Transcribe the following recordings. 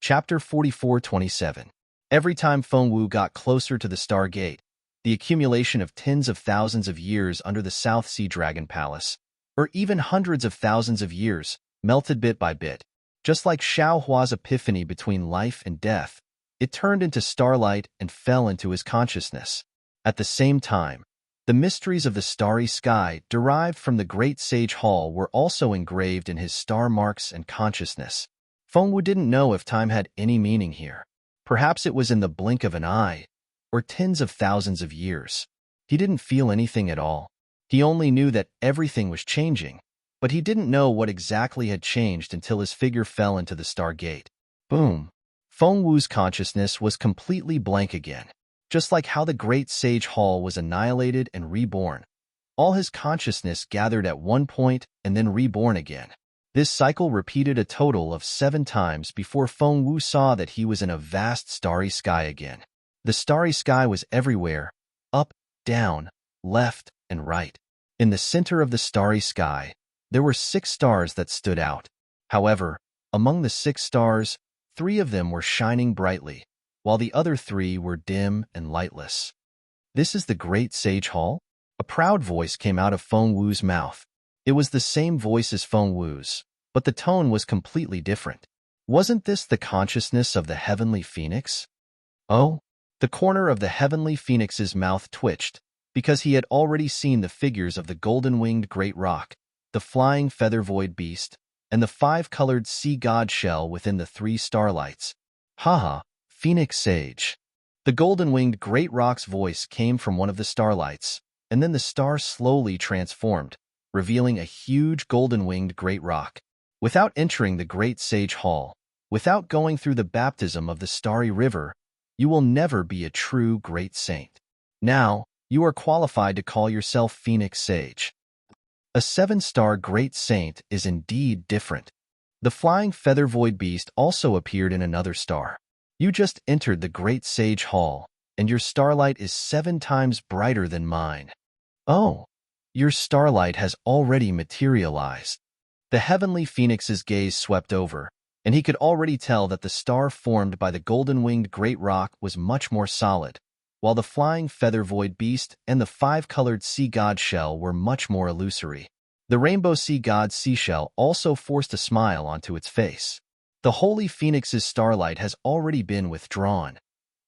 Chapter 44:27. Every time Fengwu got closer to the Stargate, the accumulation of tens of thousands of years under the South Sea Dragon Palace, or even hundreds of thousands of years, melted bit by bit. Just like Xiao Hua's epiphany between life and death, it turned into starlight and fell into his consciousness. At the same time, the mysteries of the starry sky derived from the Great Sage Hall were also engraved in his star marks and consciousness. Fengwu didn't know if time had any meaning here. Perhaps it was in the blink of an eye, or tens of thousands of years. He didn't feel anything at all. He only knew that everything was changing, but he didn't know what exactly had changed until his figure fell into the Stargate. Boom! Fengwu's consciousness was completely blank again. Just like how the Great Sage Hall was annihilated and reborn, all his consciousness gathered at one point and then reborn again. This cycle repeated a total of 7 times before Fengwu saw that he was in a vast starry sky again. The starry sky was everywhere, up, down, left, and right. In the center of the starry sky, there were 6 stars that stood out. However, among the 6 stars, 3 of them were shining brightly, while the other 3 were dim and lightless. "This is the Great Sage Hall?" A proud voice came out of Fengwu's mouth. It was the same voice as Fengwu's, but the tone was completely different. Wasn't this the consciousness of the Heavenly Phoenix? Oh, the corner of the Heavenly Phoenix's mouth twitched, because he had already seen the figures of the golden-winged great roc, the flying feather-void beast, and the 5-colored sea god shell within the 3 starlights. Haha, Phoenix Sage. The golden-winged great roc's voice came from one of the starlights, and then the star slowly transformed, revealing a huge golden-winged great roc. Without entering the Great Sage Hall, without going through the baptism of the Starry River, you will never be a true great saint. Now, you are qualified to call yourself Phoenix Sage. A 7-star great saint is indeed different. The flying feather-void beast also appeared in another star. You just entered the Great Sage Hall, and your starlight is 7 times brighter than mine. Oh, your starlight has already materialized. The Heavenly Phoenix's gaze swept over, and he could already tell that the star formed by the golden-winged great roc was much more solid, while the flying feather-void beast and the 5-colored sea god shell were much more illusory. The rainbow sea god seashell also forced a smile onto its face. The Holy Phoenix's starlight has already been withdrawn,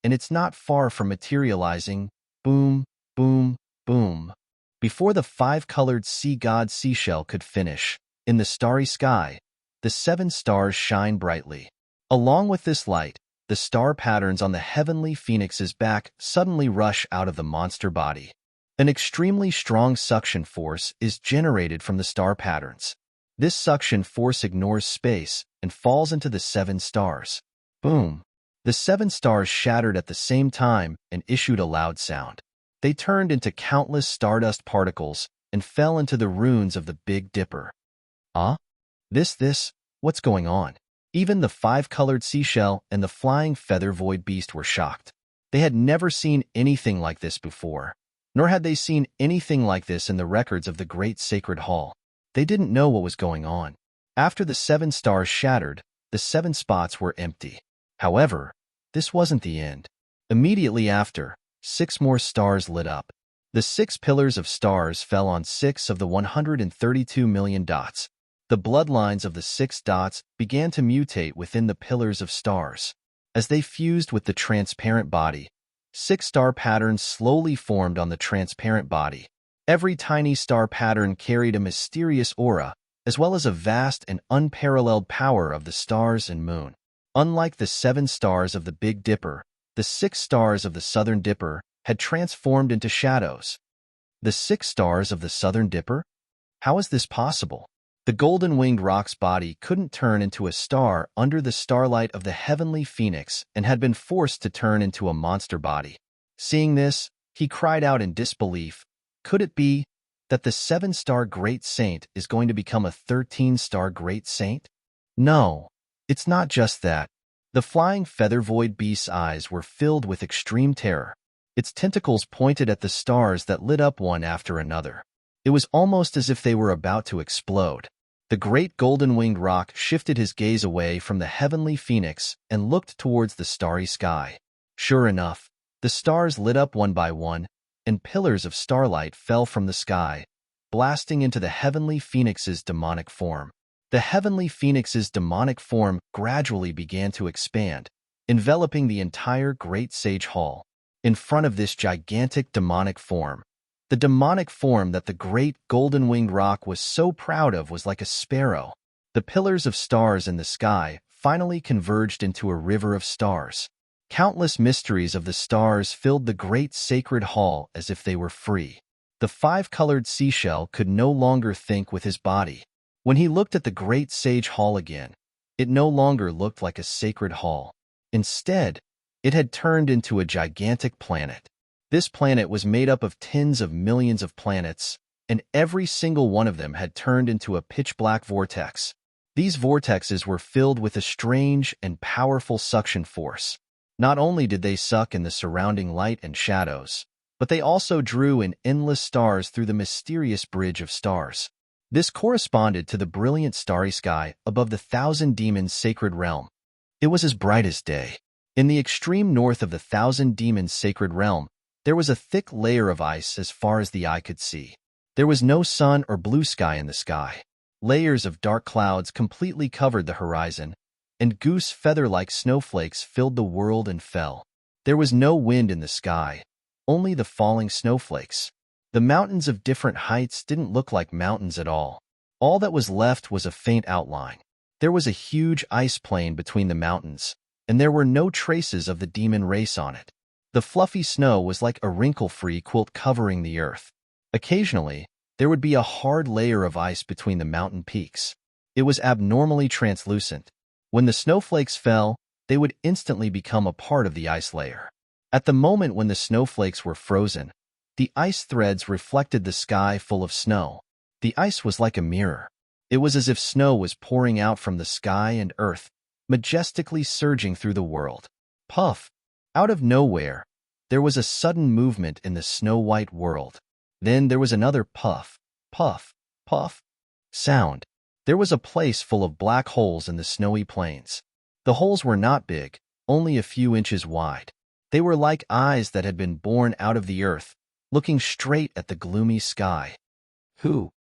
and it's not far from materializing. Boom, boom, boom. Before the 5-colored sea god seashell could finish, in the starry sky, the 7 stars shine brightly. Along with this light, the star patterns on the Heavenly Phoenix's back suddenly rush out of the monster body. An extremely strong suction force is generated from the star patterns. This suction force ignores space and falls into the 7 stars. Boom! The 7 stars shattered at the same time and issued a loud sound. They turned into countless stardust particles and fell into the ruins of the Big Dipper. What's going on? Even the 5-colored seashell and the flying feather-void beast were shocked. They had never seen anything like this before, nor had they seen anything like this in the records of the Great Sacred Hall. They didn't know what was going on. After the 7 stars shattered, the 7 spots were empty. However, this wasn't the end. Immediately after, 6 more stars lit up. The 6 pillars of stars fell on 6 of the 132 million dots. The bloodlines of the 6 dots began to mutate within the pillars of stars. As they fused with the transparent body, 6 star patterns slowly formed on the transparent body. Every tiny star pattern carried a mysterious aura, as well as a vast and unparalleled power of the stars and moon. Unlike the 7 stars of the Big Dipper, the 6 stars of the Southern Dipper had transformed into shadows. The 6 stars of the Southern Dipper? How is this possible? The golden-winged roc's body couldn't turn into a star under the starlight of the Heavenly Phoenix and had been forced to turn into a monster body. Seeing this, he cried out in disbelief. Could it be that the 7-star great saint is going to become a 13-star great saint? No, it's not just that. The flying feather-void beast's eyes were filled with extreme terror. Its tentacles pointed at the stars that lit up one after another. It was almost as if they were about to explode. The great golden-winged roc shifted his gaze away from the heavenly phoenix and looked towards the starry sky. Sure enough, the stars lit up one by one, and pillars of starlight fell from the sky, blasting into the heavenly phoenix's demonic form. The heavenly phoenix's demonic form gradually began to expand, enveloping the entire great sage hall. In front of this gigantic demonic form, the demonic form that the great golden-winged roc was so proud of was like a sparrow. The pillars of stars in the sky finally converged into a river of stars. Countless mysteries of the stars filled the great sacred hall as if they were free. The five-colored seashell could no longer think with his body. When he looked at the great sage hall again, it no longer looked like a sacred hall. Instead, it had turned into a gigantic planet. This planet was made up of tens of millions of planets, and every single one of them had turned into a pitch-black vortex. These vortexes were filled with a strange and powerful suction force. Not only did they suck in the surrounding light and shadows, but they also drew in endless stars through the mysterious bridge of stars. This corresponded to the brilliant starry sky above the Thousand Demons' sacred realm. It was as bright as day. In the extreme north of the Thousand Demons' sacred realm, there was a thick layer of ice as far as the eye could see. There was no sun or blue sky in the sky. Layers of dark clouds completely covered the horizon, and goose feather-like snowflakes filled the world and fell. There was no wind in the sky, only the falling snowflakes. The mountains of different heights didn't look like mountains at all. All that was left was a faint outline. There was a huge ice plain between the mountains, and there were no traces of the demon race on it. The fluffy snow was like a wrinkle-free quilt covering the earth. Occasionally, there would be a hard layer of ice between the mountain peaks. It was abnormally translucent. When the snowflakes fell, they would instantly become a part of the ice layer. At the moment when the snowflakes were frozen, the ice threads reflected the sky full of snow. The ice was like a mirror. It was as if snow was pouring out from the sky and earth, majestically surging through the world. Puff! Out of nowhere, there was a sudden movement in the snow-white world. Then there was another puff, puff, puff sound. There was a place full of black holes in the snowy plains. The holes were not big, only a few inches wide. They were like eyes that had been born out of the earth, looking straight at the gloomy sky. Who?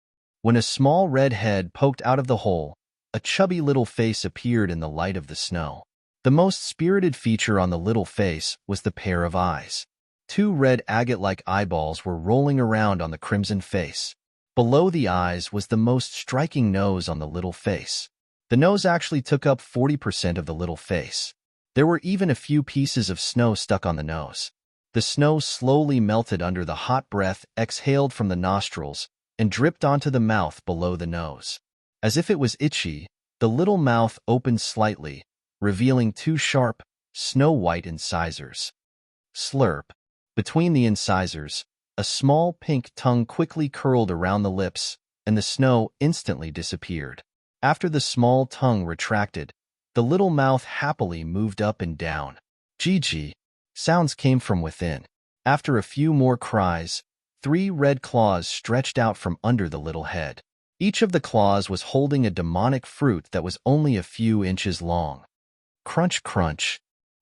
When a small red head poked out of the hole, a chubby little face appeared in the light of the snow. The most spirited feature on the little face was the pair of eyes. Two red agate-like eyeballs were rolling around on the crimson face. Below the eyes was the most striking nose on the little face. The nose actually took up 40% of the little face. There were even a few pieces of snow stuck on the nose. The snow slowly melted under the hot breath exhaled from the nostrils and dripped onto the mouth below the nose. As if it was itchy, the little mouth opened slightly, revealing two sharp, snow-white incisors. Slurp. Between the incisors, a small pink tongue quickly curled around the lips, and the snow instantly disappeared. After the small tongue retracted, the little mouth happily moved up and down. Gee. Sounds came from within. After a few more cries, 3 red claws stretched out from under the little head. Each of the claws was holding a demonic fruit that was only a few inches long. Crunch, crunch.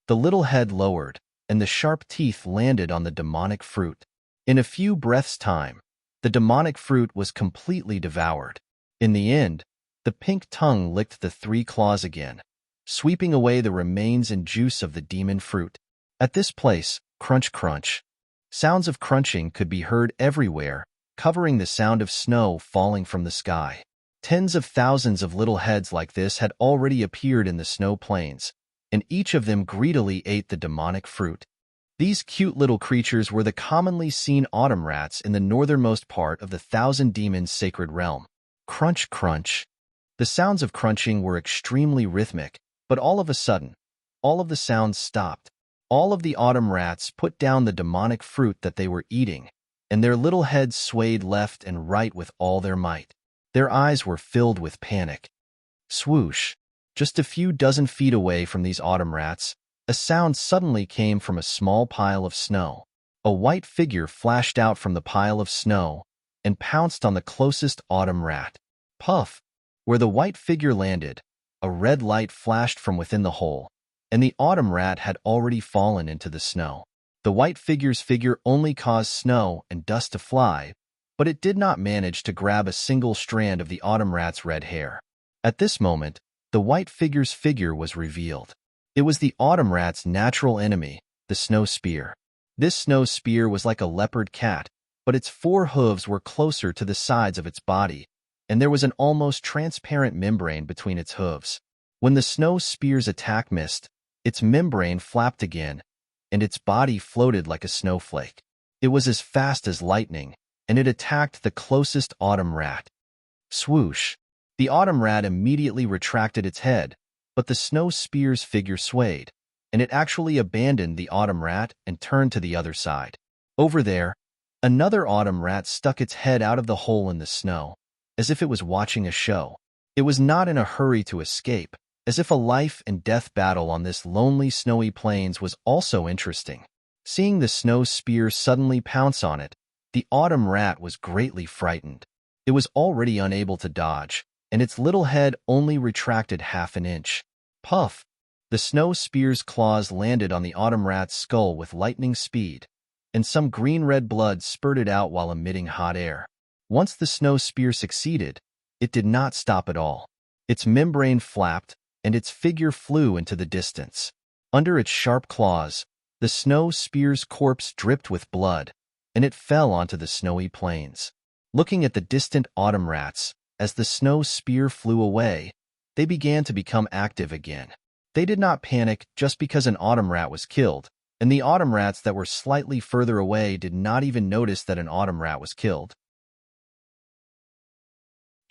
The little head lowered, and the sharp teeth landed on the demonic fruit. In a few breaths' time, the demonic fruit was completely devoured. In the end, the pink tongue licked the 3 claws again, sweeping away the remains and juice of the demon fruit. At this place, crunch, crunch. Sounds of crunching could be heard everywhere, covering the sound of snow falling from the sky. Tens of thousands of little heads like this had already appeared in the snow plains, and each of them greedily ate the demonic fruit. These cute little creatures were the commonly seen autumn rats in the northernmost part of the Thousand Demons' sacred realm. Crunch, crunch. The sounds of crunching were extremely rhythmic, but all of a sudden, all of the sounds stopped. All of the autumn rats put down the demonic fruit that they were eating, and their little heads swayed left and right with all their might. Their eyes were filled with panic. Swoosh! Just a few dozen feet away from these autumn rats, a sound suddenly came from a small pile of snow. A white figure flashed out from the pile of snow and pounced on the closest autumn rat. Puff! Where the white figure landed, a red light flashed from within the hole, and the autumn rat had already fallen into the snow. The white figure's figure only caused snow and dust to fly, but it did not manage to grab a single strand of the autumn rat's red hair. At this moment, the white figure's figure was revealed. It was the autumn rat's natural enemy, the snow spear. This snow spear was like a leopard cat, but its 4 hooves were closer to the sides of its body, and there was an almost transparent membrane between its hooves. When the snow spear's attack missed, its membrane flapped again, and its body floated like a snowflake. It was as fast as lightning, and it attacked the closest autumn rat. Swoosh! The autumn rat immediately retracted its head, but the snow spear's figure swayed, and it actually abandoned the autumn rat and turned to the other side. Over there, another autumn rat stuck its head out of the hole in the snow, as if it was watching a show. It was not in a hurry to escape, as if a life-and-death battle on this lonely snowy plains was also interesting. Seeing the snow spear suddenly pounce on it, the autumn rat was greatly frightened. It was already unable to dodge, and its little head only retracted half an inch. Puff! The snow spear's claws landed on the autumn rat's skull with lightning speed, and some green-red blood spurted out while emitting hot air. Once the snow spear succeeded, it did not stop at all. Its membrane flapped, and its figure flew into the distance. Under its sharp claws, the snow spear's corpse dripped with blood, and it fell onto the snowy plains. Looking at the distant autumn rats, as the snow spear flew away, they began to become active again. They did not panic just because an autumn rat was killed, and the autumn rats that were slightly further away did not even notice that an autumn rat was killed.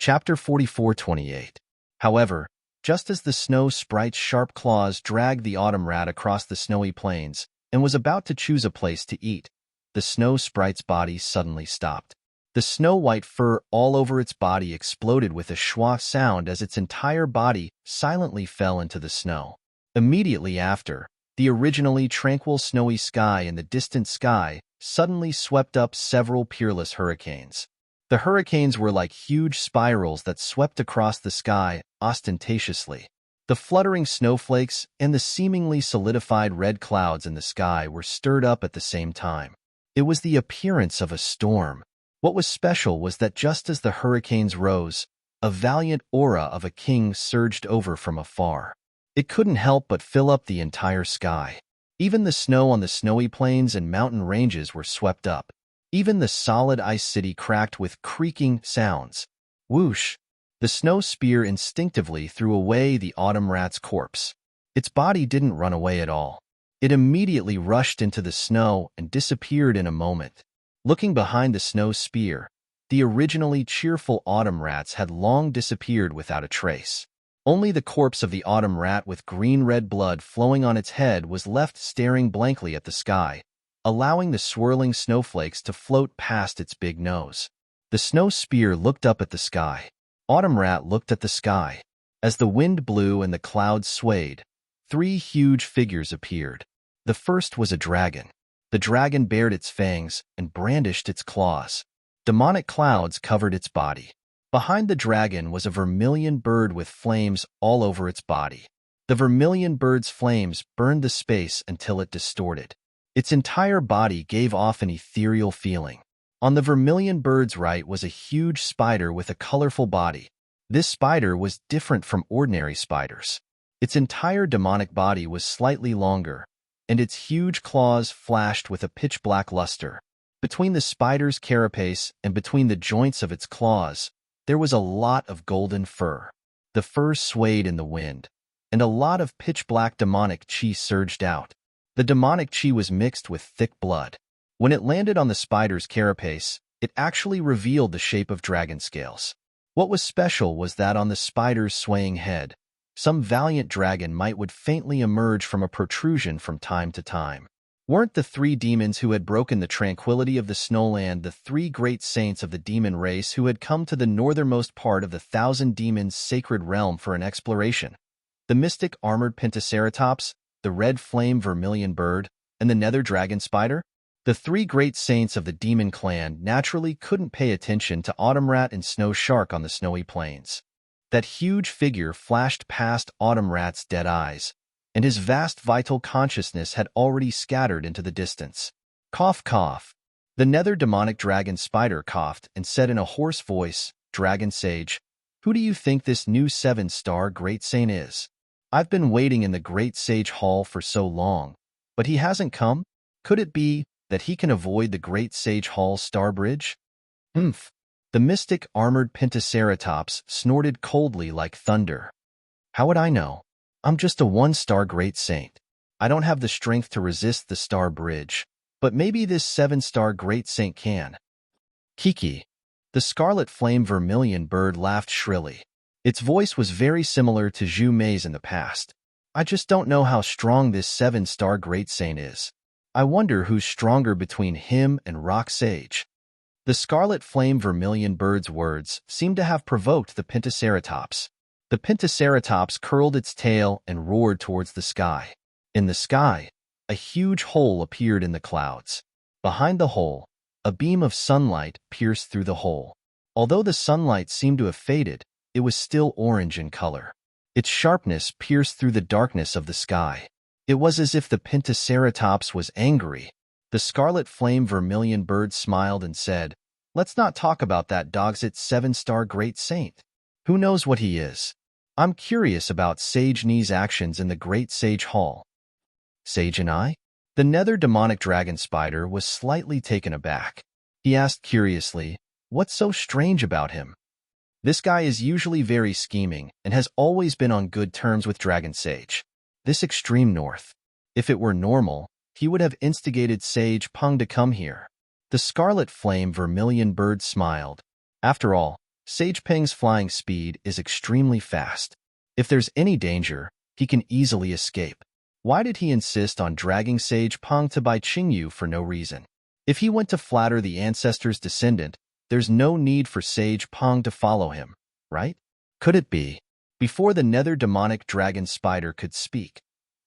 Chapter 44:28. However, just as the snow sprite's sharp claws dragged the autumn rat across the snowy plains and was about to choose a place to eat, the snow sprite's body suddenly stopped. The snow-white fur all over its body exploded with a schwa sound as its entire body silently fell into the snow. Immediately after, the originally tranquil snowy sky in the distant sky suddenly swept up several peerless hurricanes. The hurricanes were like huge spirals that swept across the sky ostentatiously. The fluttering snowflakes and the seemingly solidified red clouds in the sky were stirred up at the same time. It was the appearance of a storm. What was special was that just as the hurricanes rose, a valiant aura of a king surged over from afar. It couldn't help but fill up the entire sky. Even the snow on the snowy plains and mountain ranges were swept up. Even the solid ice city cracked with creaking sounds. Whoosh! The snow spear instinctively threw away the autumn rat's corpse. Its body didn't run away at all. It immediately rushed into the snow and disappeared in a moment. Looking behind the snow spear, the originally cheerful autumn rats had long disappeared without a trace. Only the corpse of the autumn rat with green-red blood flowing on its head was left staring blankly at the sky, allowing the swirling snowflakes to float past its big nose. The snow spear looked up at the sky. Autumn rat looked at the sky. As the wind blew and the clouds swayed, 3 huge figures appeared. The first was a dragon. The dragon bared its fangs and brandished its claws. Demonic clouds covered its body. Behind the dragon was a vermilion bird with flames all over its body. The vermilion bird's flames burned the space until it distorted. Its entire body gave off an ethereal feeling. On the vermilion bird's right was a huge spider with a colorful body. This spider was different from ordinary spiders. Its entire demonic body was slightly longer, and its huge claws flashed with a pitch-black luster. Between the spider's carapace and between the joints of its claws, there was a lot of golden fur. The fur swayed in the wind, and a lot of pitch-black demonic chi surged out. The demonic chi was mixed with thick blood. When it landed on the spider's carapace, it actually revealed the shape of dragon scales. What was special was that on the spider's swaying head, some valiant dragon would faintly emerge from a protrusion from time to time. Weren't the 3 demons who had broken the tranquility of the snowland the 3 great saints of the demon race who had come to the northernmost part of the 1,000 demons' sacred realm for an exploration? The mystic armored pentaceratops, the red flame vermilion bird, and the nether dragon spider? The 3 great saints of the demon clan naturally couldn't pay attention to autumn rat and snow shark on the snowy plains. That huge figure flashed past Autumn Rat's dead eyes, and his vast vital consciousness had already scattered into the distance. Cough, cough. The nether demonic dragon spider coughed and said in a hoarse voice, Dragon Sage, who do you think this new 7-star Great Saint is? I've been waiting in the Great Sage Hall for so long, but he hasn't come? Could it be that he can avoid the Great Sage Hall star bridge? Humph. The mystic armored Pentaceratops snorted coldly like thunder. How would I know? I'm just a 1-star Great Saint. I don't have the strength to resist the star bridge, but maybe this 7-star Great Saint can. Kiki. The scarlet flame vermilion bird laughed shrilly. Its voice was very similar to Zhu Mei's in the past. I just don't know how strong this 7-star Great Saint is. I wonder who's stronger between him and Rock Sage. The scarlet flame vermilion bird's words seemed to have provoked the Pentaceratops. The Pentaceratops curled its tail and roared towards the sky. In the sky, a huge hole appeared in the clouds. Behind the hole, a beam of sunlight pierced through the hole. Although the sunlight seemed to have faded, it was still orange in color. Its sharpness pierced through the darkness of the sky. It was as if the Pentaceratops was angry. The scarlet flame vermilion bird smiled and said, Let's not talk about that dog's 7-star Great Saint. Who knows what he is? I'm curious about Sage Ni's actions in the Great Sage Hall. Sage and I? The nether demonic dragon spider was slightly taken aback. He asked curiously, What's so strange about him? This guy is usually very scheming and has always been on good terms with Dragon Sage. This extreme north. If it were normal, he would have instigated Sage Peng to come here. The scarlet flame vermilion bird smiled. After all, Sage Peng's flying speed is extremely fast. If there's any danger, he can easily escape. Why did he insist on dragging Sage Peng to Bai Qingyu for no reason? If he went to flatter the ancestor's descendant, there's no need for Sage Peng to follow him, right? Could it be? Before the nether demonic dragon spider could speak,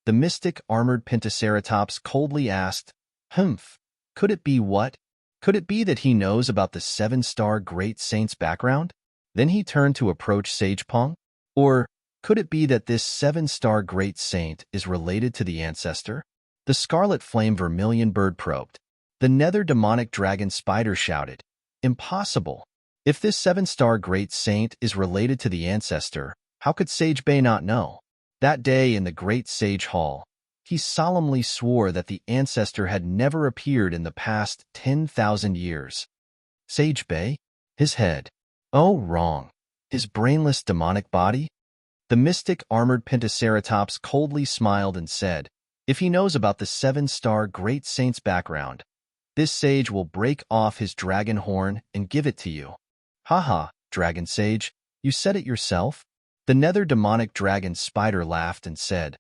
the mystic armored Pentaceratops coldly asked, Humph, could it be what? Could it be that he knows about the 7-star Great Saint's background? Then he turned to approach Sage Peng? Or could it be that this 7-star Great Saint is related to the ancestor? The scarlet flame vermilion bird probed. The nether demonic dragon spider shouted, Impossible! If this 7-star Great Saint is related to the ancestor, how could Sage Bei not know? That day in the Great Sage Hall, he solemnly swore that the ancestor had never appeared in the past 10,000 years. Sage Bei? His head. Oh, wrong. His brainless demonic body? The mystic armored Pentaceratops coldly smiled and said, If he knows about the 7-star Great Saint's background, this sage will break off his dragon horn and give it to you. Haha, Dragon Sage, you said it yourself? The nether demonic dragon spider laughed and said,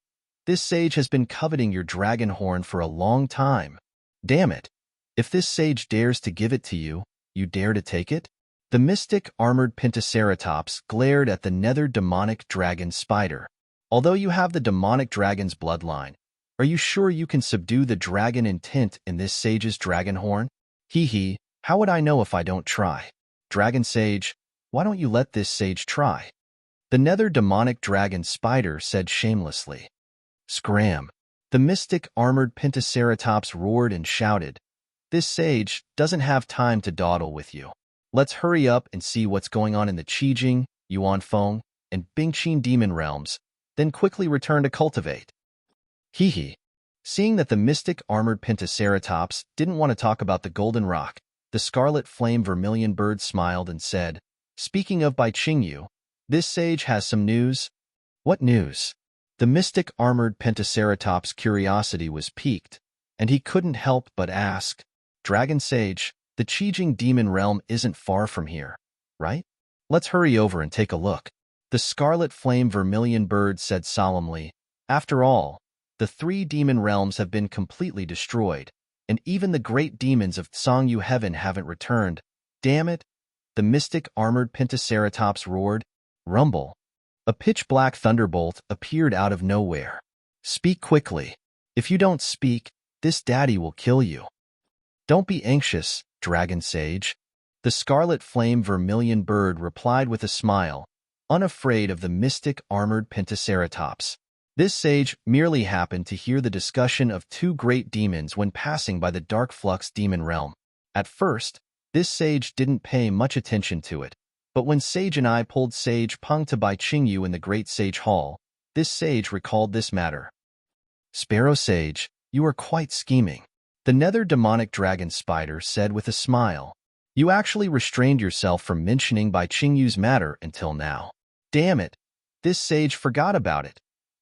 This sage has been coveting your dragon horn for a long time. Damn it. If this sage dares to give it to you, you dare to take it? The mystic armored Pentaceratops glared at the nether demonic dragon spider. Although you have the demonic dragon's bloodline, are you sure you can subdue the dragon intent in this sage's dragon horn? Hee hee, how would I know if I don't try? Dragon Sage, why don't you let this sage try? The nether demonic dragon spider said shamelessly. Scram. The mystic armored Pentaceratops roared and shouted, This sage doesn't have time to dawdle with you. Let's hurry up and see what's going on in the Qijing, Yuanfeng, and Bingqin demon realms, then quickly return to Cultivate. Hee hee. Seeing that the mystic armored Pentaceratops didn't want to talk about the Golden Rock, the scarlet flame vermilion bird smiled and said, Speaking of Bai Qingyu, this sage has some news. What news? The mystic armored Pentaceratops' curiosity was piqued, and he couldn't help but ask, Dragon Sage, the Qijing demon realm isn't far from here, right? Let's hurry over and take a look. The scarlet flame vermilion bird said solemnly, After all, the 3 demon realms have been completely destroyed, and even the great demons of Tsangyu Heaven haven't returned. Damn it! The mystic armored Pentaceratops roared. Rumble. A pitch-black thunderbolt appeared out of nowhere. Speak quickly. If you don't speak, this daddy will kill you. Don't be anxious, Dragon Sage. The scarlet flame vermilion bird replied with a smile. unafraid of the mystic armored Pentaceratops. This sage merely happened to hear the discussion of two great demons when passing by the dark flux demon realm. At first, this sage didn't pay much attention to it, but when Sage and I pulled Sage Peng to Bai Qingyu in the Great Sage Hall, this sage recalled this matter. Sparrow Sage, you are quite scheming, the nether demonic dragon spider said with a smile. You actually restrained yourself from mentioning Bai Qingyu's matter until now. Damn it, this sage forgot about it.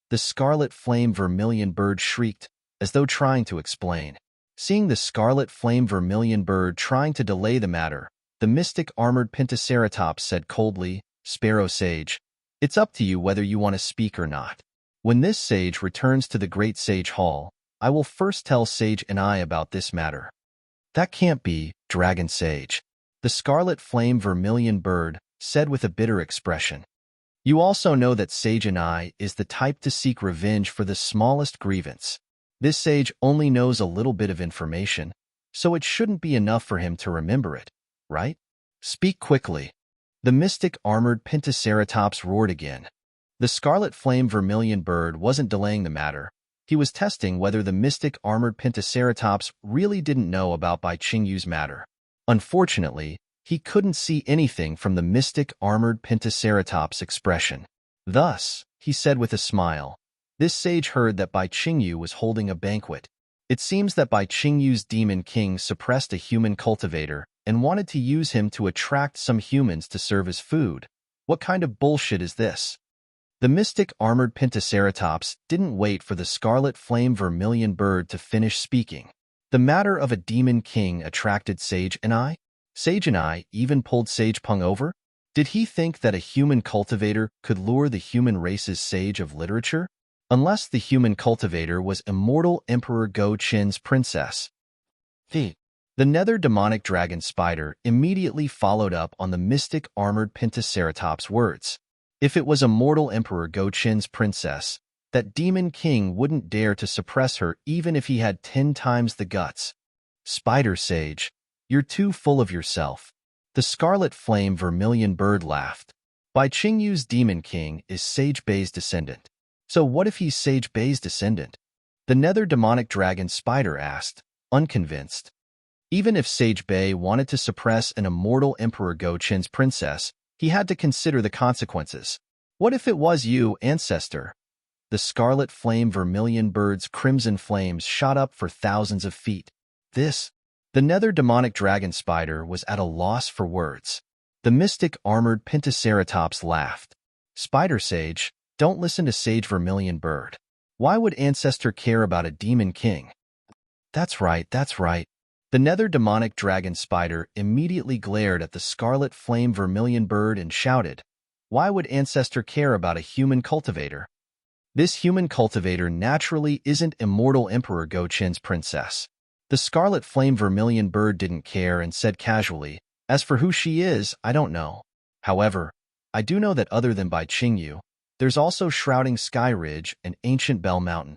The scarlet flame vermilion bird shrieked, as though trying to explain. Seeing the scarlet flame vermilion bird trying to delay the matter, the mystic armored Pentaceratops said coldly, Sparrow Sage, it's up to you whether you want to speak or not. When this sage returns to the Great Sage Hall, I will first tell Sage and I about this matter. That can't be, Dragon Sage. The scarlet flame vermilion bird said with a bitter expression. You also know that Sage and I is the type to seek revenge for the smallest grievance. This sage only knows a little bit of information, so it shouldn't be enough for him to remember it, right? Speak quickly. The mystic armored Pentaceratops roared again. The scarlet flame vermilion bird wasn't delaying the matter. He was testing whether the mystic armored Pentaceratops really didn't know about Bai Qingyu's matter. Unfortunately, he couldn't see anything from the mystic armored Pentaceratops' expression. Thus, he said with a smile, this sage heard that Bai Qingyu was holding a banquet. It seems that Bai Qingyu's demon king suppressed a human cultivator and wanted to use him to attract some humans to serve as food. What kind of bullshit is this? The mystic armored Pentaceratops didn't wait for the scarlet flame vermilion bird to finish speaking. The matter of a demon king attracted Sage and I? Sage and I even pulled Sage Peng over? Did he think that a human cultivator could lure the human race's sage of literature? Unless the human cultivator was immortal Emperor Go Qin's princess. The nether demonic dragon spider immediately followed up on the mystic armored Pentaceratops' words. If it was immortal Emperor Go Qin's princess, that demon king wouldn't dare to suppress her even if he had 10 times the guts. Spider Sage, you're too full of yourself. The scarlet flame vermilion bird laughed. Bai Qingyu's demon king is Sage Bei's descendant. So what if he's Sage Bei's descendant? The nether demonic dragon spider asked, unconvinced. Even if Sage Bei wanted to suppress an immortal Emperor Go Qin's princess, he had to consider the consequences. What if it was you, ancestor? The scarlet flame vermilion bird's crimson flames shot up for thousands of feet. The nether demonic dragon spider was at a loss for words. The mystic armored Pentaceratops laughed. Spider Sage, don't listen to Sage Vermilion Bird. Why would ancestor care about a demon king? That's right. The nether demonic dragon spider immediately glared at the scarlet flame vermilion bird and shouted, why would ancestor care about a human cultivator? This human cultivator naturally isn't immortal Emperor Go Qin's princess. The scarlet flame vermilion bird didn't care and said casually, as for who she is, I don't know. However, I do know that other than Bai Qingyu, there's also Shrouding Sky Ridge and Ancient Bell Mountain.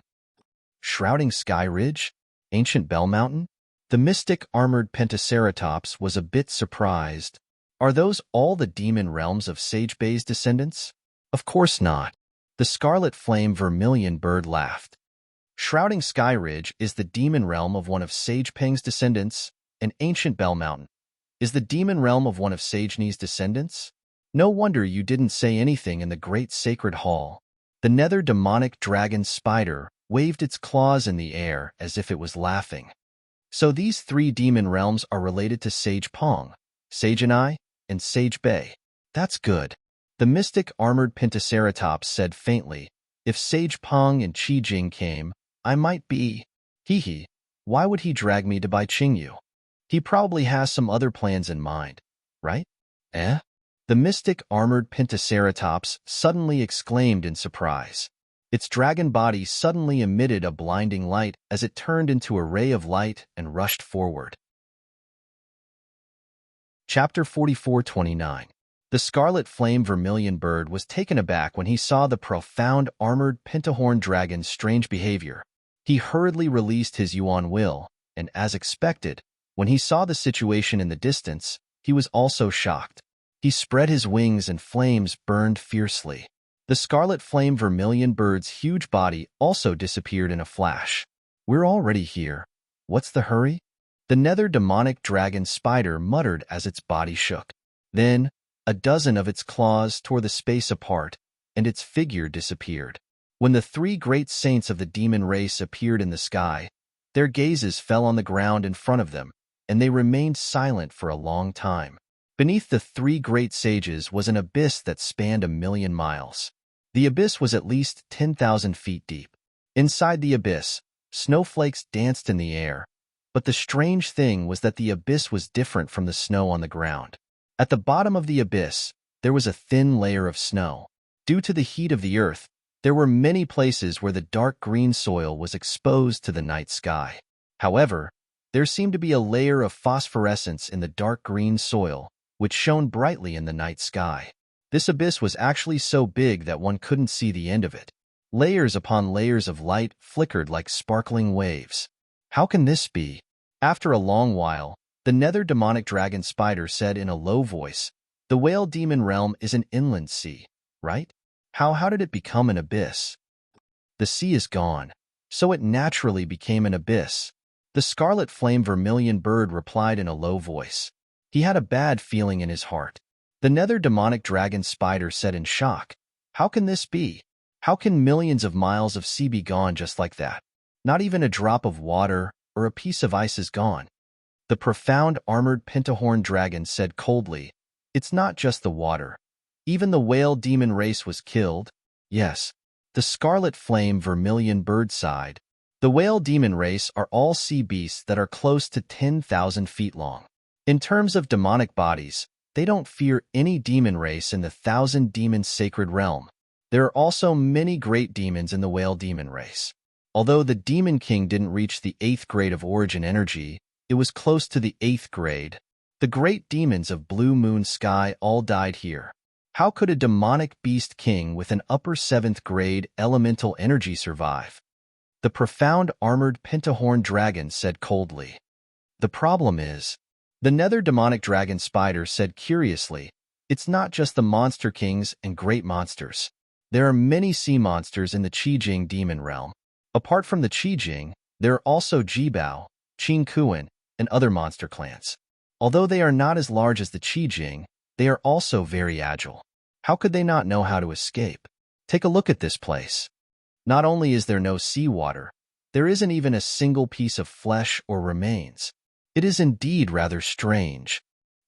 Shrouding Sky Ridge? Ancient Bell Mountain? The mystic armored Pentaceratops was a bit surprised. Are those all the demon realms of Sage Bei's descendants? Of course not. The scarlet flame vermilion bird laughed. Shrouding Sky Ridge is the demon realm of one of Sage Peng's descendants, and Ancient Bell Mountain is the demon realm of one of Sage Ni's descendants. No wonder you didn't say anything in the Great Sacred Hall. The nether demonic dragon spider waved its claws in the air as if it was laughing. So these 3 demon realms are related to Sage Peng, Sage and I, and Sage Bei. That's good. The mystic armored Pentaceratops said faintly, if Sage Peng and Qi Jing came, I might be. Hee. Why would he drag me to Bai Qingyu? He probably has some other plans in mind, right? The mystic armored Pentaceratops suddenly exclaimed in surprise. Its dragon body suddenly emitted a blinding light as it turned into a ray of light and rushed forward. Chapter 44:29. The scarlet flame vermilion bird was taken aback when he saw the profound armored pentahorn dragon's strange behavior. He hurriedly released his yuan will, and as expected, when he saw the situation in the distance, he was also shocked. He spread his wings and flames burned fiercely. The scarlet flame vermilion bird's huge body also disappeared in a flash. We're already here. What's the hurry? The nether demonic dragon spider muttered as its body shook. Then, a dozen of its claws tore the space apart, and its figure disappeared. When the three great saints of the demon race appeared in the sky, their gazes fell on the ground in front of them, and they remained silent for a long time. Beneath the three great sages was an abyss that spanned 1,000,000 miles. The abyss was at least 10,000 feet deep. Inside the abyss, snowflakes danced in the air, but the strange thing was that the abyss was different from the snow on the ground. At the bottom of the abyss, there was a thin layer of snow. Due to the heat of the earth, there were many places where the dark green soil was exposed to the night sky. However, there seemed to be a layer of phosphorescence in the dark green soil, which shone brightly in the night sky. This abyss was actually so big that one couldn't see the end of it. Layers upon layers of light flickered like sparkling waves. How can this be? After a long while, the nether demonic dragon spider said in a low voice, "The whale demon realm is an inland sea, right? How did it become an abyss?" "The sea is gone, so it naturally became an abyss," the scarlet flame vermilion bird replied in a low voice. He had a bad feeling in his heart. The nether demonic dragon spider said in shock, "How can this be? How can millions of miles of sea be gone just like that? Not even a drop of water or a piece of ice is gone." The profound armored pentahorn dragon said coldly, "It's not just the water. Even the whale demon race was killed." "Yes," the scarlet flame vermilion bird sighed. "The whale demon race are all sea beasts that are close to 10,000 feet long. In terms of demonic bodies, they don't fear any demon race in the 1,000-demon sacred realm. There are also many great demons in the whale demon race. Although the Demon King didn't reach the 8th grade of origin energy, it was close to the 8th grade. The great demons of Blue Moon Sky all died here. How could a demonic beast king with an upper 7th grade elemental energy survive?" The profound armored pentahorn dragon said coldly. "The problem is," the nether demonic dragon spider said curiously, "it's not just the monster kings and great monsters. There are many sea monsters in the Qijing demon realm. Apart from the Qijing, there are also Jibao, Qingkuan, and other monster clans. Although they are not as large as the Qijing, they are also very agile. How could they not know how to escape? Take a look at this place. Not only is there no seawater, there isn't even a single piece of flesh or remains. It is indeed rather strange."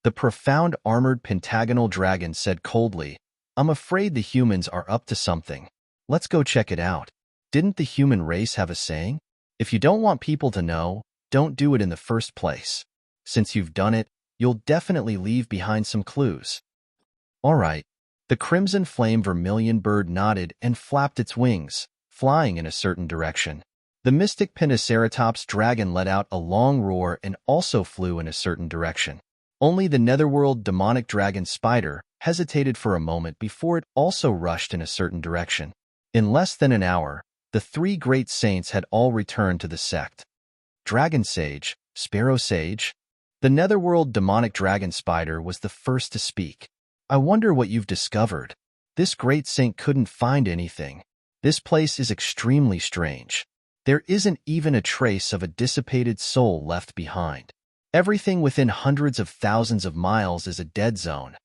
The profound armored pentagonal dragon said coldly, "I'm afraid the humans are up to something. Let's go check it out. Didn't the human race have a saying? If you don't want people to know, don't do it in the first place. Since you've done it, you'll definitely leave behind some clues." "All right." The crimson flame vermilion bird nodded and flapped its wings, flying in a certain direction. The mystic Pentaceratops dragon let out a long roar and also flew in a certain direction. Only the netherworld demonic dragon spider hesitated for a moment before it also rushed in a certain direction. In less than an hour, the three great saints had all returned to the sect. "Dragon Sage, Sparrow Sage?" The netherworld demonic dragon spider was the first to speak. "I wonder what you've discovered. This great saint couldn't find anything. This place is extremely strange. There isn't even a trace of a dissipated soul left behind. Everything within hundreds of thousands of miles is a dead zone."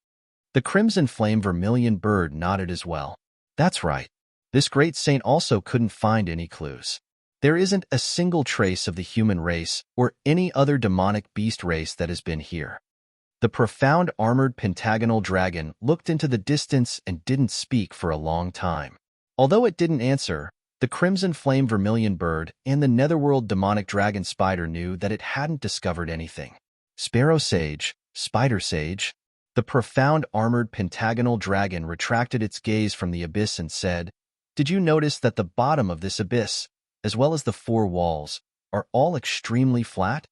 The crimson flame vermilion bird nodded as well. "That's right. This great saint also couldn't find any clues. There isn't a single trace of the human race or any other demonic beast race that has been here." The profound armored pentagonal dragon looked into the distance and didn't speak for a long time. Although it didn't answer, the crimson flame vermilion bird and the netherworld demonic dragon spider knew that it hadn't discovered anything. "Sparrow Sage, Spider Sage?" The profound armored pentagonal dragon retracted its gaze from the abyss and said, "Did you notice that the bottom of this abyss, as well as the four walls, are all extremely flat?"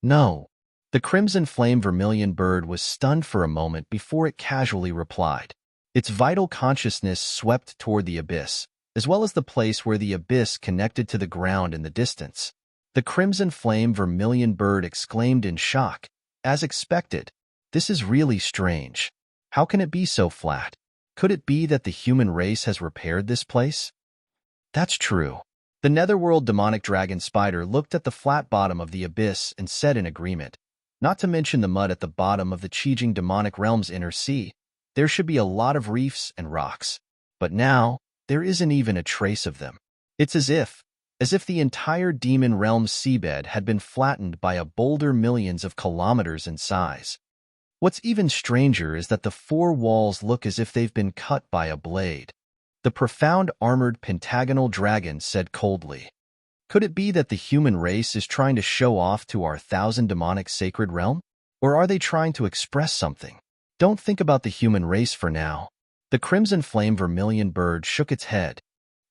"No." The crimson flame vermilion bird was stunned for a moment before it casually replied. Its vital consciousness swept toward the abyss, as well as the place where the abyss connected to the ground in the distance. The crimson flame vermilion bird exclaimed in shock. "As expected, this is really strange. How can it be so flat? Could it be that the human race has repaired this place? That's true. The netherworld demonic dragon spider looked at the flat bottom of the abyss and said in agreement, not to mention the mud at the bottom of the Qijing demonic realm's inner sea, there should be a lot of reefs and rocks. But now, there isn't even a trace of them. It's as if the entire demon realm's seabed had been flattened by a boulder millions of kilometers in size. What's even stranger is that the four walls look as if they've been cut by a blade. The profound armored pentagonal dragon said coldly. Could it be that the human race is trying to show off to our thousand demonic sacred realm? Or are they trying to express something? Don't think about the human race for now. The crimson flame vermilion bird shook its head.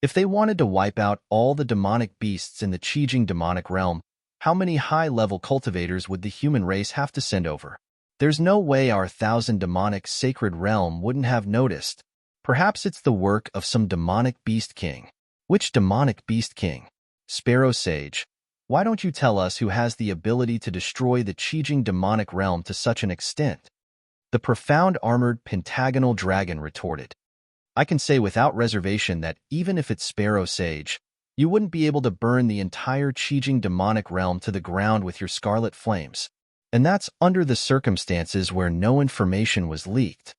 If they wanted to wipe out all the demonic beasts in the Qijing demonic realm, how many high-level cultivators would the human race have to send over? There's no way our thousand demonic sacred realm wouldn't have noticed. Perhaps it's the work of some demonic beast king. Which demonic beast king? Sparrow Sage, why don't you tell us who has the ability to destroy the Qijing demonic realm to such an extent? The profound armored pentagonal dragon retorted. I can say without reservation that even if it's Sparrow Sage, you wouldn't be able to burn the entire Qijing demonic realm to the ground with your scarlet flames. And that's under the circumstances where no information was leaked.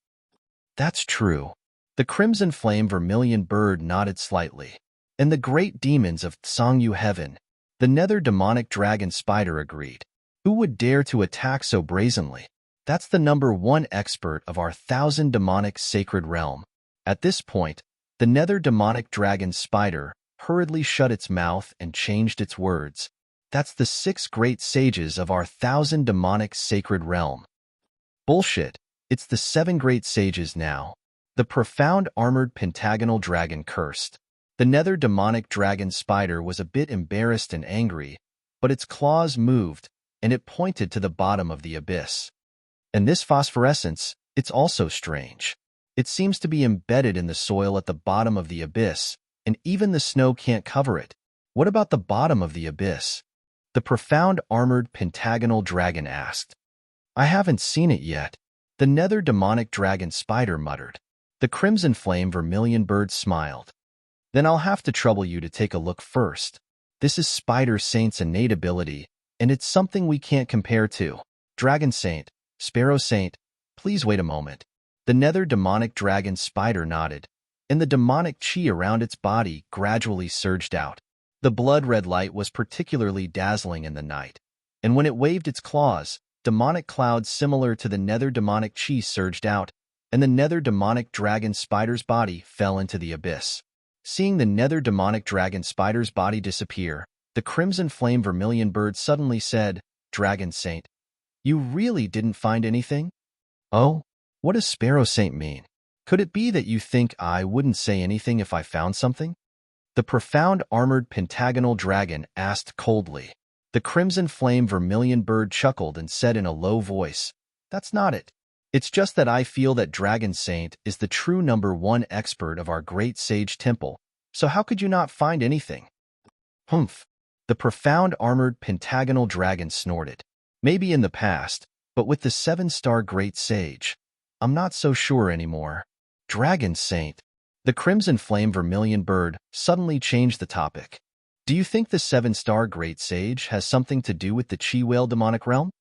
That's true. The crimson flame vermilion bird nodded slightly. And the great demons of Tsangyu heaven, the nether demonic dragon spider agreed. Who would dare to attack so brazenly? That's the #1 expert of our thousand demonic sacred realm. At this point, the nether demonic dragon spider hurriedly shut its mouth and changed its words. That's the 6 great sages of our thousand demonic sacred realm. Bullshit. It's the 7 great sages now. The profound armored pentagonal dragon cursed. The nether demonic dragon spider was a bit embarrassed and angry, but its claws moved, and it pointed to the bottom of the abyss. And this phosphorescence, it's also strange. It seems to be embedded in the soil at the bottom of the abyss, and even the snow can't cover it. What about the bottom of the abyss? The profound armored pentagonal dragon asked. I haven't seen it yet. The nether demonic dragon spider muttered. The crimson flame vermilion bird smiled. Then I'll have to trouble you to take a look first. This is Spider Saint's innate ability, and it's something we can't compare to. Dragon Saint, Sparrow Saint, please wait a moment. The nether demonic dragon spider nodded, and the demonic chi around its body gradually surged out. The blood-red light was particularly dazzling in the night, and when it waved its claws, demonic clouds similar to the nether demonic chi surged out, and the nether demonic dragon spider's body fell into the abyss. Seeing the nether demonic dragon spider's body disappear, the crimson flame vermilion bird suddenly said, Dragon Saint, you really didn't find anything? Oh, what does Sparrow Saint mean? Could it be that you think I wouldn't say anything if I found something? The profound armored pentagonal dragon asked coldly. The crimson flame vermilion bird chuckled and said in a low voice, That's not it. It's just that I feel that Dragon Saint is the true #1 expert of our great sage temple, so how could you not find anything? Humph. The profound armored pentagonal dragon snorted. Maybe in the past, but with the 7-star great sage, I'm not so sure anymore. Dragon Saint. The crimson flame vermilion bird suddenly changed the topic. Do you think the 7-star great sage has something to do with the Chi whale demonic realm?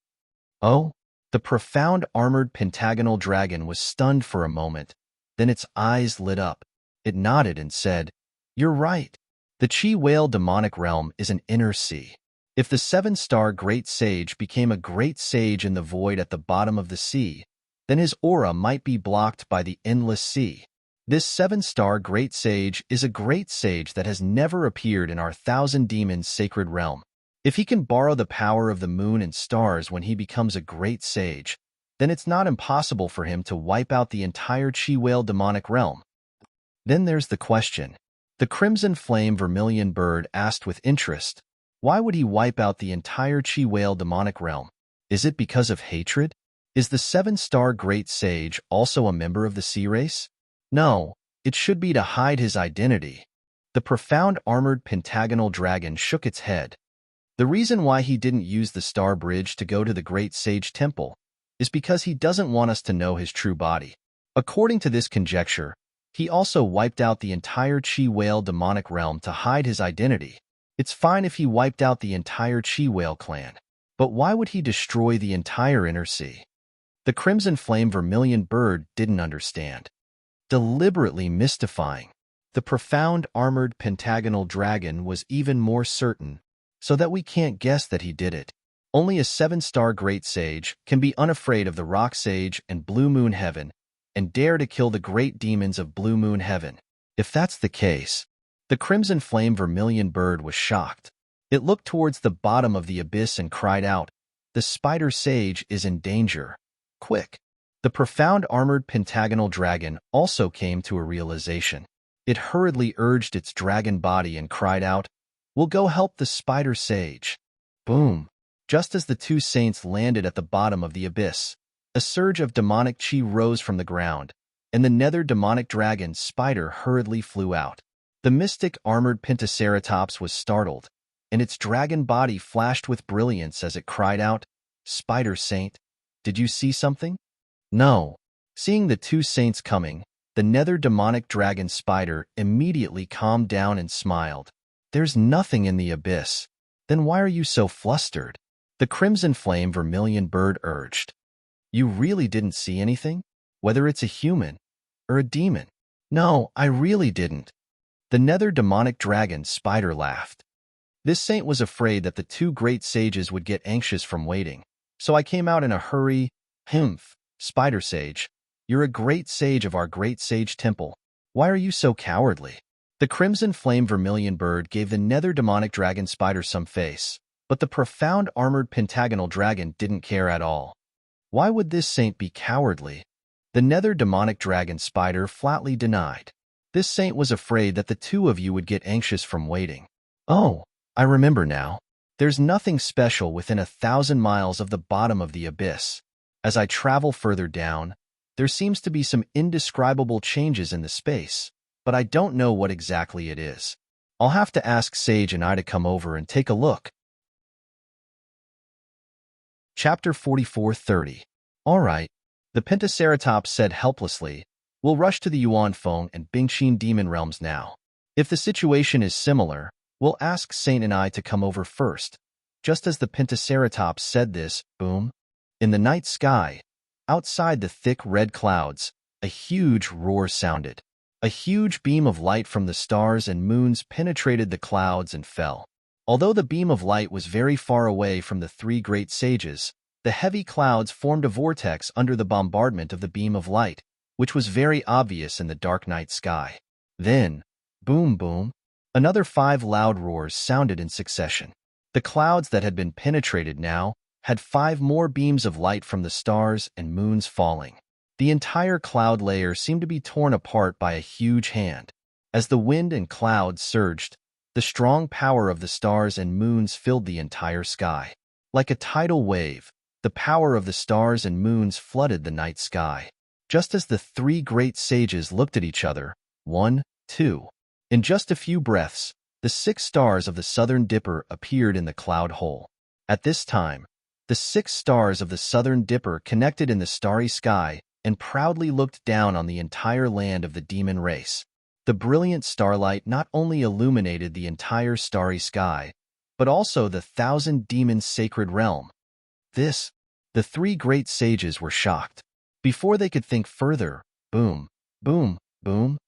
Oh, the profound armored pentagonal dragon was stunned for a moment, then its eyes lit up. It nodded and said, You're right. The Chi whale demonic realm is an inner sea. If the 7-star great sage became a great sage in the void at the bottom of the sea, then his aura might be blocked by the endless sea. This 7-star great sage is a great sage that has never appeared in our thousand demons sacred realm. If he can borrow the power of the moon and stars when he becomes a great sage, then it's not impossible for him to wipe out the entire Chi whale demonic realm. Then there's the question. The crimson flame vermilion bird asked with interest, why would he wipe out the entire Chi whale demonic realm? Is it because of hatred? Is the 7-star great sage also a member of the sea race? No, it should be to hide his identity. The profound armored pentagonal dragon shook its head. The reason why he didn't use the star bridge to go to the great sage temple is because he doesn't want us to know his true body. According to this conjecture, he also wiped out the entire Chi whale demonic realm to hide his identity. It's fine if he wiped out the entire Chi whale clan, but why would he destroy the entire inner sea? The crimson flame vermilion bird didn't understand. Deliberately mystifying. The profound armored pentagonal dragon was even more certain, so that we can't guess that he did it. Only a 7-star great sage can be unafraid of the rock sage and blue moon heaven and dare to kill the great demons of blue moon heaven. If that's the case, the crimson flame vermilion bird was shocked. It looked towards the bottom of the abyss and cried out, "The spider sage is in danger. Quick!" The profound armored pentagonal dragon also came to a realization. It hurriedly urged its dragon body and cried out, "We'll go help the spider sage." Boom! Just as the two saints landed at the bottom of the abyss, a surge of demonic chi rose from the ground, and the nether demonic dragon spider hurriedly flew out. The mystic armored pentaceratops was startled, and its dragon body flashed with brilliance as it cried out, "Spider saint, did you see something?" No. Seeing the two saints coming, the nether demonic dragon spider immediately calmed down and smiled. "There's nothing in the abyss. Then why are you so flustered?" The crimson flame vermilion bird urged. "You really didn't see anything? Whether it's a human or a demon?" "No, I really didn't." The nether demonic dragon spider laughed. "This saint was afraid that the two great sages would get anxious from waiting, so I came out in a hurry. Humph, spider sage, you're a great sage of our great sage temple. Why are you so cowardly?" The crimson flame vermilion bird gave the nether demonic dragon spider some face, but the profound armored pentagonal dragon didn't care at all. Why would this saint be cowardly? The nether demonic dragon spider flatly denied. "This saint was afraid that the two of you would get anxious from waiting." "Oh, I remember now. There's nothing special within 1,000 miles of the bottom of the abyss. As I travel further down, there seems to be some indescribable changes in the space, but I don't know what exactly it is. I'll have to ask Sage and I to come over and take a look." Chapter 44:30. "All right," the Pentaceratops said helplessly. "We'll rush to the Yuanfeng and Bingqin demon realms now. If the situation is similar, we'll ask Saint and I to come over first." Just as the Pentaceratops said this, boom! In the night sky, outside the thick red clouds, a huge roar sounded. A huge beam of light from the stars and moons penetrated the clouds and fell. Although the beam of light was very far away from the three great sages, the heavy clouds formed a vortex under the bombardment of the beam of light, which was very obvious in the dark night sky. Then, boom boom, another 5 loud roars sounded in succession. The clouds that had been penetrated now had 5 more beams of light from the stars and moons falling. The entire cloud layer seemed to be torn apart by a huge hand. As the wind and clouds surged, the strong power of the stars and moons filled the entire sky. Like a tidal wave, the power of the stars and moons flooded the night sky. Just as the three great sages looked at each other, 1, 2. In just a few breaths, the 6 stars of the southern dipper appeared in the cloud hole. At this time, the 6 stars of the southern dipper connected in the starry sky and proudly looked down on the entire land of the demon race. The brilliant starlight not only illuminated the entire starry sky, but also the 1,000 demons' sacred realm. The 3 great sages were shocked. Before they could think further, boom, boom, boom,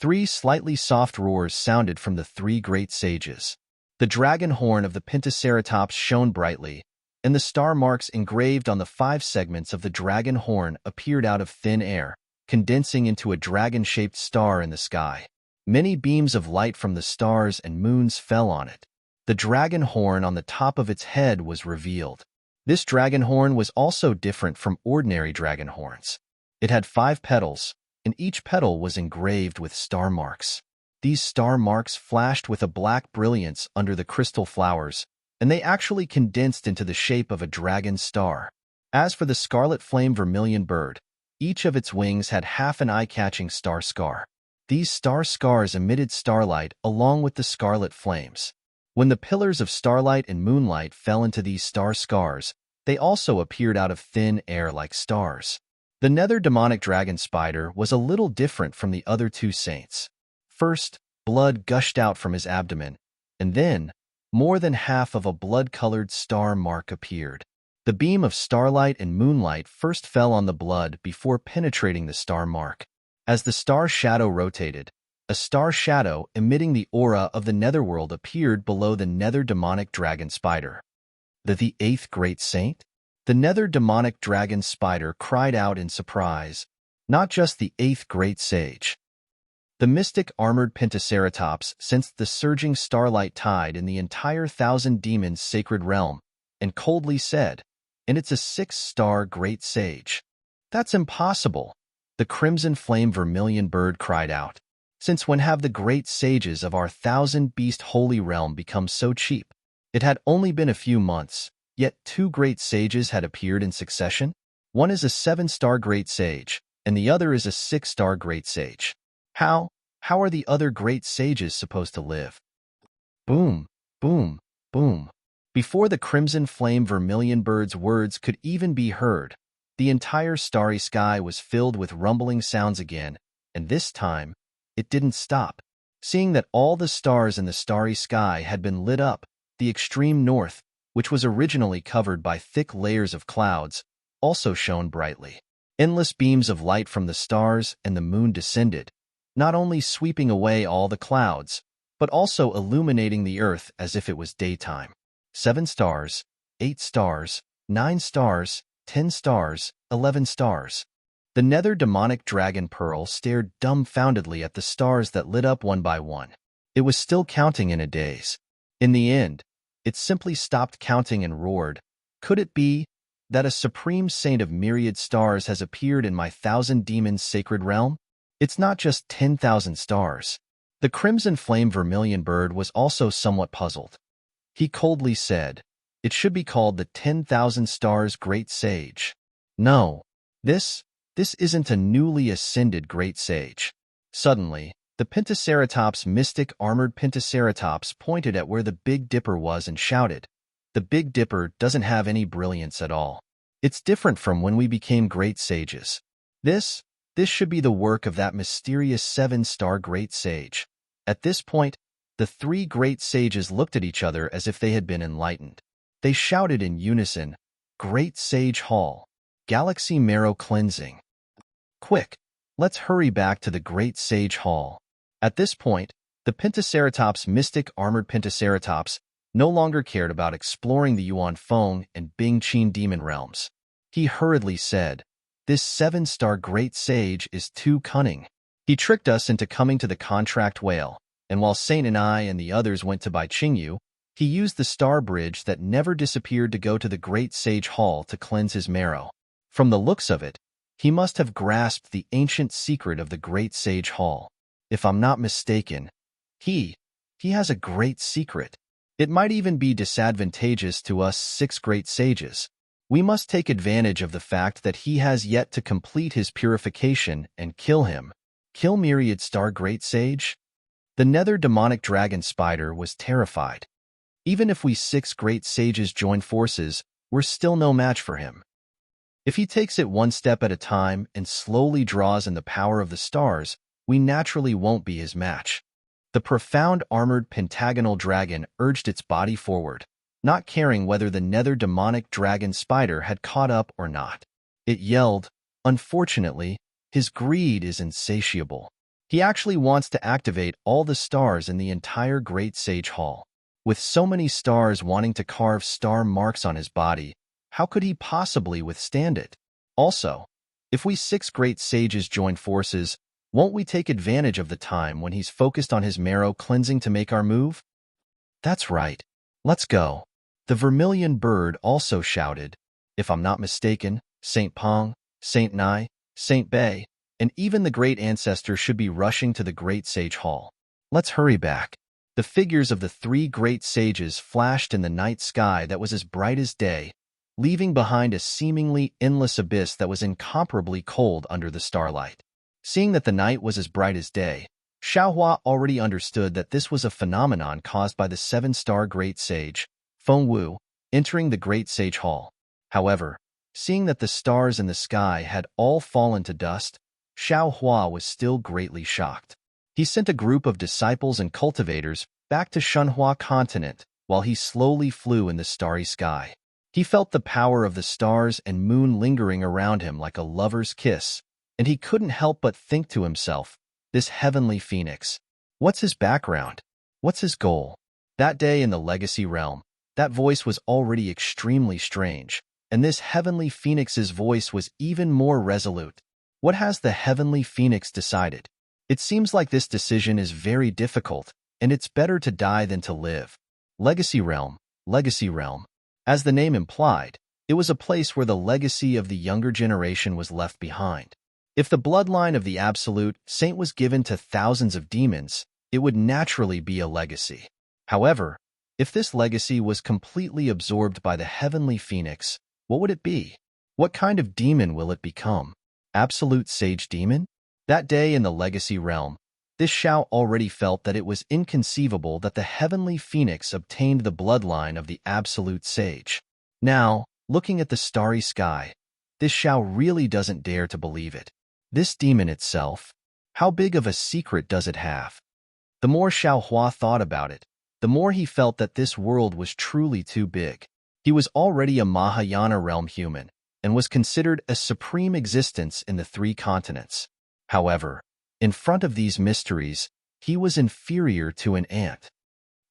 3 slightly soft roars sounded from the 3 great sages. The dragon horn of the Pentaceratops shone brightly, and the star marks engraved on the 5 segments of the dragon horn appeared out of thin air, condensing into a dragon-shaped star in the sky. Many beams of light from the stars and moons fell on it. The dragon horn on the top of its head was revealed. This dragon horn was also different from ordinary dragon horns. It had 5 petals, and each petal was engraved with star marks. These star marks flashed with a black brilliance under the crystal flowers, and they actually condensed into the shape of a dragon star. As for the scarlet flame vermilion bird, each of its wings had half an eye-catching star scar. These star scars emitted starlight along with the scarlet flames. When the pillars of starlight and moonlight fell into these star scars, they also appeared out of thin air like stars. The nether demonic dragon spider was a little different from the other two saints. First, blood gushed out from his abdomen, and then, more than half of a blood-colored star mark appeared. The beam of starlight and moonlight first fell on the blood before penetrating the star mark. As the star shadow rotated, a star shadow emitting the aura of the netherworld appeared below the nether demonic dragon spider. The eighth great saint? The nether demonic dragon spider cried out in surprise. Not just the eighth great sage. The mystic armored pentaceratops sensed the surging starlight tide in the entire thousand demons' sacred realm, and coldly said, "And it's a six-star great sage." "That's impossible," the crimson flame vermilion bird cried out. "Since when have the great sages of our thousand-beast holy realm become so cheap?" It had only been a few months, yet two great sages had appeared in succession. One is a seven-star great sage, and the other is a six-star great sage. How are the other great sages supposed to live? Boom, boom, boom. Before the crimson flame vermilion bird's words could even be heard, the entire starry sky was filled with rumbling sounds again, and this time, it didn't stop. Seeing that all the stars in the starry sky had been lit up, the extreme north, which was originally covered by thick layers of clouds, also shone brightly. Endless beams of light from the stars and the moon descended, not only sweeping away all the clouds, but also illuminating the earth as if it was daytime. 7 stars, 8 stars, 9 stars, 10 stars, 11 stars. The nether demonic dragon pearl stared dumbfoundedly at the stars that lit up one by one. It was still counting in a daze. In the end, it simply stopped counting and roared, "Could it be that a supreme saint of myriad stars has appeared in my thousand demons' sacred realm? It's not just 10,000 stars." The crimson flame vermilion bird was also somewhat puzzled. He coldly said, "It should be called the 10,000 stars great sage. No, this isn't a newly ascended great sage." Suddenly, the pentaceratops mystic armored pentaceratops pointed at where the Big Dipper was and shouted, "The Big Dipper doesn't have any brilliance at all. It's different from when we became great sages. This should be the work of that mysterious 7-star great sage." At this point, the 3 great sages looked at each other as if they had been enlightened. They shouted in unison, "Great Sage Hall. Galaxy Marrow Cleansing. Quick, let's hurry back to the Great Sage Hall." At this point, the Pentaceratops mystic armored Pentaceratops no longer cared about exploring the Yuan Feng and Bingqin demon realms. He hurriedly said, "This 7-star great sage is too cunning. He tricked us into coming to the contract whale, and while Saint and I and the others went to buy Qingyu, he used the star bridge that never disappeared to go to the Great Sage Hall to cleanse his marrow. From the looks of it, he must have grasped the ancient secret of the Great Sage Hall. If I'm not mistaken, he has a great secret. It might even be disadvantageous to us 6 great sages. We must take advantage of the fact that he has yet to complete his purification and kill him." Kill Myriad Star Great Sage? The nether demonic dragon spider was terrified. Even if we 6 great sages join forces, we're still no match for him. If he takes it one step at a time and slowly draws in the power of the stars, we naturally won't be his match. The profound armored pentagonal dragon urged its body forward, not caring whether the nether demonic dragon spider had caught up or not. It yelled, "Unfortunately, his greed is insatiable. He actually wants to activate all the stars in the entire Great Sage Hall. With so many stars wanting to carve star marks on his body, how could he possibly withstand it? Also, if we 6 great sages join forces, won't we take advantage of the time when he's focused on his marrow cleansing to make our move?" "That's right. Let's go." The vermilion bird also shouted. If I'm not mistaken, Saint Pong, Saint Nai, Saint Bei, and even the great ancestor should be rushing to the Great Sage Hall. Let's hurry back. The figures of the 3 great sages flashed in the night sky that was as bright as day, leaving behind a seemingly endless abyss that was incomparably cold under the starlight. Seeing that the night was as bright as day, Xiaohua already understood that this was a phenomenon caused by the 7-star great sage, Feng Wu, entering the Great Sage Hall. However, Seeing that the stars in the sky had all fallen to dust, Xiao Hua was still greatly shocked. He sent a group of disciples and cultivators back to Shunhua continent while he slowly flew in the starry sky. He felt the power of the stars and moon lingering around him like a lover's kiss, and he couldn't help but think to himself, this heavenly phoenix. What's his background? What's his goal? That day in the legacy realm, that voice was already extremely strange, and this heavenly phoenix's voice was even more resolute. What has the heavenly phoenix decided? It seems like this decision is very difficult, and it's better to die than to live. Legacy realm, legacy realm. As the name implied, it was a place where the legacy of the younger generation was left behind. If the bloodline of the absolute saint was given to thousands of demons, it would naturally be a legacy. However, if this legacy was completely absorbed by the heavenly phoenix, what would it be? What kind of demon will it become? Absolute sage demon? That day in the legacy realm, this Xiao already felt that it was inconceivable that the heavenly phoenix obtained the bloodline of the absolute sage. Now, looking at the starry sky, this Xiao really doesn't dare to believe it. This demon itself, how big of a secret does it have? The more Xiao Hua thought about it, the more he felt that this world was truly too big. He was already a Mahayana realm human, and was considered a supreme existence in the 3 continents. However, in front of these mysteries, he was inferior to an ant.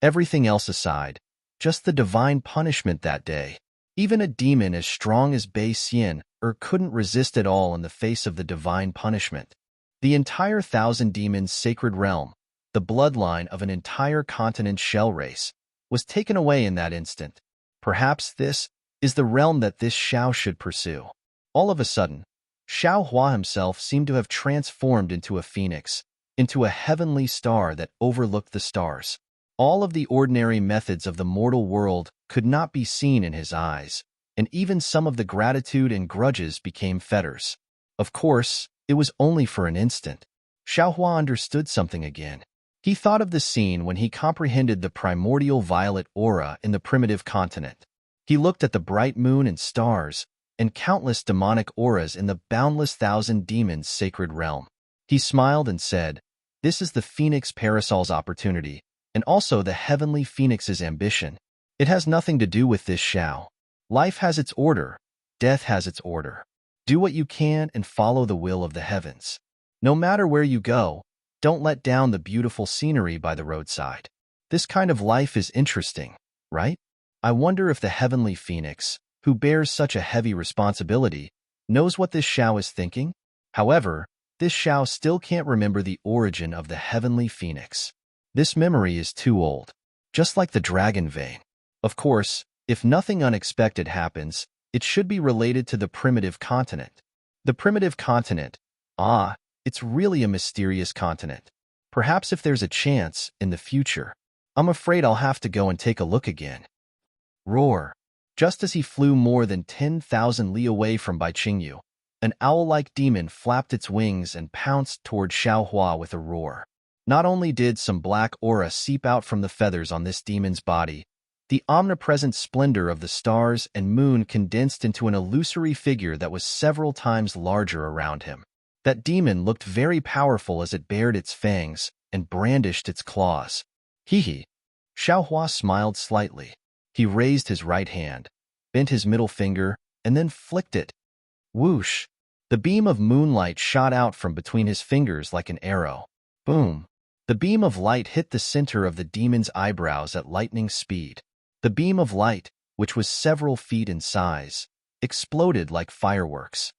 Everything else aside, just the divine punishment that day, even a demon as strong as Bei Xian couldn't resist at all in the face of the divine punishment. The entire 1,000 demons sacred realm, the bloodline of an entire continent shell race, was taken away in that instant. Perhaps this is the realm that this Xiao should pursue. All of a sudden, Xiao Hua himself seemed to have transformed into a phoenix, into a heavenly star that overlooked the stars. All of the ordinary methods of the mortal world could not be seen in his eyes, and even some of the gratitude and grudges became fetters. Of course, it was only for an instant. Xiao Hua understood something again. He thought of the scene when he comprehended the primordial violet aura in the primitive continent. He looked at the bright moon and stars, and countless demonic auras in the boundless 1,000 demons sacred realm. He smiled and said, "This is the Phoenix Parasol's opportunity, and also the heavenly phoenix's ambition. It has nothing to do with this Xiao. Life has its order, death has its order. Do what you can and follow the will of the heavens. No matter where you go, don't let down the beautiful scenery by the roadside. This kind of life is interesting, right? I wonder if the heavenly phoenix, who bears such a heavy responsibility, knows what this Xiao is thinking? However, this Xiao still can't remember the origin of the heavenly phoenix. This memory is too old, just like the dragon vein. Of course, if nothing unexpected happens, it should be related to the primitive continent. The primitive continent, it's really a mysterious continent. Perhaps if there's a chance, in the future. I'm afraid I'll have to go and take a look again." Roar. Just as he flew more than 10,000 li away from Baiqingyu, an owl-like demon flapped its wings and pounced toward Xiao Hua with a roar. Not only did some black aura seep out from the feathers on this demon's body, the omnipresent splendor of the stars and moon condensed into an illusory figure that was several times larger around him. That demon looked very powerful as it bared its fangs and brandished its claws. Hee. Xiao Hua smiled slightly. He raised his right hand, bent his middle finger, and then flicked it. Whoosh! The beam of moonlight shot out from between his fingers like an arrow. Boom! The beam of light hit the center of the demon's eyebrows at lightning speed. The beam of light, which was several feet in size, exploded like fireworks.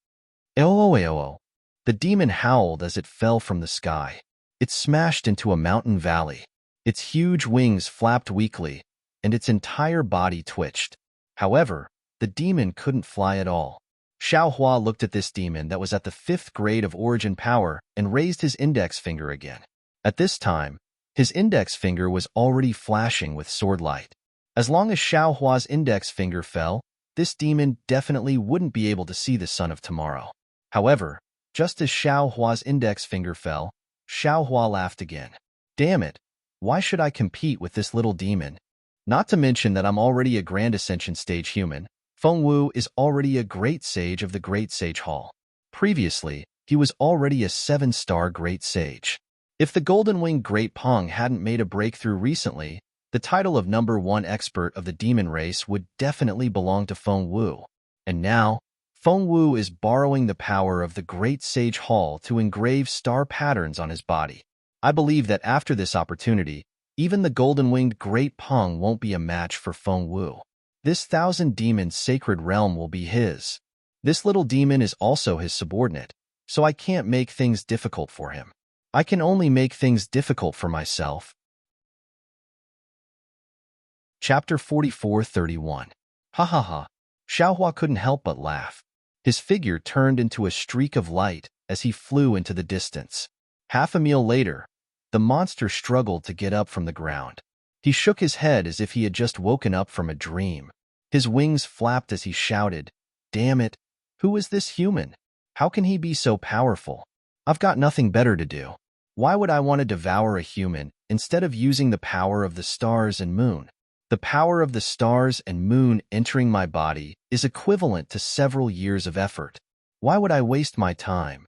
Eoeoeo! The demon howled as it fell from the sky. It smashed into a mountain valley. Its huge wings flapped weakly, and its entire body twitched. However, the demon couldn't fly at all. Xiao Hua looked at this demon that was at the 5th grade of origin power and raised his index finger again. At this time, his index finger was already flashing with sword light. As long as Xiao Hua's index finger fell, this demon definitely wouldn't be able to see the sun of tomorrow. However, just as Xiao Hua's index finger fell, Xiao Hua laughed again. Damn it, why should I compete with this little demon? Not to mention that I'm already a Grand Ascension stage human, Feng Wu is already a great sage of the Great Sage Hall. Previously, he was already a 7-star Great Sage. If the golden-winged Great Pong hadn't made a breakthrough recently, the title of #1 expert of the demon race would definitely belong to Feng Wu. And now, Feng Wu is borrowing the power of the Great Sage Hall to engrave star patterns on his body. I believe that after this opportunity, even the golden-winged Great Pong won't be a match for Feng Wu. This 1,000-demon sacred realm will be his. This little demon is also his subordinate, so I can't make things difficult for him. I can only make things difficult for myself. Chapter 44:31. Ha ha ha. Xiaohua couldn't help but laugh. His figure turned into a streak of light as he flew into the distance. Half a meal later, the monster struggled to get up from the ground. He shook his head as if he had just woken up from a dream. His wings flapped as he shouted, "Damn it! Who is this human? How can he be so powerful? I've got nothing better to do. Why would I want to devour a human instead of using the power of the stars and moon? The power of the stars and moon entering my body is equivalent to several years of effort. Why would I waste my time?"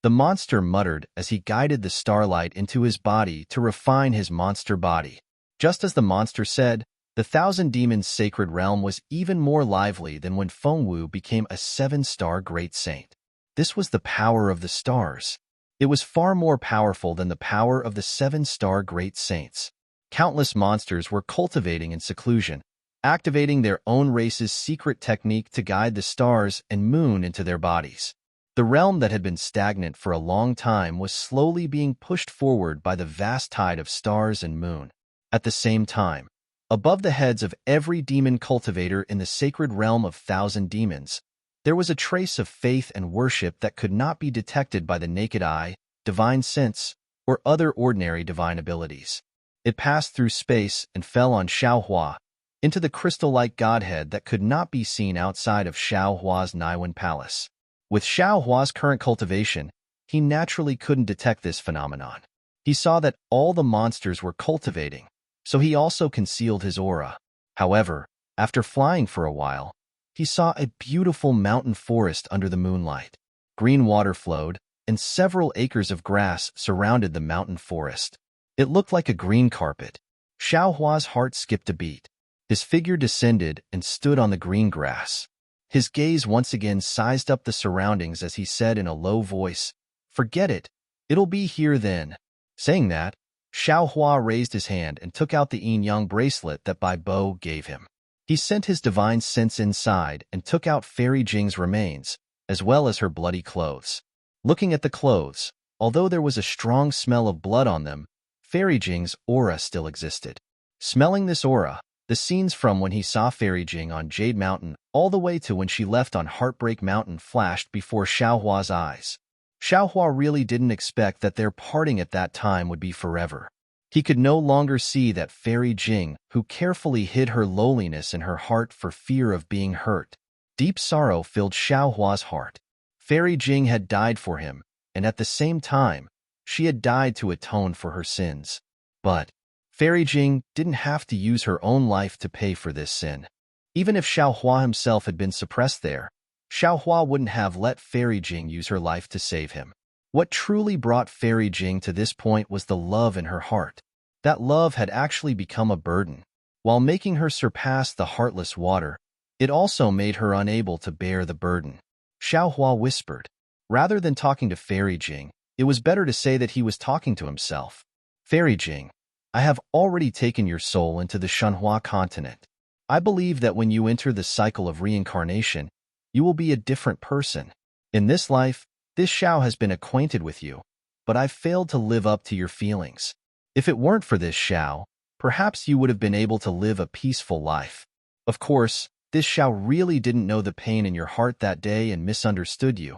The monster muttered as he guided the starlight into his body to refine his monster body. Just as the monster said, the 1,000-demon sacred realm was even more lively than when Feng Wu became a 7-star great saint. This was the power of the stars. It was far more powerful than the power of the 7-star great saints. Countless monsters were cultivating in seclusion, activating their own race's secret technique to guide the stars and moon into their bodies. The realm that had been stagnant for a long time was slowly being pushed forward by the vast tide of stars and moon. At the same time, above the heads of every demon cultivator in the sacred realm of 1,000 demons, there was a trace of faith and worship that could not be detected by the naked eye, divine sense, or other ordinary divine abilities. It passed through space and fell on Xiaohua, into the crystal-like godhead that could not be seen outside of Xiaohua's Naiwen Palace. With Xiaohua's current cultivation, he naturally couldn't detect this phenomenon. He saw that all the monsters were cultivating, so he also concealed his aura. However, after flying for a while, he saw a beautiful mountain forest under the moonlight. Green water flowed, and several acres of grass surrounded the mountain forest. It looked like a green carpet. Xiaohua's heart skipped a beat. His figure descended and stood on the green grass. His gaze once again sized up the surroundings as he said in a low voice, "Forget it. It'll be here then." Saying that, Xiaohua raised his hand and took out the yin-yang bracelet that Bai Bo gave him. He sent his divine sense inside and took out Fairy Jing's remains, as well as her bloody clothes. Looking at the clothes, although there was a strong smell of blood on them, Fairy Jing's aura still existed. Smelling this aura, the scenes from when he saw Fairy Jing on Jade Mountain all the way to when she left on Heartbreak Mountain flashed before Xiaohua's eyes. Xiaohua really didn't expect that their parting at that time would be forever. He could no longer see that Fairy Jing, who carefully hid her lowliness in her heart for fear of being hurt. Deep sorrow filled Xiaohua's heart. Fairy Jing had died for him, and at the same time, she had died to atone for her sins. But Fairy Jing didn't have to use her own life to pay for this sin. Even if Xiaohua himself had been suppressed there, Xiaohua wouldn't have let Fairy Jing use her life to save him. What truly brought Fairy Jing to this point was the love in her heart. That love had actually become a burden. While making her surpass the heartless water, it also made her unable to bear the burden. Xiaohua whispered. Rather than talking to Fairy Jing, it was better to say that he was talking to himself. "Fairy Jing, I have already taken your soul into the Shenhua continent. I believe that when you enter the cycle of reincarnation, you will be a different person. In this life, this Xiao has been acquainted with you, but I've failed to live up to your feelings. If it weren't for this Xiao, perhaps you would have been able to live a peaceful life. Of course, this Xiao really didn't know the pain in your heart that day and misunderstood you,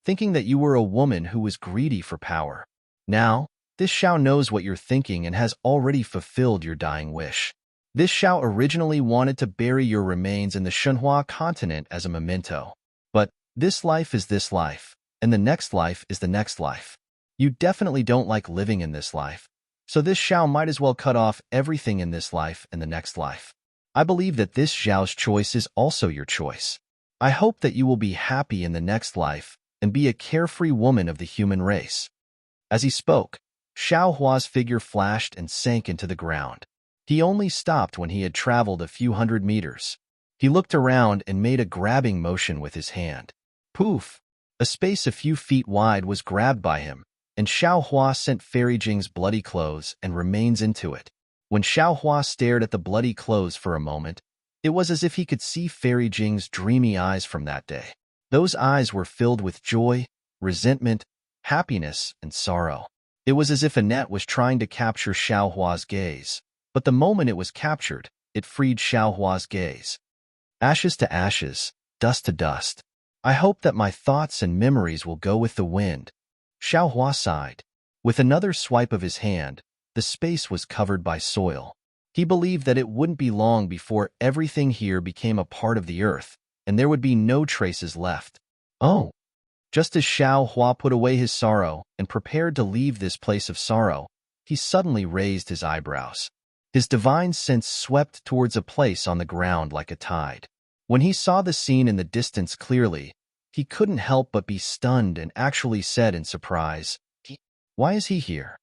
thinking that you were a woman who was greedy for power. Now, this Xiao knows what you're thinking and has already fulfilled your dying wish. This Xiao originally wanted to bury your remains in the Shenhua continent as a memento. But this life is this life, and the next life is the next life. You definitely don't like living in this life, so this Xiao might as well cut off everything in this life and the next life. I believe that this Zhao's choice is also your choice. I hope that you will be happy in the next life and be a carefree woman of the human race." As he spoke, Xiao Hua's figure flashed and sank into the ground. He only stopped when he had traveled a few hundred meters. He looked around and made a grabbing motion with his hand. Poof! A space a few feet wide was grabbed by him, and Xiao Hua sent Fairy Jing's bloody clothes and remains into it. When Xiao Hua stared at the bloody clothes for a moment, it was as if he could see Fairy Jing's dreamy eyes from that day. Those eyes were filled with joy, resentment, happiness, and sorrow. It was as if a net was trying to capture Xiao Hua's gaze, but the moment it was captured, it freed Xiao Hua's gaze. Ashes to ashes, dust to dust. I hope that my thoughts and memories will go with the wind. Xiao Hua sighed. With another swipe of his hand, the space was covered by soil. He believed that it wouldn't be long before everything here became a part of the earth, and there would be no traces left. Oh! Just as Xiao Hua put away his sorrow and prepared to leave this place of sorrow, he suddenly raised his eyebrows. His divine sense swept towards a place on the ground like a tide. When he saw the scene in the distance clearly, he couldn't help but be stunned and actually said in surprise, "Why is he here?"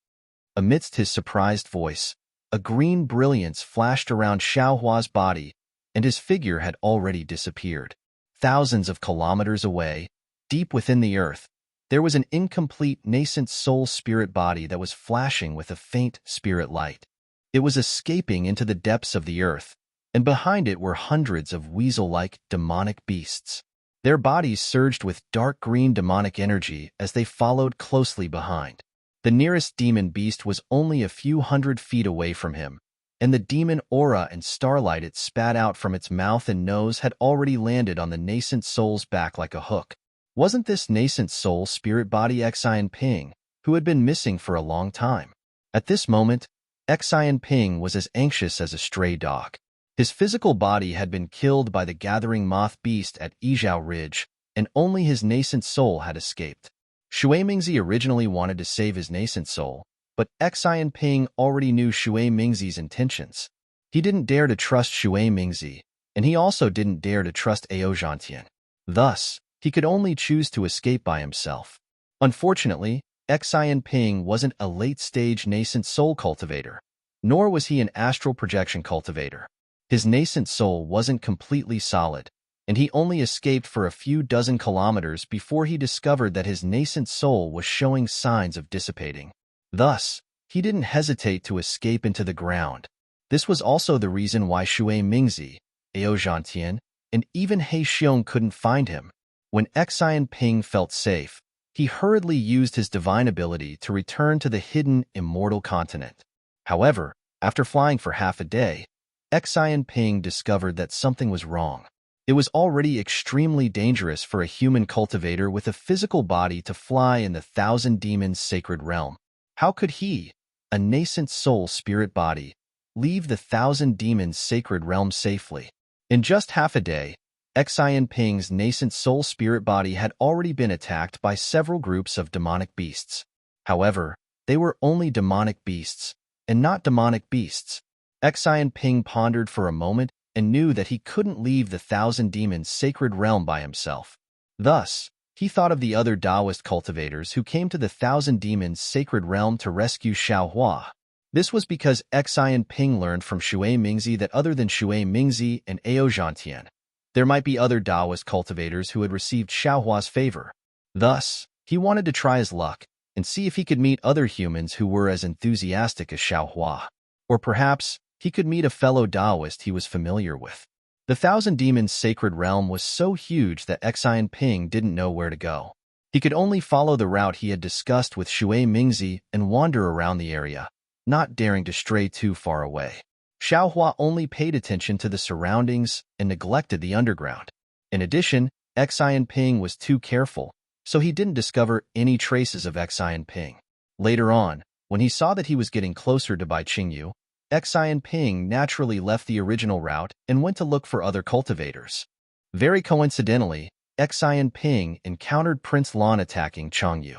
Amidst his surprised voice, a green brilliance flashed around Xiao Hua's body, and his figure had already disappeared. Thousands of kilometers away, deep within the earth, there was an incomplete nascent soul spirit body that was flashing with a faint spirit light. It was escaping into the depths of the earth, and behind it were hundreds of weasel-like demonic beasts. Their bodies surged with dark green demonic energy as they followed closely behind. The nearest demon beast was only a few hundred feet away from him, and the demon aura and starlight it spat out from its mouth and nose had already landed on the nascent soul's back like a hook. Wasn't this nascent soul spirit body Xian Ping, who had been missing for a long time? At this moment, Xian Ping was as anxious as a stray dog. His physical body had been killed by the gathering moth beast at Yizhao Ridge, and only his nascent soul had escaped. Shui Mingzi originally wanted to save his nascent soul, but Xian Ping already knew Shui Mingzi's intentions. He didn't dare to trust Shui Mingzi, and he also didn't dare to trust Ao Zhantian. Thus, he could only choose to escape by himself. Unfortunately, Xian Ping wasn't a late-stage nascent soul cultivator, nor was he an astral projection cultivator. His nascent soul wasn't completely solid, and he only escaped for a few dozen kilometers before he discovered that his nascent soul was showing signs of dissipating. Thus, he didn't hesitate to escape into the ground. This was also the reason why Shui Mingzi, Ao Zhantian, and even He Xiong couldn't find him. When Xian Ping felt safe, he hurriedly used his divine ability to return to the hidden immortal continent. However, after flying for half a day, Xian Ping discovered that something was wrong. It was already extremely dangerous for a human cultivator with a physical body to fly in the Thousand Demons sacred realm. How could he, a nascent soul spirit body, leave the Thousand Demons sacred realm safely? In just half a day, Xian Ping's nascent soul spirit body had already been attacked by several groups of demonic beasts. However, they were only demonic beasts, and not demonic beasts. Xian Ping pondered for a moment and knew that he couldn't leave the Thousand Demons sacred realm by himself. Thus, he thought of the other Taoist cultivators who came to the Thousand Demons sacred realm to rescue Xiao Hua. This was because Xian Ping learned from Shui Mingzi that other than Shui Mingzi and Ao Zhantian, there might be other Taoist cultivators who had received Xiao Hua's favor. Thus, he wanted to try his luck and see if he could meet other humans who were as enthusiastic as Xiao Hua. Or perhaps, he could meet a fellow Taoist he was familiar with. The Thousand Demons sacred realm was so huge that Xian Ping didn't know where to go. He could only follow the route he had discussed with Shui Mingzi and wander around the area, not daring to stray too far away. Xiao Hua only paid attention to the surroundings and neglected the underground. In addition, Xian Ping was too careful, so he didn't discover any traces of Xian Ping. Later on, when he saw that he was getting closer to Bai Qingyu, Xian Ping naturally left the original route and went to look for other cultivators. Very coincidentally, Xian Ping encountered Prince Lan attacking Changyu.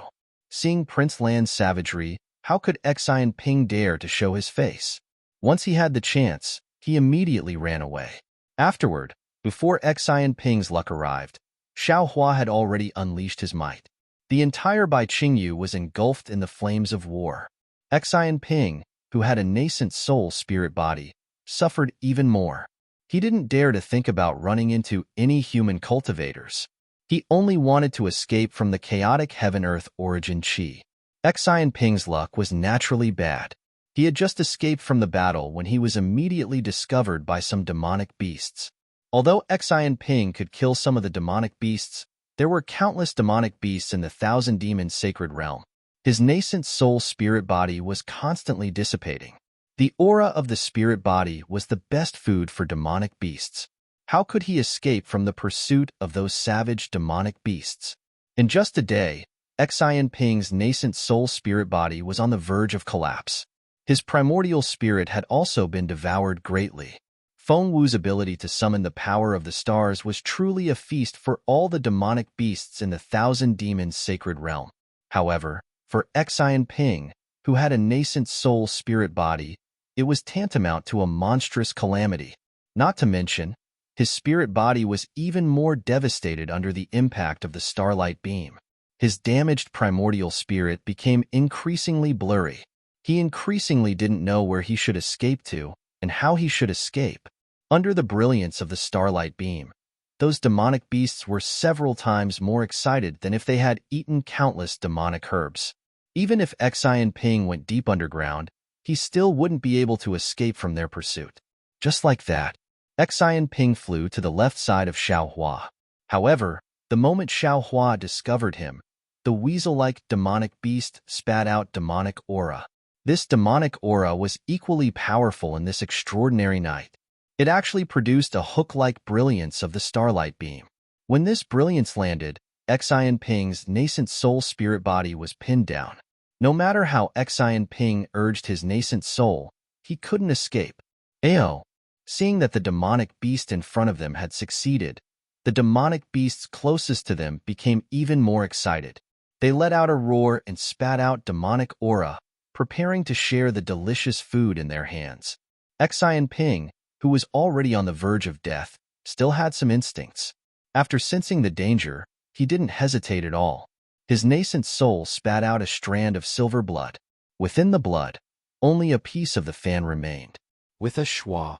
Seeing Prince Lan's savagery, how could Xian Ping dare to show his face? Once he had the chance, he immediately ran away. Afterward, before Xian Ping's luck arrived, Xiao Hua had already unleashed his might. The entire Bai Qingyu was engulfed in the flames of war. Xian Ping, who had a nascent soul spirit body, suffered even more. He didn't dare to think about running into any human cultivators. He only wanted to escape from the chaotic heaven-earth origin chi. Xian Ping's luck was naturally bad. He had just escaped from the battle when he was immediately discovered by some demonic beasts. Although Xian Ping could kill some of the demonic beasts, there were countless demonic beasts in the Thousand Demons sacred realm. His nascent soul spirit body was constantly dissipating. The aura of the spirit body was the best food for demonic beasts. How could he escape from the pursuit of those savage demonic beasts? In just a day, Xian Ping's nascent soul spirit body was on the verge of collapse. His primordial spirit had also been devoured greatly. Feng Wu's ability to summon the power of the stars was truly a feast for all the demonic beasts in the Thousand Demons sacred realm. However, for Xian Ping, who had a nascent soul spirit body, it was tantamount to a monstrous calamity. Not to mention, his spirit body was even more devastated under the impact of the starlight beam. His damaged primordial spirit became increasingly blurry. He increasingly didn't know where he should escape to and how he should escape. Under the brilliance of the starlight beam, those demonic beasts were several times more excited than if they had eaten countless demonic herbs. Even if Xian Ping went deep underground, he still wouldn't be able to escape from their pursuit. Just like that, Xian Ping flew to the left side of Xiao Hua. However, the moment Xiao Hua discovered him, the weasel-like demonic beast spat out demonic aura. This demonic aura was equally powerful in this extraordinary night. It actually produced a hook-like brilliance of the starlight beam. When this brilliance landed, Xian Ping's nascent soul spirit body was pinned down. No matter how Xian Ping urged his nascent soul, he couldn't escape. Ao. Seeing that the demonic beast in front of them had succeeded, the demonic beasts closest to them became even more excited. They let out a roar and spat out demonic aura, preparing to share the delicious food in their hands. Xian Ping, who was already on the verge of death, still had some instincts. After sensing the danger, he didn't hesitate at all. His nascent soul spat out a strand of silver blood. Within the blood, only a piece of the fan remained. With a schwa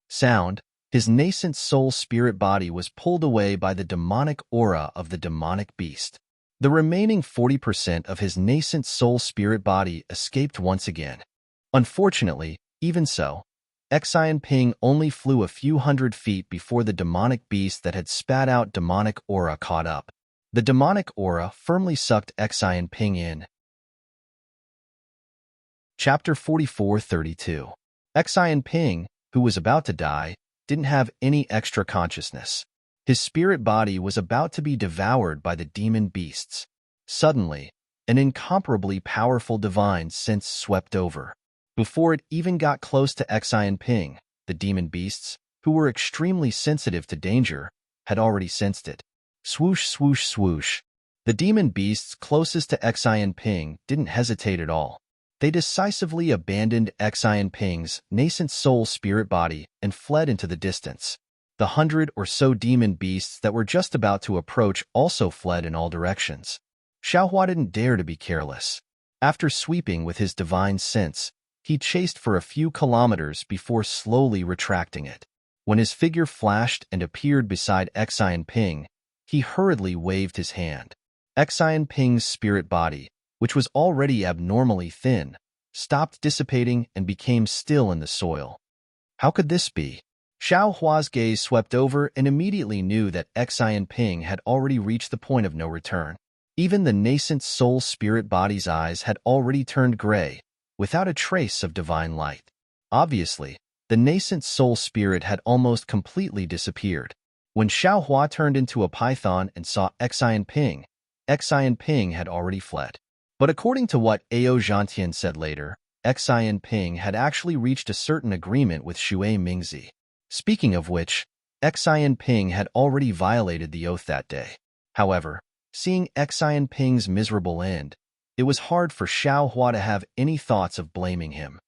sound, his nascent soul spirit body was pulled away by the demonic aura of the demonic beast. The remaining 40% of his nascent soul spirit body escaped once again. Unfortunately, even so, Xian Ping only flew a few hundred feet before the demonic beast that had spat out demonic aura caught up. The demonic aura firmly sucked Xian Ping in. Chapter 44:32. Xian Ping, who was about to die, didn't have any extra consciousness. His spirit body was about to be devoured by the demon beasts. Suddenly, an incomparably powerful divine sense swept over. Before it even got close to Xian Ping, the demon beasts, who were extremely sensitive to danger, had already sensed it. Swoosh, swoosh, swoosh. The demon beasts closest to Xian Ping didn't hesitate at all. They decisively abandoned Xian Ping's nascent soul spirit body and fled into the distance. The 100 or so demon beasts that were just about to approach also fled in all directions. Xiao Hua didn't dare to be careless. After sweeping with his divine sense, he chased for a few kilometers before slowly retracting it. When his figure flashed and appeared beside Xian Ping, he hurriedly waved his hand. Xian Ping's spirit body, which was already abnormally thin, stopped dissipating and became still in the soil. How could this be? Xiao Hua's gaze swept over and immediately knew that Xian Ping had already reached the point of no return. Even the nascent soul spirit body's eyes had already turned gray, without a trace of divine light. Obviously, the nascent soul spirit had almost completely disappeared. When Xiao Hua turned into a python and saw Xian Ping had already fled. But according to what Ao Zhantian said later, Xian Ping had actually reached a certain agreement with Shui Mingzi. Speaking of which, Xian Ping had already violated the oath that day. However, seeing Xian Ping's miserable end, it was hard for Xiao Hua to have any thoughts of blaming him.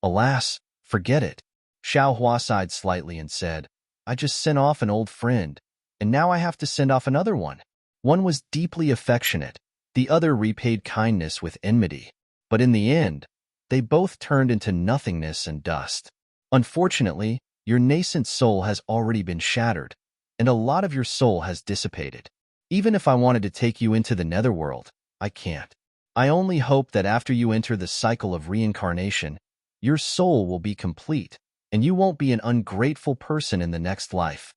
Alas, forget it. Xiao Hua sighed slightly and said, I just sent off an old friend, and now I have to send off another one. One was deeply affectionate, the other repaid kindness with enmity. But in the end, they both turned into nothingness and dust. Unfortunately, your nascent soul has already been shattered, and a lot of your soul has dissipated. Even if I wanted to take you into the netherworld, I can't. I only hope that after you enter the cycle of reincarnation, your soul will be complete, and you won't be an ungrateful person in the next life.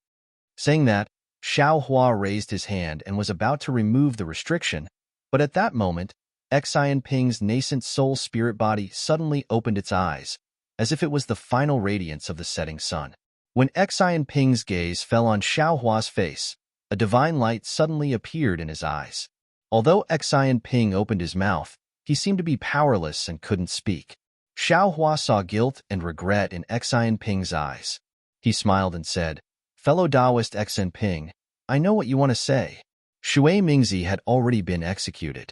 Saying that, Xiao Hua raised his hand and was about to remove the restriction, but at that moment, Xian Ping's nascent soul spirit body suddenly opened its eyes, as if it was the final radiance of the setting sun. When Xian Ping's gaze fell on Xiao Hua's face, a divine light suddenly appeared in his eyes. Although Xian Ping opened his mouth, he seemed to be powerless and couldn't speak. Xiao Hua saw guilt and regret in Xian Ping's eyes. He smiled and said, Fellow Taoist Xian Ping, I know what you want to say. Shui Mingzi had already been executed.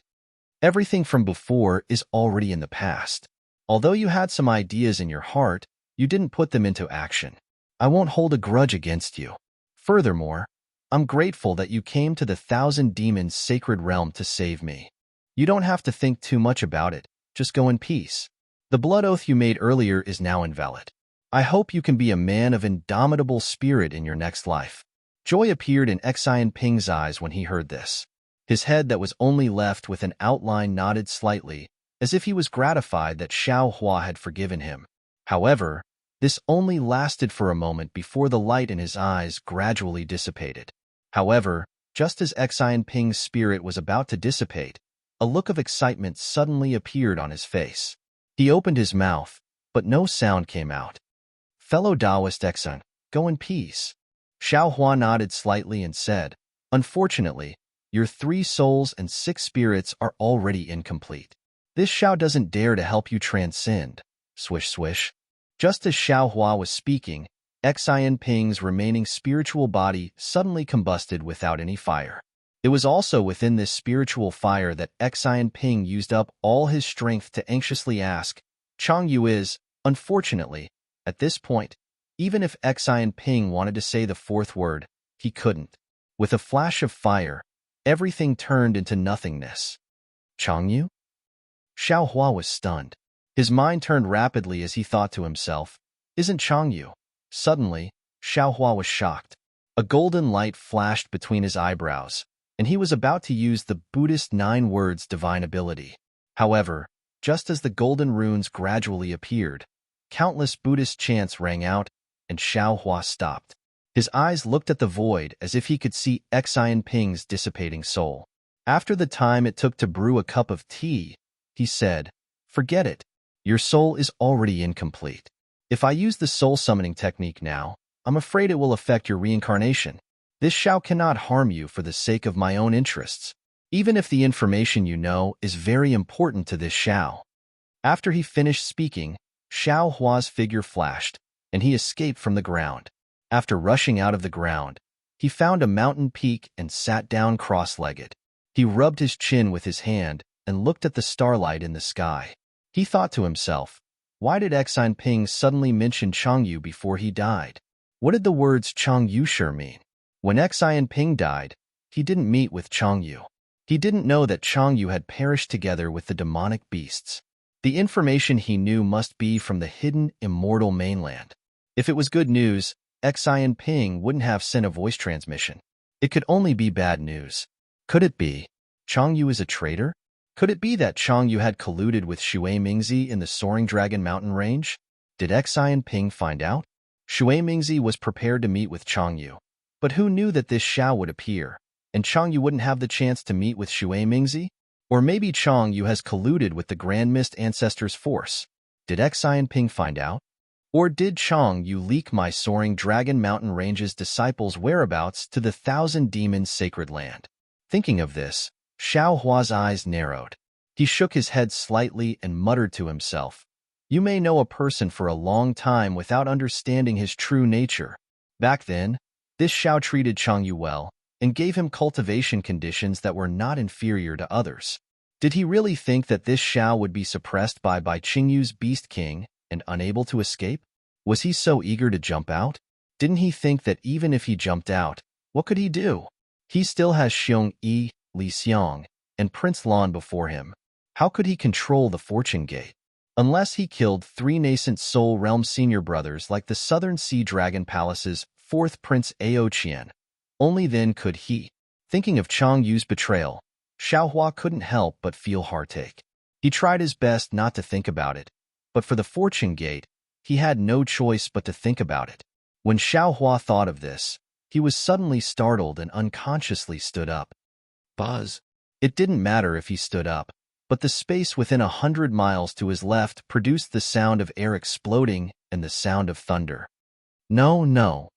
Everything from before is already in the past. Although you had some ideas in your heart, you didn't put them into action. I won't hold a grudge against you. Furthermore, I'm grateful that you came to the Thousand Demons' sacred realm to save me. You don't have to think too much about it, just go in peace. The blood oath you made earlier is now invalid. I hope you can be a man of indomitable spirit in your next life. Joy appeared in Xian Ping's eyes when he heard this. His head that was only left with an outline nodded slightly, as if he was gratified that Xiao Hua had forgiven him. However, this only lasted for a moment before the light in his eyes gradually dissipated. However, just as Xian Ping's spirit was about to dissipate, a look of excitement suddenly appeared on his face. He opened his mouth, but no sound came out. Fellow Taoist Xian, go in peace. Xiao Hua nodded slightly and said, Unfortunately, your 3 souls and 6 spirits are already incomplete. This Xiao doesn't dare to help you transcend. Swish swish. Just as Xiao Hua was speaking, Xian Ping's remaining spiritual body suddenly combusted without any fire. It was also within this spiritual fire that Xian Ping used up all his strength to anxiously ask, Chang Yu is, unfortunately, at this point, even if Xian Ping wanted to say the 4th word, he couldn't. With a flash of fire, everything turned into nothingness. Chang Yu? Xiao Hua was stunned. His mind turned rapidly as he thought to himself, Isn't Chang Yu? Suddenly, Xiao Hua was shocked. A golden light flashed between his eyebrows, and he was about to use the Buddhist 9 words divine ability. However, just as the golden runes gradually appeared, countless Buddhist chants rang out, and Xiao Hua stopped. His eyes looked at the void as if he could see Xian Ping's dissipating soul. After the time it took to brew a cup of tea, he said, Forget it. Your soul is already incomplete. If I use the soul summoning technique now, I'm afraid it will affect your reincarnation. This Xiao cannot harm you for the sake of my own interests, even if the information you know is very important to this Xiao. After he finished speaking, Xiao Hua's figure flashed, and he escaped from the ground. After rushing out of the ground, he found a mountain peak and sat down cross-legged. He rubbed his chin with his hand and looked at the starlight in the sky. He thought to himself, why did Xian Ping suddenly mention Chang Yu before he died? What did the words Chang Yu sure mean? When Xian Ping died, he didn't meet with Chang Yu. He didn't know that Chang Yu had perished together with the demonic beasts. The information he knew must be from the hidden, immortal mainland. If it was good news, Xian Ping wouldn't have sent a voice transmission. It could only be bad news. Could it be Chang Yu is a traitor? Could it be that Chang Yu had colluded with Shui Mingzi in the Soaring Dragon Mountain range? Did Xian Ping find out? Shui Mingzi was prepared to meet with Chang Yu. But who knew that this Xiao would appear, and Chang Yu wouldn't have the chance to meet with Shui Mingzi? Or maybe Chang Yu has colluded with the Grand Mist Ancestors' force. Did Xian Ping find out? Or did Chang Yu leak my Soaring Dragon Mountain range's disciples' whereabouts to the Thousand Demons' sacred land? Thinking of this, Xiao Hua's eyes narrowed. He shook his head slightly and muttered to himself, You may know a person for a long time without understanding his true nature. Back then, this Xiao treated Chang Yu well and gave him cultivation conditions that were not inferior to others. Did he really think that this Xiao would be suppressed by Qingyu's Beast King and unable to escape? Was he so eager to jump out? Didn't he think that even if he jumped out, what could he do? He still has Xiong Yi, Li Xiong, and Prince Lan before him. How could he control the Fortune Gate? Unless he killed 3 nascent Soul Realm senior brothers like the Southern Sea Dragon Palace's 4th Prince Aoqian. Only then could he. Thinking of Chang Yu's betrayal, Xiaohua couldn't help but feel heartache. He tried his best not to think about it, but for the Fortune Gate, he had no choice but to think about it. When Xiaohua thought of this, he was suddenly startled and unconsciously stood up. Buzz. It didn't matter if he stood up, but the space within 100 miles to his left produced the sound of air exploding and the sound of thunder. No, no.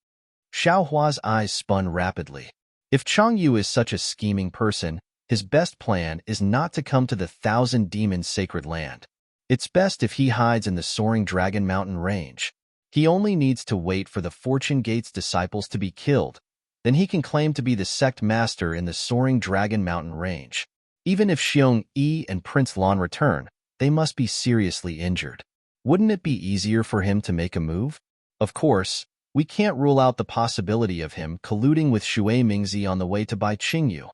Xiaohua's eyes spun rapidly. If Chang Yu is such a scheming person, his best plan is not to come to the 1,000 Demons Sacred Land. It's best if he hides in the Soaring Dragon Mountain range. He only needs to wait for the Fortune Gate's disciples to be killed. Then he can claim to be the sect master in the Soaring Dragon Mountain range. Even if Xiong Yi and Prince Lan return, they must be seriously injured. Wouldn't it be easier for him to make a move? Of course, we can't rule out the possibility of him colluding with Shui Mingzi on the way to Bai Qingyu.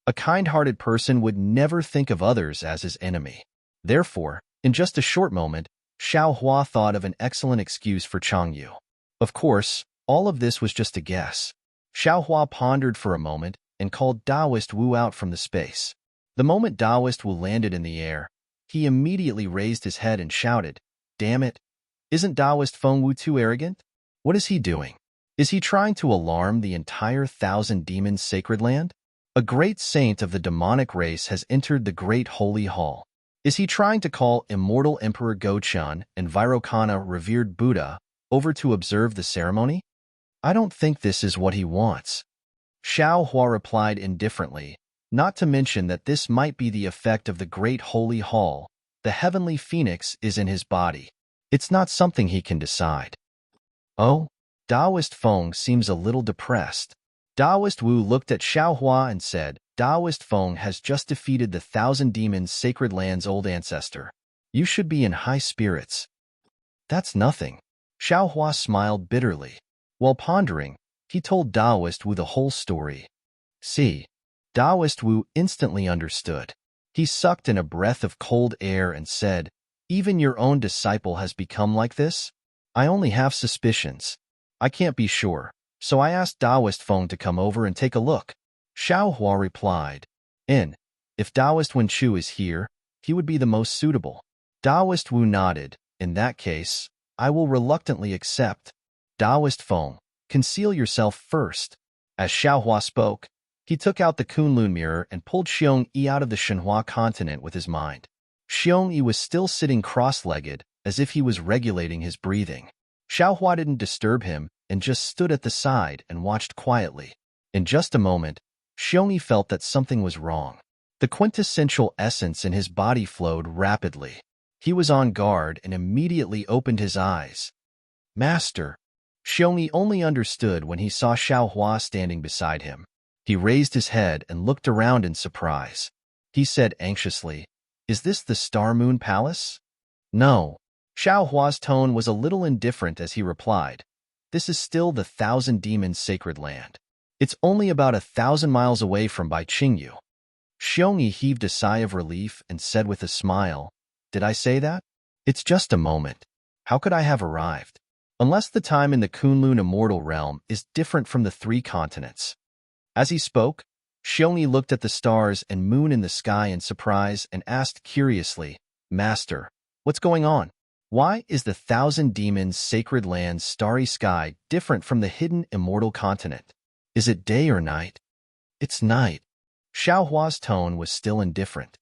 A kind-hearted person would never think of others as his enemy. Therefore, in just a short moment, Xiaohua thought of an excellent excuse for Chang Yu. Of course, all of this was just a guess. Xiaohua pondered for a moment and called Taoist Wu out from the space. The moment Taoist Wu landed in the air, he immediately raised his head and shouted, "Damn it! Isn't Taoist Feng Wu too arrogant? What is he doing? Is he trying to alarm the entire 1,000 Demons Sacred Land? A great saint of the demonic race has entered the Great Holy Hall. Is he trying to call immortal Emperor Gochun and Vairocana revered Buddha over to observe the ceremony? I don't think this is what he wants." Xiaohua replied indifferently, not to mention that this might be the effect of the Great Holy Hall. The heavenly phoenix is in his body. It's not something he can decide. Oh, Taoist Feng seems a little depressed. Taoist Wu looked at Xiaohua and said, "Taoist Feng has just defeated the 1,000 Demons Sacred Land's old ancestor. You should be in high spirits." "That's nothing." Xiaohua smiled bitterly. While pondering, he told Taoist Wu the whole story. See, Taoist Wu instantly understood. He sucked in a breath of cold air and said, "Even your own disciple has become like this? I only have suspicions. I can't be sure, so I asked Taoist Feng to come over and take a look." Xiaohua replied, If Taoist Wen Chu is here, he would be the most suitable." Taoist Wu nodded. "In that case, I will reluctantly accept." Taoist Feng, conceal yourself first." As Xiaohua spoke, he took out the Kunlun mirror and pulled Xiong Yi out of the Shenhua continent with his mind. Xiong Yi was still sitting cross-legged, as if he was regulating his breathing. Xiaohua didn't disturb him and just stood at the side and watched quietly. In just a moment, Xiong Yi felt that something was wrong. The quintessential essence in his body flowed rapidly. He was on guard and immediately opened his eyes. "Master." Xiong Yi only understood when he saw Xiaohua standing beside him. He raised his head and looked around in surprise. He said anxiously, "Is this the Star Moon Palace?" "No." Xiaohua's tone was a little indifferent as he replied, "This is still the 1,000 Demons Sacred Land. It's only about 1,000 miles away from Bai Qingyu." Xiong Yi heaved a sigh of relief and said with a smile, "Did I say that? It's just a moment. How could I have arrived? Unless the time in the Kunlun immortal realm is different from the 3 continents." As he spoke, Xiong Yi looked at the stars and moon in the sky in surprise and asked curiously, "Master, what's going on? Why is the 1,000 Demons Sacred Land's starry sky different from the hidden immortal continent? Is it day or night?" "It's night." Xiaohua's tone was still indifferent.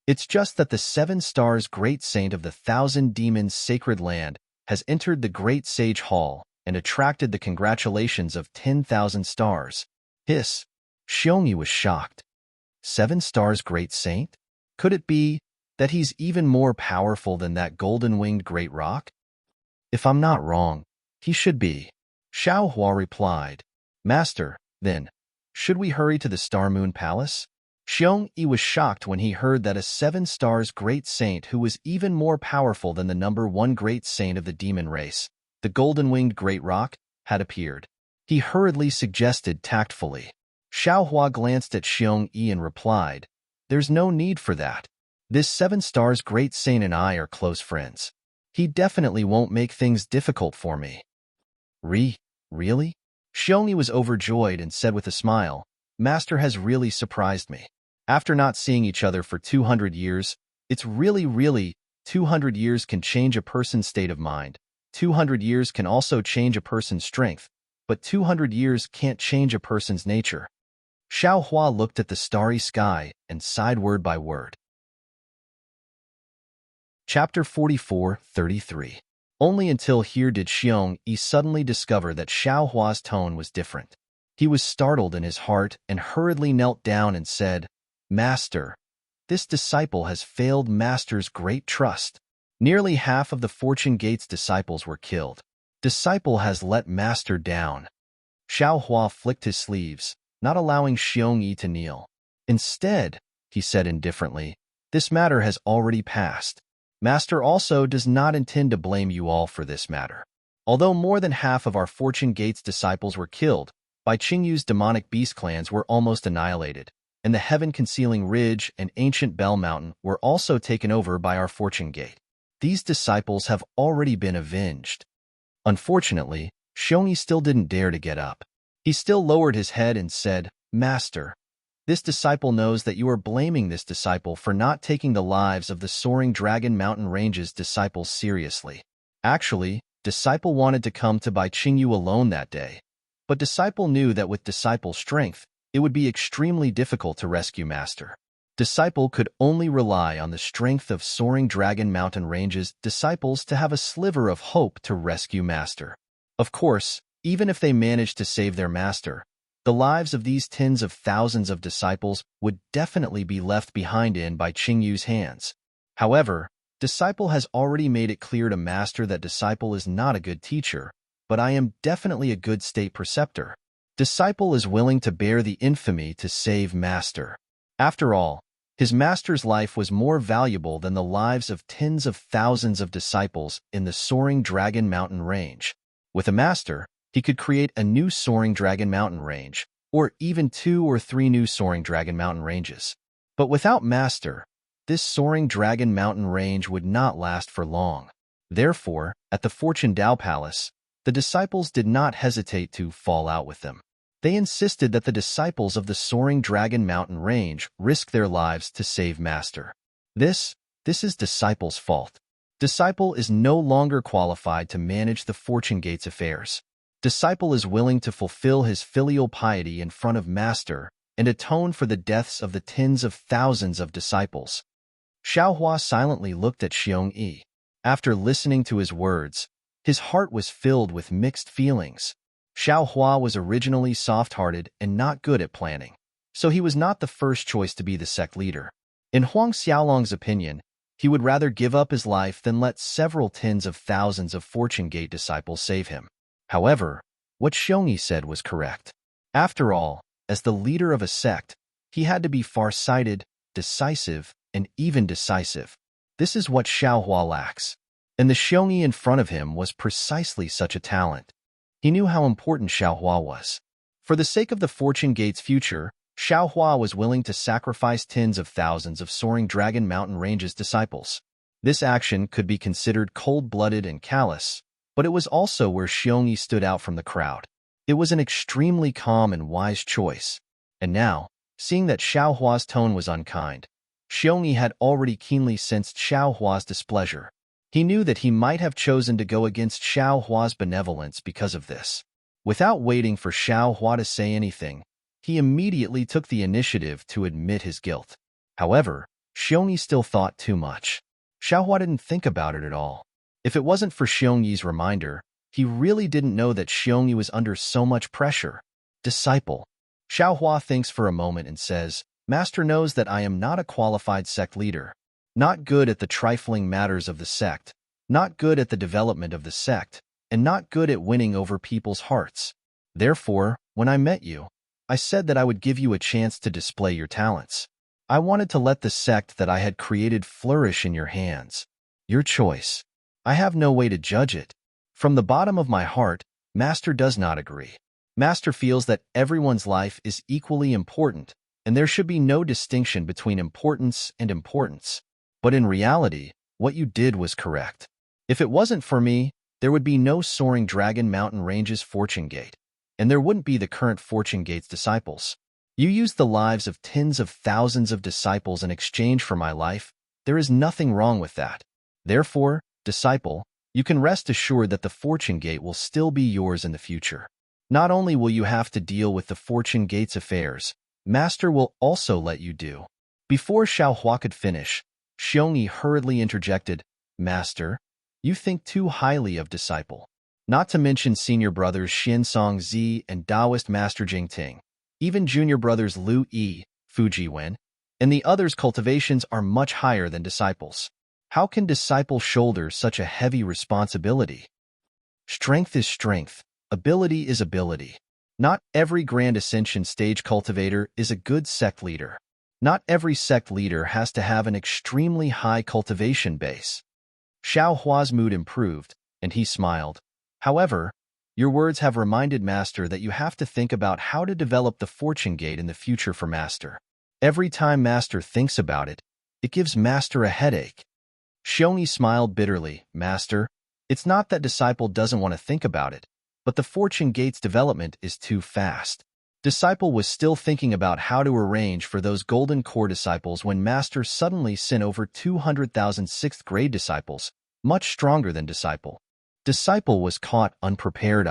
"It's just that the 7 stars great saint of the 1,000 Demons Sacred Land has entered the Great Sage Hall and attracted the congratulations of 10,000 stars." Hiss. Xiong Yi was shocked. 7 stars great saint? Could it be that he's even more powerful than that golden-winged great rock? "If I'm not wrong, he should be." Xiaohua replied, "Master, then, should we hurry to the Star Moon Palace?" Xiong Yi was shocked when he heard that a 7 stars great saint who was even more powerful than the number 1 great saint of the demon race the golden-winged great rock, had appeared. He hurriedly suggested tactfully. Xiaohua glanced at Xiong Yi and replied, "There's no need for that. This 7 stars great saint and I are close friends. He definitely won't make things difficult for me." Really? Xiong Yi was overjoyed and said with a smile, "Master has really surprised me. After not seeing each other for 200 years, it's really, 200 years can change a person's state of mind. 200 years can also change a person's strength, but 200 years can't change a person's nature." Xiaohua looked at the starry sky and sighed word by word. Chapter 44:33. Only until here did Xiong Yi suddenly discover that Xiaohua's tone was different. He was startled in his heart and hurriedly knelt down and said, "Master, this disciple has failed Master's great trust. Nearly half of the Fortune Gate's disciples were killed. Disciple has let Master down." Xiaohua flicked his sleeves, not allowing Xiong Yi to kneel. "Instead," he said indifferently, "this matter has already passed. Master also does not intend to blame you all for this matter. Although more than half of our Fortune Gate's disciples were killed, Bai Qingyu's demonic beast clans were almost annihilated, and the heaven-concealing ridge and ancient Bell Mountain were also taken over by our Fortune Gate. These disciples have already been avenged." Unfortunately, Xiong Yi still didn't dare to get up. He still lowered his head and said, "Master, this disciple knows that you are blaming this disciple for not taking the lives of the soaring Dragon Mountain Range's disciples seriously. Actually, disciple wanted to come to Bai Qingyu alone that day, but disciple knew that with disciple's strength, it would be extremely difficult to rescue Master. Disciple could only rely on the strength of soaring Dragon Mountain Range's disciples to have a sliver of hope to rescue Master. Of course, even if they managed to save their Master, the lives of these tens of thousands of disciples would definitely be left behind in Bai Qingyu's hands. However, disciple has already made it clear to Master that disciple is not a good teacher, but I am definitely a good state preceptor. Disciple is willing to bear the infamy to save Master. After all, his Master's life was more valuable than the lives of tens of thousands of disciples in the soaring Dragon Mountain Range. With a Master, he could create a new soaring Dragon Mountain Range, or even 2 or 3 new soaring Dragon Mountain Ranges. But without Master, this soaring Dragon Mountain Range would not last for long. Therefore, at the Fortune Dao Palace, the disciples did not hesitate to fall out with them. They insisted that the disciples of the soaring Dragon Mountain Range risk their lives to save Master. This is disciple's fault. Disciple is no longer qualified to manage the Fortune Gate's affairs. Disciple is willing to fulfill his filial piety in front of Master and atone for the deaths of the tens of thousands of disciples. Xiaohua silently looked at Xiong Yi. After listening to his words, his heart was filled with mixed feelings. Xiaohua was originally soft-hearted and not good at planning, so he was not the first choice to be the sect leader. In Huang Xiaolong's opinion, he would rather give up his life than let several tens of thousands of Fortune Gate disciples save him. However, what Xiong Yi said was correct. After all, as the leader of a sect, he had to be far-sighted, decisive, and even decisive. This is what Xiaohua lacks, and the Xiong Yi in front of him was precisely such a talent. He knew how important Xiaohua was. For the sake of the Fortune Gate's future, Xiaohua was willing to sacrifice tens of thousands of soaring Dragon Mountain Range's disciples. This action could be considered cold-blooded and callous, but it was also where Xiong Yi stood out from the crowd. It was an extremely calm and wise choice. And now, seeing that Xiaohua's tone was unkind, Xiong Yi had already keenly sensed Xiaohua's displeasure. He knew that he might have chosen to go against Xiaohua's benevolence because of this. Without waiting for Xiaohua to say anything, he immediately took the initiative to admit his guilt. However, Xiong Yi still thought too much. Xiaohua didn't think about it at all. If it wasn't for Xiong Yi's reminder, he really didn't know that Xiong Yi was under so much pressure. Disciple. Xiaohua thinks for a moment and says, "Master knows that I am not a qualified sect leader, not good at the trifling matters of the sect, not good at the development of the sect, and not good at winning over people's hearts. Therefore, when I met you, I said that I would give you a chance to display your talents. I wanted to let the sect that I had created flourish in your hands. Your choice. I have no way to judge it. From the bottom of my heart, Master does not agree. Master feels that everyone's life is equally important, and there should be no distinction between importance and importance. But in reality, what you did was correct. If it wasn't for me, there would be no soaring Dragon Mountain Range's Fortune Gate, and there wouldn't be the current Fortune Gate's disciples. You used the lives of tens of thousands of disciples in exchange for my life. There is nothing wrong with that. Therefore, disciple, you can rest assured that the Fortune Gate will still be yours in the future. Not only will you have to deal with the Fortune Gate's affairs, Master will also let you do. Before Xiao Hua could finish, Xiongyi hurriedly interjected, Master, you think too highly of disciple. Not to mention senior brothers Xinsong Zi and Taoist Master Jingting. Even junior brothers Lu Yi, Fujiwen, and the others' cultivations are much higher than disciples. How can disciples shoulder such a heavy responsibility? Strength is strength. Ability is ability. Not every Grand Ascension stage cultivator is a good sect leader. Not every sect leader has to have an extremely high cultivation base. Xiao Hua's mood improved, and he smiled. However, your words have reminded Master that you have to think about how to develop the Fortune Gate in the future for Master. Every time Master thinks about it, it gives Master a headache. Xiongyi smiled bitterly. Master, it's not that Disciple doesn't want to think about it, but the Fortune Gate's development is too fast. Disciple was still thinking about how to arrange for those Golden Core disciples when Master suddenly sent over 200,000 6th-grade disciples, much stronger than Disciple. Disciple was caught unprepared.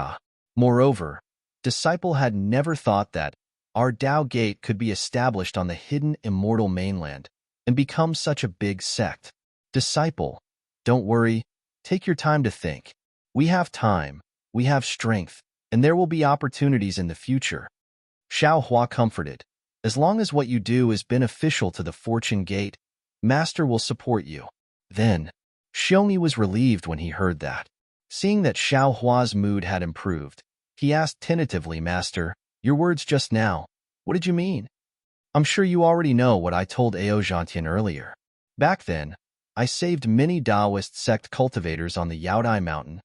Moreover, Disciple had never thought that our Tao Gate could be established on the hidden immortal mainland and become such a big sect. Disciple, don't worry, take your time to think. We have time, we have strength, and there will be opportunities in the future. Xiao Hua comforted. As long as what you do is beneficial to the Fortune Gate, Master will support you. Then, Xiongyi was relieved when he heard that. Seeing that Xiao Hua's mood had improved, he asked tentatively, Master, your words just now, what did you mean? I'm sure you already know what I told Ao Zhantian earlier. Back then, I saved many Taoist sect cultivators on the Yaodai Mountain.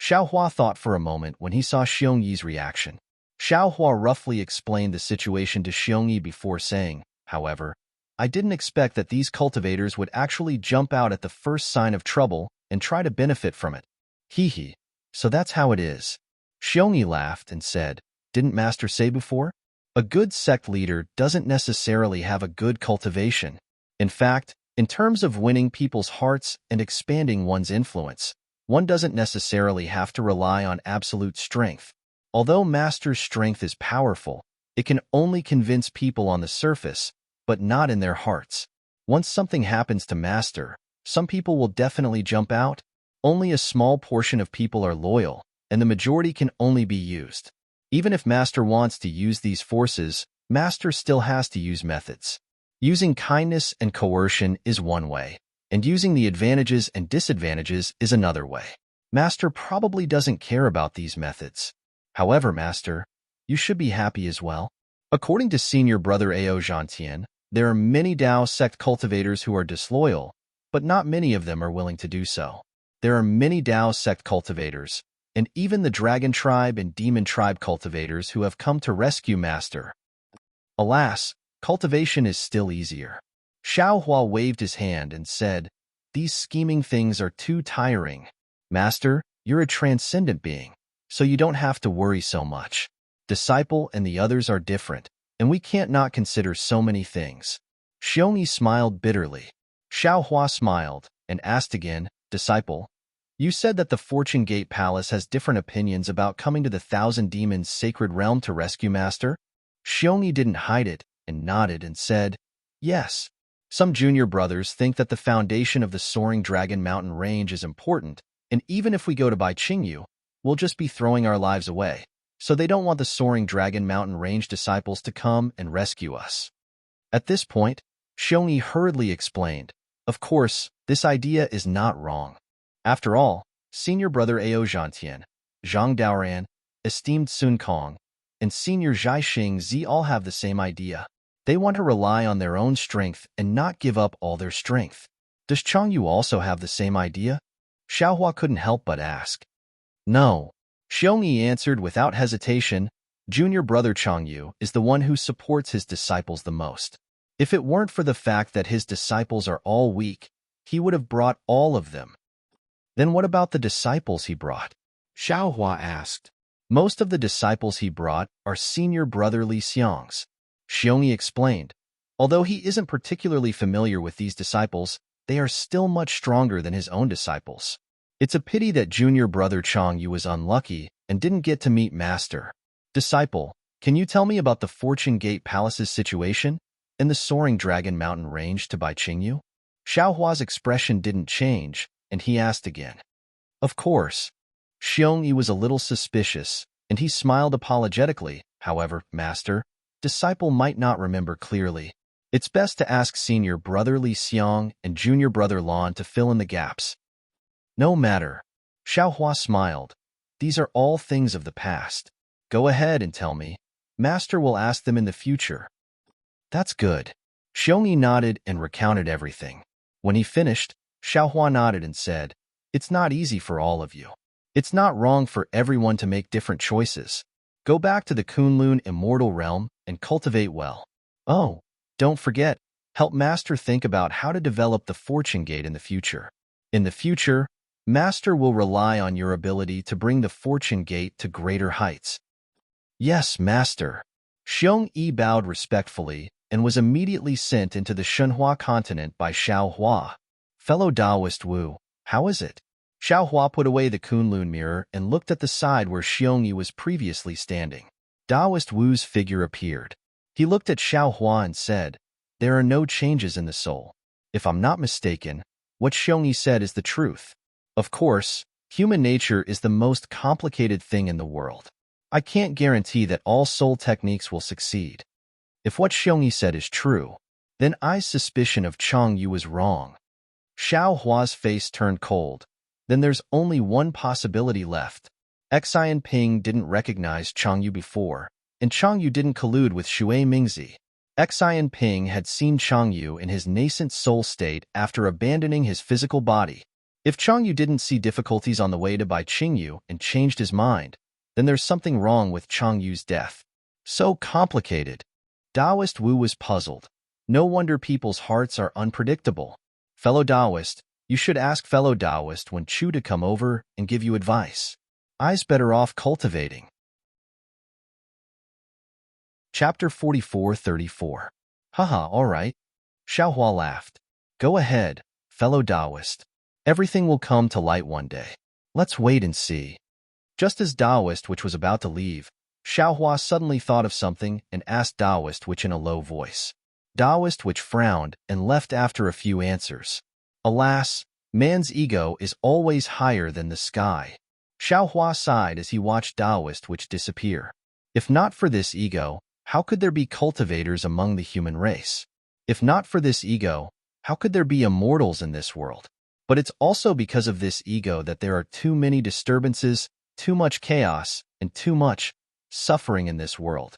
Xiao Hua thought for a moment when he saw Xiongyi's reaction. Xiao Hua roughly explained the situation to Xiongyi before saying, however, I didn't expect that these cultivators would actually jump out at the first sign of trouble and try to benefit from it. Hee, so that's how it is. Xiongyi laughed and said, didn't Master say before? A good sect leader doesn't necessarily have a good cultivation. In fact, in terms of winning people's hearts and expanding one's influence, one doesn't necessarily have to rely on absolute strength. Although Master's strength is powerful, it can only convince people on the surface, but not in their hearts. Once something happens to Master, some people will definitely jump out. Only a small portion of people are loyal, and the majority can only be used. Even if Master wants to use these forces, Master still has to use methods. Using kindness and coercion is one way, and using the advantages and disadvantages is another way. Master probably doesn't care about these methods. However, Master, you should be happy as well. According to senior brother Ao Zhantian, there are many Tao sect cultivators who are disloyal, but not many of them are willing to do so. There are many Tao sect cultivators, and even the Dragon Tribe and Demon Tribe cultivators who have come to rescue Master. Alas, cultivation is still easier. Xiao Hua waved his hand and said, these scheming things are too tiring. Master, you're a transcendent being, so you don't have to worry so much. Disciple and the others are different, and we can't not consider so many things. Xiongyi smiled bitterly. Xiao Hua smiled and asked again, Disciple, you said that the Fortune Gate Palace has different opinions about coming to the Thousand Demons' sacred realm to rescue Master? Xiongyi didn't hide it and nodded and said, yes. Some junior brothers think that the foundation of the soaring Dragon Mountain Range is important, and even if we go to Bai Qingyu, we'll just be throwing our lives away. So they don't want the soaring Dragon Mountain Range disciples to come and rescue us. At this point, Xiongyi hurriedly explained, of course, this idea is not wrong. After all, senior brother Ao Zhantian, Zhang Daoran, esteemed Sun Kong, and senior Zhaixing Zi all have the same idea. They want to rely on their own strength and not give up all their strength. Does Changyu also have the same idea? Xiaohua couldn't help but ask. No. Xiongyi answered without hesitation. Junior brother Changyu is the one who supports his disciples the most. If it weren't for the fact that his disciples are all weak, he would have brought all of them. Then what about the disciples he brought? Xiaohua asked. Most of the disciples he brought are senior brother Li Xiang's. Xiongyi explained. Although he isn't particularly familiar with these disciples, they are still much stronger than his own disciples. It's a pity that junior brother Changyu was unlucky and didn't get to meet Master. Disciple, can you tell me about the Fortune Gate Palace's situation and the soaring Dragon Mountain range to Baiqingyu? Xiaohua's expression didn't change, and he asked again. Of course. Xiongyi was a little suspicious, and he smiled apologetically. However, Master, disciple might not remember clearly. It's best to ask senior brother Li Xiang and junior brother Lan to fill in the gaps. No matter. Xiaohua smiled. These are all things of the past. Go ahead and tell me. Master will ask them in the future. That's good. Xiongyi nodded and recounted everything. When he finished, Xiaohua nodded and said, It's not easy for all of you. It's not wrong for everyone to make different choices. Go back to the Kunlun immortal realm and cultivate well. Oh, don't forget, help Master think about how to develop the Fortune Gate in the future. In the future, Master will rely on your ability to bring the Fortune Gate to greater heights. Yes, Master. Xiongyi bowed respectfully and was immediately sent into the Shenhua continent by Xiaohua. Fellow Taoist Wu, how is it? Xiaohua put away the Kunlun mirror and looked at the side where Xiongyi was previously standing. Taoist Wu's figure appeared. He looked at Xiaohua and said, There are no changes in the soul. If I'm not mistaken, what Xiongyi said is the truth. Of course, human nature is the most complicated thing in the world. I can't guarantee that all soul techniques will succeed. If what Xiongyi said is true, then I's suspicion of Changyu is wrong. Xiaohua's face turned cold. Then there's only one possibility left. Xian Ping didn't recognize Changyu before, and Changyu didn't collude with Xue Mingzi. Xian Ping had seen Changyu in his nascent soul state after abandoning his physical body. If Changyu didn't see difficulties on the way to Baiqingyu and changed his mind, then there's something wrong with Changyu's death. So complicated. Taoist Wu was puzzled. No wonder people's hearts are unpredictable. Fellow Taoist, you should ask fellow Taoist when Chu to come over and give you advice. I's better off cultivating. Chapter 44:34. Haha, all right. Xiaohua laughed. Go ahead, fellow Taoist. Everything will come to light one day. Let's wait and see. Just as Taoist which was about to leave, Xiaohua suddenly thought of something and asked Taoist which in a low voice. Taoist which frowned and left after a few answers. Alas, man's ego is always higher than the sky. Xiaohua sighed as he watched Taoist which disappear. If not for this ego, how could there be cultivators among the human race? If not for this ego, how could there be immortals in this world? But it's also because of this ego that there are too many disturbances, too much chaos, and too much suffering in this world.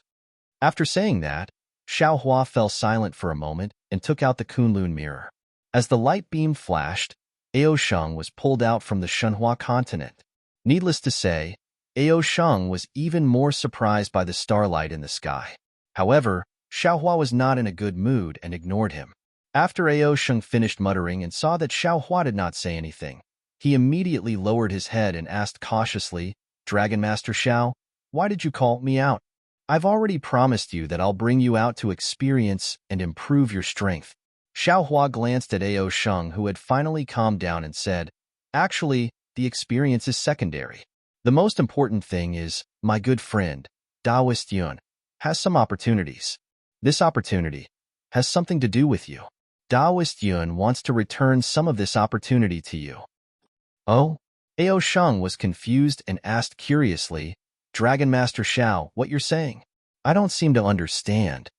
After saying that, Xiaohua fell silent for a moment and took out the Kunlun mirror. As the light beam flashed, Ao Sheng was pulled out from the Shenhua continent. Needless to say, Ao Sheng was even more surprised by the starlight in the sky. However, Xiaohua was not in a good mood and ignored him. After Ao Sheng finished muttering and saw that Xiaohua did not say anything, he immediately lowered his head and asked cautiously, Dragon Master Xiao, why did you call me out? I've already promised you that I'll bring you out to experience and improve your strength. Xiaohua glanced at Ao Sheng, who had finally calmed down, and said, Actually, the experience is secondary. The most important thing is, my good friend, Taoist Yun, has some opportunities. This opportunity has something to do with you. Taoist Yun wants to return some of this opportunity to you. Oh? Ao Sheng was confused and asked curiously, Dragon Master Xiao, what you're saying? I don't seem to understand.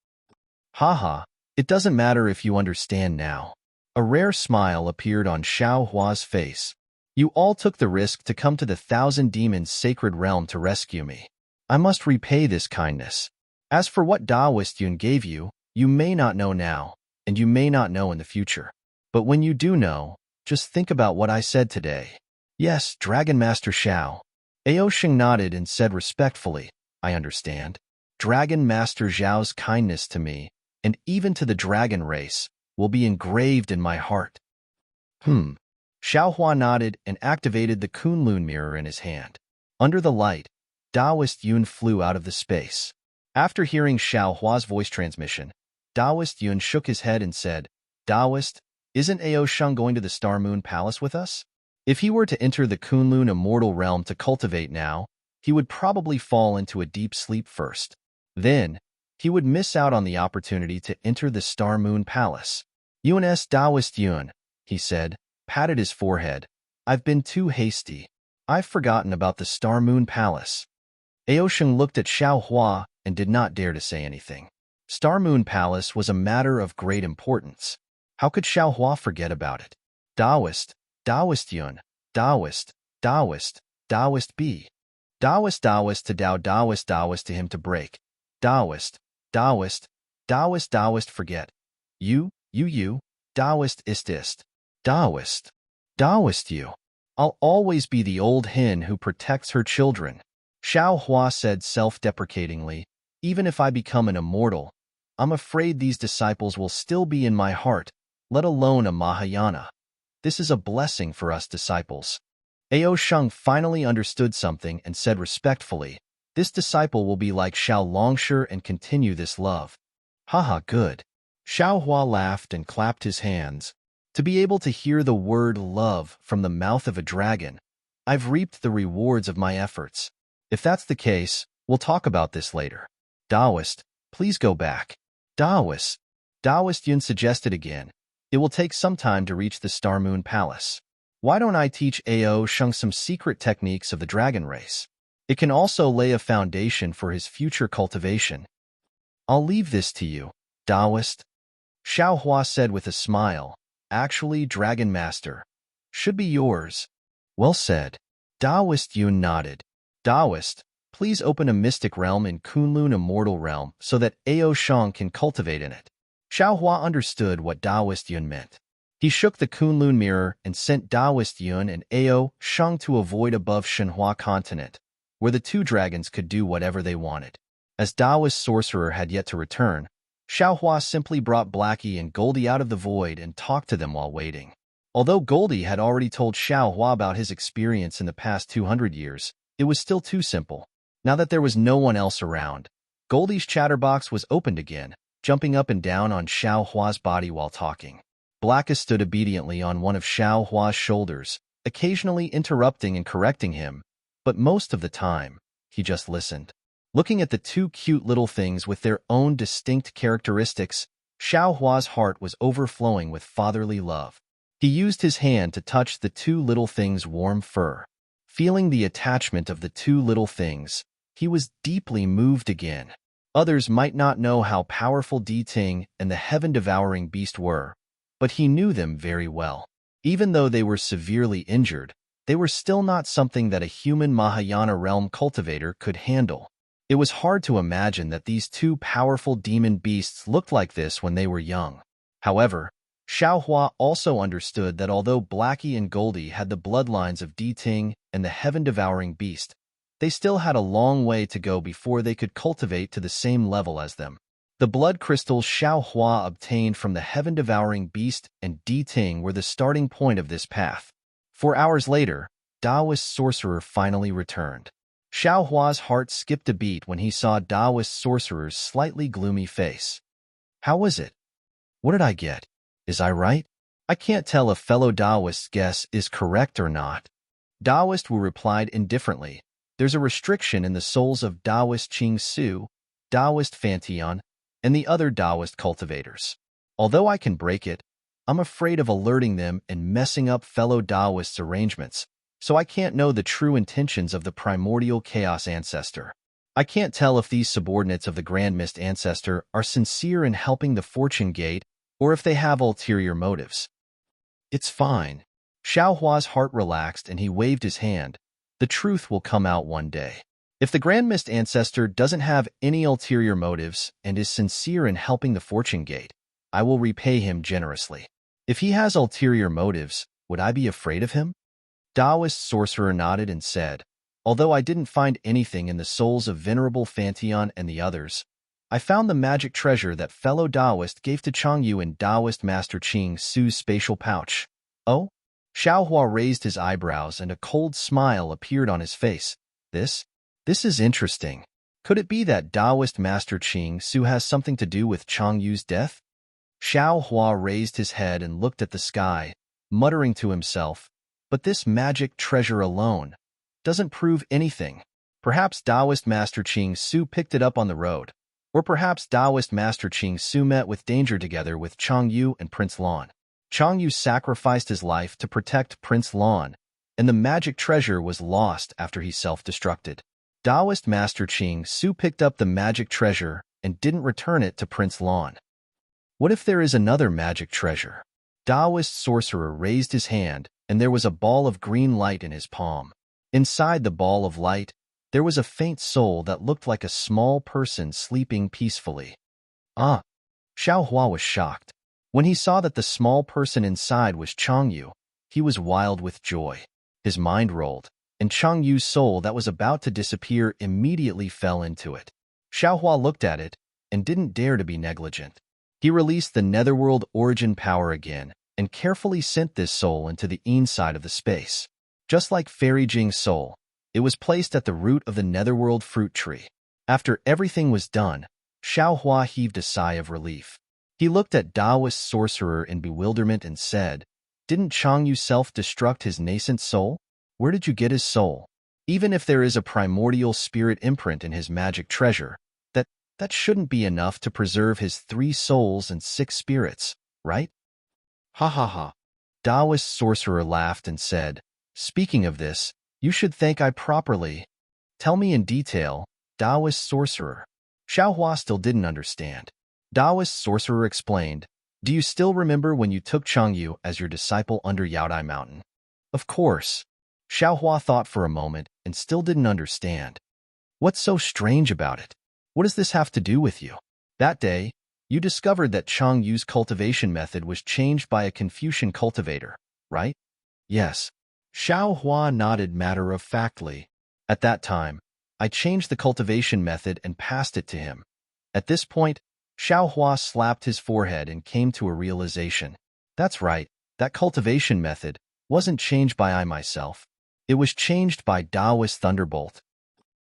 Haha, it doesn't matter if you understand now. A rare smile appeared on Xiaohua's face. You all took the risk to come to the Thousand Demons' sacred realm to rescue me. I must repay this kindness. As for what Taoist Yun gave you, you may not know now, and you may not know in the future. But when you do know, just think about what I said today. Yes, Dragon Master Xiao. Aosheng nodded and said respectfully, I understand. Dragon Master Zhao's kindness to me, and even to the dragon race, will be engraved in my heart. Xiaohua nodded and activated the Kunlun mirror in his hand. Under the light, Daoist Yun flew out of the space. After hearing Xiaohua's voice transmission, Daoist Yun shook his head and said, Daoist, isn't Aosheng going to the Star Moon Palace with us? If he were to enter the Kunlun immortal realm to cultivate now, he would probably fall into a deep sleep first. Then, he would miss out on the opportunity to enter the Star Moon Palace. Yuan's Daoist Yun, he said, patted his forehead. I've been too hasty. I've forgotten about the Star Moon Palace. Aosheng looked at Xiaohua and did not dare to say anything. Star Moon Palace was a matter of great importance. How could Xiaohua forget about it? Daoist, Daoist Yun, Daoist, Daoist, Daoist B. Daoist to Dao, Daoist to him to break. Daoist, Daoist, Daoist, Daoist forget. You, Daoist ist. Daoist, Daoist you. I'll always be the old hen who protects her children. Xiaohua said self-deprecatingly, even if I become an immortal, I'm afraid these disciples will still be in my heart, let alone a Mahayana. This is a blessing for us disciples. Aosheng finally understood something and said respectfully, this disciple will be like Xiao Longsher and continue this love. Haha, good. Xiaohua laughed and clapped his hands. To be able to hear the word love from the mouth of a dragon, I've reaped the rewards of my efforts. If that's the case, we'll talk about this later. Daoist, please go back. Daoist Yun suggested again. It will take some time to reach the Star Moon Palace. Why don't I teach Aosheng some secret techniques of the dragon race? It can also lay a foundation for his future cultivation. I'll leave this to you, Daoist. Xiaohua said with a smile. Actually, Dragon Master. Should be yours. Well said. Daoist Yun nodded. Daoist, please open a mystic realm in Kunlun Immortal Realm so that Aosheng can cultivate in it. Xiaohua understood what Daoist Yun meant. He shook the Kunlun mirror and sent Daoist Yun and Aosheng to a void above Shenhua continent, where the two dragons could do whatever they wanted. As Daoist sorcerer had yet to return, Xiaohua simply brought Blackie and Goldie out of the void and talked to them while waiting. Although Goldie had already told Xiaohua about his experience in the past 200 years, it was still too simple. Now that there was no one else around, Goldie's chatterbox was opened again, jumping up and down on Xiaohua's body while talking. Blackie stood obediently on one of Xiaohua's shoulders, occasionally interrupting and correcting him, but most of the time, he just listened. Looking at the two cute little things with their own distinct characteristics, Xiaohua's heart was overflowing with fatherly love. He used his hand to touch the two little things' warm fur. Feeling the attachment of the two little things, he was deeply moved again. Others might not know how powerful Deity and the heaven-devouring beast were, but he knew them very well. Even though they were severely injured, they were still not something that a human Mahayana realm cultivator could handle. It was hard to imagine that these two powerful demon beasts looked like this when they were young. However, Xiaohua also understood that although Blackie and Goldie had the bloodlines of Deity and the heaven-devouring beast, they still had a long way to go before they could cultivate to the same level as them. The blood crystals Xiaohua obtained from the heaven-devouring beast and Deity were the starting point of this path. 4 hours later, Daoist sorcerer finally returned. Xiaohua's heart skipped a beat when he saw Daoist sorcerer's slightly gloomy face. How was it? What did I get? Is I right? I can't tell if fellow Daoist's guess is correct or not. Daoist Wu replied indifferently. There's a restriction in the souls of Daoist Qing Su, Daoist Fantion, and the other Daoist cultivators. Although I can break it, I'm afraid of alerting them and messing up fellow Daoists' arrangements, so I can't know the true intentions of the primordial chaos ancestor. I can't tell if these subordinates of the Grand Mist ancestor are sincere in helping the fortune gate or if they have ulterior motives. It's fine. Xiaohua's heart relaxed and he waved his hand. The truth will come out one day. If the Grand Mist ancestor doesn't have any ulterior motives and is sincere in helping the fortune gate, I will repay him generously. If he has ulterior motives, would I be afraid of him? Daoist sorcerer nodded and said, Although I didn't find anything in the souls of Venerable Fantion and the others, I found the magic treasure that fellow Taoist gave to Changyu in Taoist Master Ching Su's spatial pouch. Oh? Xiaohua raised his eyebrows and a cold smile appeared on his face. This is interesting. Could it be that Taoist Master Ching Su has something to do with Changyu's death? Xiaohua raised his head and looked at the sky, muttering to himself, but this magic treasure alone doesn't prove anything. Perhaps Taoist Master Ching Su picked it up on the road, or perhaps Taoist Master Ching Su met with danger together with Changyu and Prince Lan. Changyu sacrificed his life to protect Prince Lan, and the magic treasure was lost after he self-destructed. Taoist Master Ching Su picked up the magic treasure and didn't return it to Prince Lan. What if there is another magic treasure? Taoist sorcerer raised his hand, and there was a ball of green light in his palm. Inside the ball of light, there was a faint soul that looked like a small person sleeping peacefully. Ah! Xiaohua was shocked. When he saw that the small person inside was Changyu, he was wild with joy. His mind rolled, and Changyu's soul that was about to disappear immediately fell into it. Xiaohua looked at it and didn't dare to be negligent. He released the netherworld origin power again and carefully sent this soul into the inside of the space. Just like Fairy Jing's soul, it was placed at the root of the netherworld fruit tree. After everything was done, Xiaohua heaved a sigh of relief. He looked at Taoist sorcerer in bewilderment and said, "Didn't Changyu self-destruct his nascent soul? Where did you get his soul? Even if there is a primordial spirit imprint in his magic treasure, that shouldn't be enough to preserve his 3 souls and 6 spirits, right?" Ha ha ha. Taoist sorcerer laughed and said, "Speaking of this, you should thank I properly. Tell me in detail, Taoist sorcerer." Xiaohua still didn't understand. Taoist sorcerer explained, "Do you still remember when you took Changyu as your disciple under Yaodai Mountain?" Of course. Xiaohua thought for a moment and still didn't understand. What's so strange about it? What does this have to do with you? That day, you discovered that Changyu's cultivation method was changed by a Confucian cultivator, right? Yes. Xiaohua nodded matter-of-factly. At that time, I changed the cultivation method and passed it to him. At this point, Xiaohua slapped his forehead and came to a realization. That's right, that cultivation method wasn't changed by I myself. It was changed by Taoist Thunderbolt.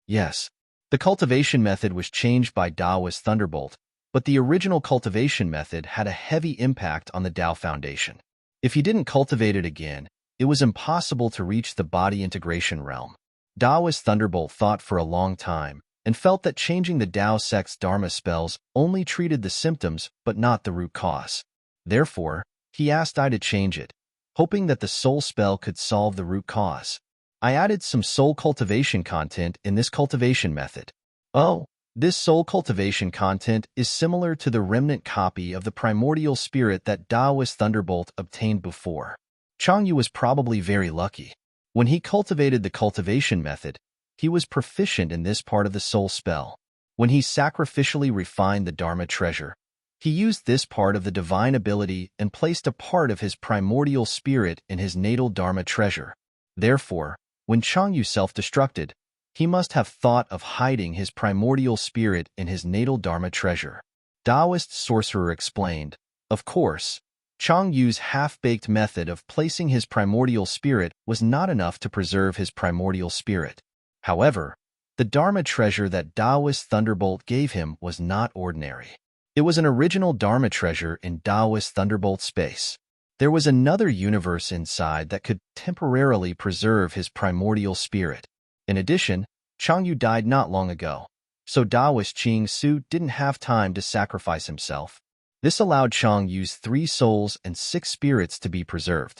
Yes, the cultivation method was changed by Taoist Thunderbolt, but the original cultivation method had a heavy impact on the Tao Foundation. If he didn't cultivate it again, it was impossible to reach the body integration realm. Taoist Thunderbolt thought for a long time and felt that changing the Tao sect's Dharma spells only treated the symptoms but not the root cause. Therefore, he asked I to change it, hoping that the soul spell could solve the root cause. I added some soul cultivation content in this cultivation method. Oh, this soul cultivation content is similar to the remnant copy of the primordial spirit that Taoist Thunderbolt obtained before. Changyu was probably very lucky. When he cultivated the cultivation method, he was proficient in this part of the soul spell. When he sacrificially refined the Dharma treasure, he used this part of the divine ability and placed a part of his primordial spirit in his natal Dharma treasure. Therefore, when Changyu self-destructed, he must have thought of hiding his primordial spirit in his natal Dharma treasure. Taoist sorcerer explained, of course, Changyu's half-baked method of placing his primordial spirit was not enough to preserve his primordial spirit. However, the Dharma treasure that Taoist Thunderbolt gave him was not ordinary. It was an original Dharma treasure in Taoist Thunderbolt space. There was another universe inside that could temporarily preserve his primordial spirit. In addition, Changyu died not long ago, so Taoist Ching Su didn't have time to sacrifice himself. This allowed Changyu's 3 souls and 6 spirits to be preserved.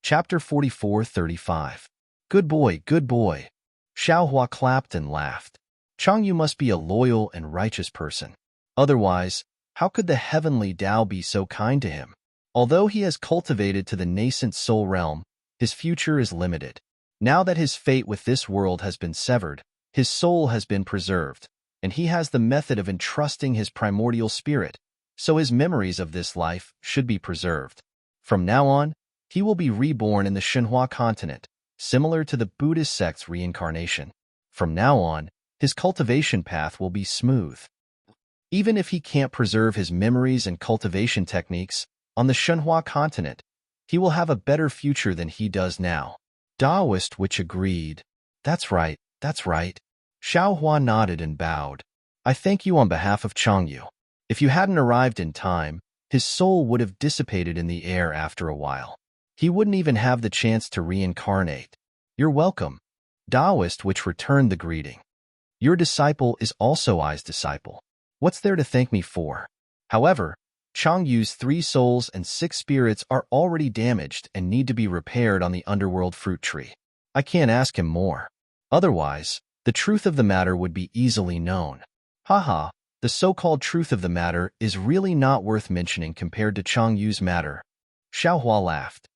Chapter 44-35. Good boy, good boy. Xiaohua clapped and laughed. Changyu must be a loyal and righteous person. Otherwise, how could the heavenly Tao be so kind to him? Although he has cultivated to the nascent soul realm, his future is limited. Now that his fate with this world has been severed, his soul has been preserved, and he has the method of entrusting his primordial spirit, so his memories of this life should be preserved. From now on, he will be reborn in the Shenhua continent, similar to the Buddhist sect's reincarnation. From now on, his cultivation path will be smooth. Even if he can't preserve his memories and cultivation techniques on the Shenhua continent, he will have a better future than he does now. Daoist Witch agreed. That's right, that's right. Xiaohua nodded and bowed. I thank you on behalf of Changyu. If you hadn't arrived in time, his soul would have dissipated in the air after a while. He wouldn't even have the chance to reincarnate. You're welcome. Daoist Witch returned the greeting. Your disciple is also I's disciple. What's there to thank me for? However, Changyu's 3 souls and 6 spirits are already damaged and need to be repaired on the underworld fruit tree. I can't ask him more. Otherwise, the truth of the matter would be easily known. Haha, the so-called truth of the matter is really not worth mentioning compared to Changyu's matter. Xiaohua laughed.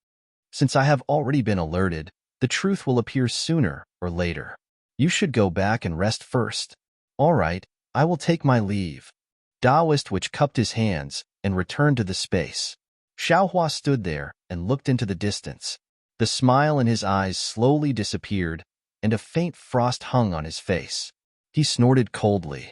Since I have already been alerted, the truth will appear sooner or later. You should go back and rest first. All right, I will take my leave. Daoist Witch cupped his hands and returned to the space. Xiaohua stood there and looked into the distance. The smile in his eyes slowly disappeared, and a faint frost hung on his face. He snorted coldly.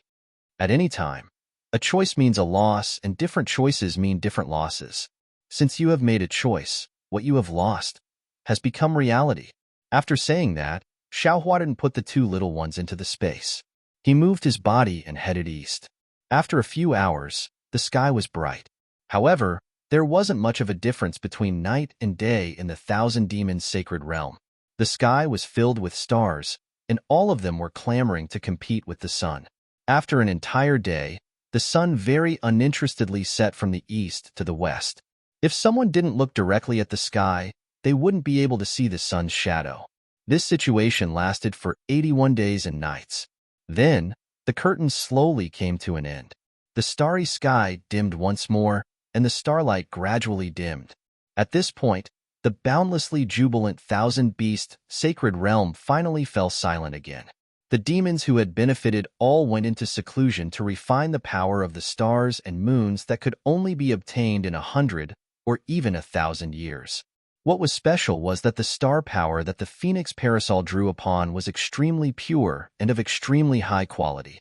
At any time, a choice means a loss, and different choices mean different losses. Since you have made a choice, what you have lost has become reality. After saying that, Xiaohua didn't put the 2 little ones into the space. He moved his body and headed east. After a few hours, the sky was bright. However, there wasn't much of a difference between night and day in the Thousand Demons' sacred realm. The sky was filled with stars, and all of them were clamoring to compete with the sun. After an entire day, the sun very uninterestedly set from the east to the west. If someone didn't look directly at the sky, they wouldn't be able to see the sun's shadow. This situation lasted for 81 days and nights. Then, the curtains slowly came to an end. The starry sky dimmed once more, and the starlight gradually dimmed. At this point, the boundlessly jubilant thousand-beast sacred realm finally fell silent again. The demons who had benefited all went into seclusion to refine the power of the stars and moons that could only be obtained in 100 or even 1,000 years. What was special was that the star power that the Phoenix Parasol drew upon was extremely pure and of extremely high quality.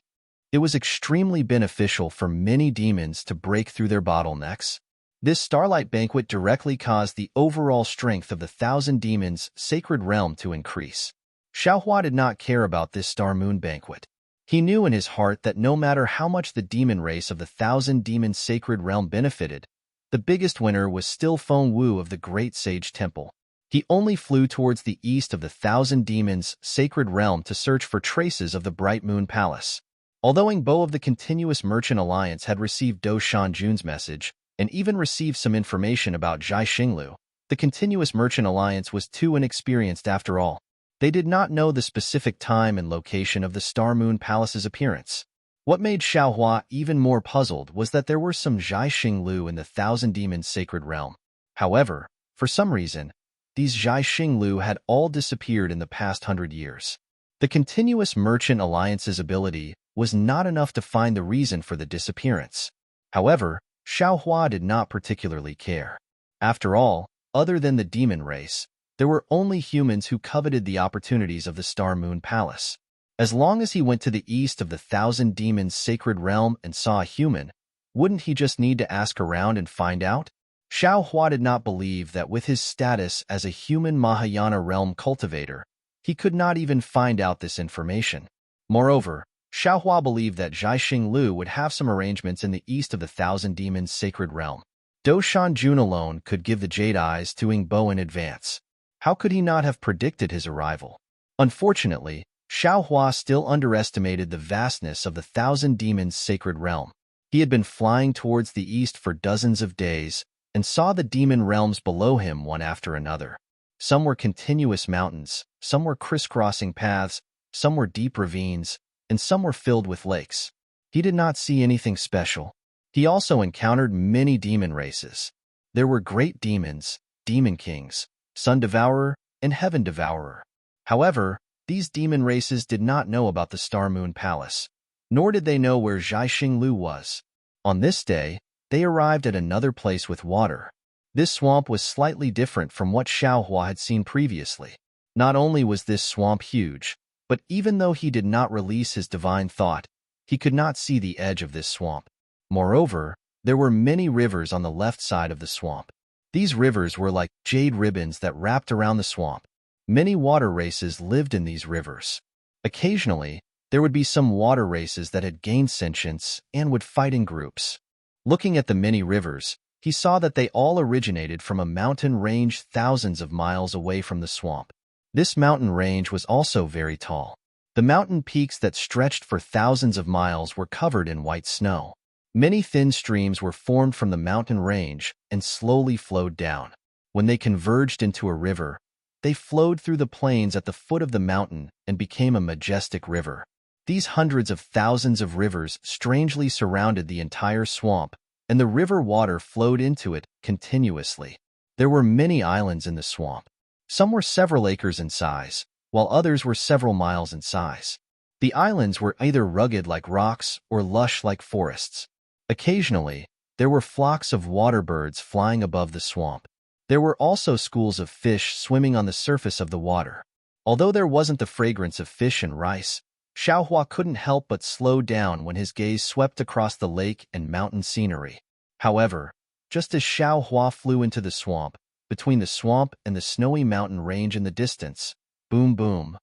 It was extremely beneficial for many demons to break through their bottlenecks. This starlight banquet directly caused the overall strength of the Thousand Demons' sacred realm to increase. Xiaohua did not care about this star-moon banquet. He knew in his heart that no matter how much the demon race of the Thousand Demons' sacred realm benefited, the biggest winner was still Feng Wu of the Great Sage Temple. He only flew towards the east of the Thousand Demons' sacred realm to search for traces of the Bright Moon Palace. Although Ingbo of the Continuous Merchant Alliance had received Do Shanjun's message, and even received some information about Zhai Xinglu, the Continuous Merchant Alliance was too inexperienced after all. They did not know the specific time and location of the Star Moon Palace's appearance. What made Xiaohua even more puzzled was that there were some Zhai Xinglu in the Thousand Demons' sacred realm. However, for some reason, these Zhai Xinglu had all disappeared in the past 100 years. The Continuous Merchant Alliance's ability was not enough to find the reason for the disappearance. However, Xiaohua did not particularly care. After all, other than the demon race, there were only humans who coveted the opportunities of the Star Moon Palace. As long as he went to the east of the Thousand Demons' sacred realm and saw a human, wouldn't he just need to ask around and find out? Xiaohua did not believe that with his status as a human Mahayana realm cultivator, he could not even find out this information. Moreover, Xiaohua believed that Zhai Xinglu would have some arrangements in the east of the Thousand Demons' sacred realm. Do Shanjun alone could give the Jade Eyes to Ingbo in advance. How could he not have predicted his arrival? Unfortunately, Xiaohua still underestimated the vastness of the Thousand Demons' sacred realm. He had been flying towards the east for dozens of days and saw the demon realms below him one after another. Some were continuous mountains, some were crisscrossing paths, some were deep ravines, and some were filled with lakes. He did not see anything special. He also encountered many demon races. There were great demons, demon kings, Sun Devourer, and Heaven Devourer. However, these demon races did not know about the Star Moon Palace, nor did they know where Zhai Xinglu was. On this day, they arrived at another place with water. This swamp was slightly different from what Xiaohua had seen previously. Not only was this swamp huge, but even though he did not release his divine thought, he could not see the edge of this swamp. Moreover, there were many rivers on the left side of the swamp. These rivers were like jade ribbons that wrapped around the swamp. Many water races lived in these rivers. Occasionally, there would be some water races that had gained sentience and would fight in groups. Looking at the many rivers, he saw that they all originated from a mountain range thousands of miles away from the swamp. This mountain range was also very tall. The mountain peaks that stretched for thousands of miles were covered in white snow. Many thin streams were formed from the mountain range and slowly flowed down. When they converged into a river, they flowed through the plains at the foot of the mountain and became a majestic river. These hundreds of thousands of rivers strangely surrounded the entire swamp, and the river water flowed into it continuously. There were many islands in the swamp. Some were several acres in size, while others were several miles in size. The islands were either rugged like rocks or lush like forests. Occasionally, there were flocks of water birds flying above the swamp. There were also schools of fish swimming on the surface of the water. Although there wasn't the fragrance of fish and rice, Xiaohua couldn't help but slow down when his gaze swept across the lake and mountain scenery. However, just as Xiaohua flew into the swamp, between the swamp and the snowy mountain range in the distance, boom boom,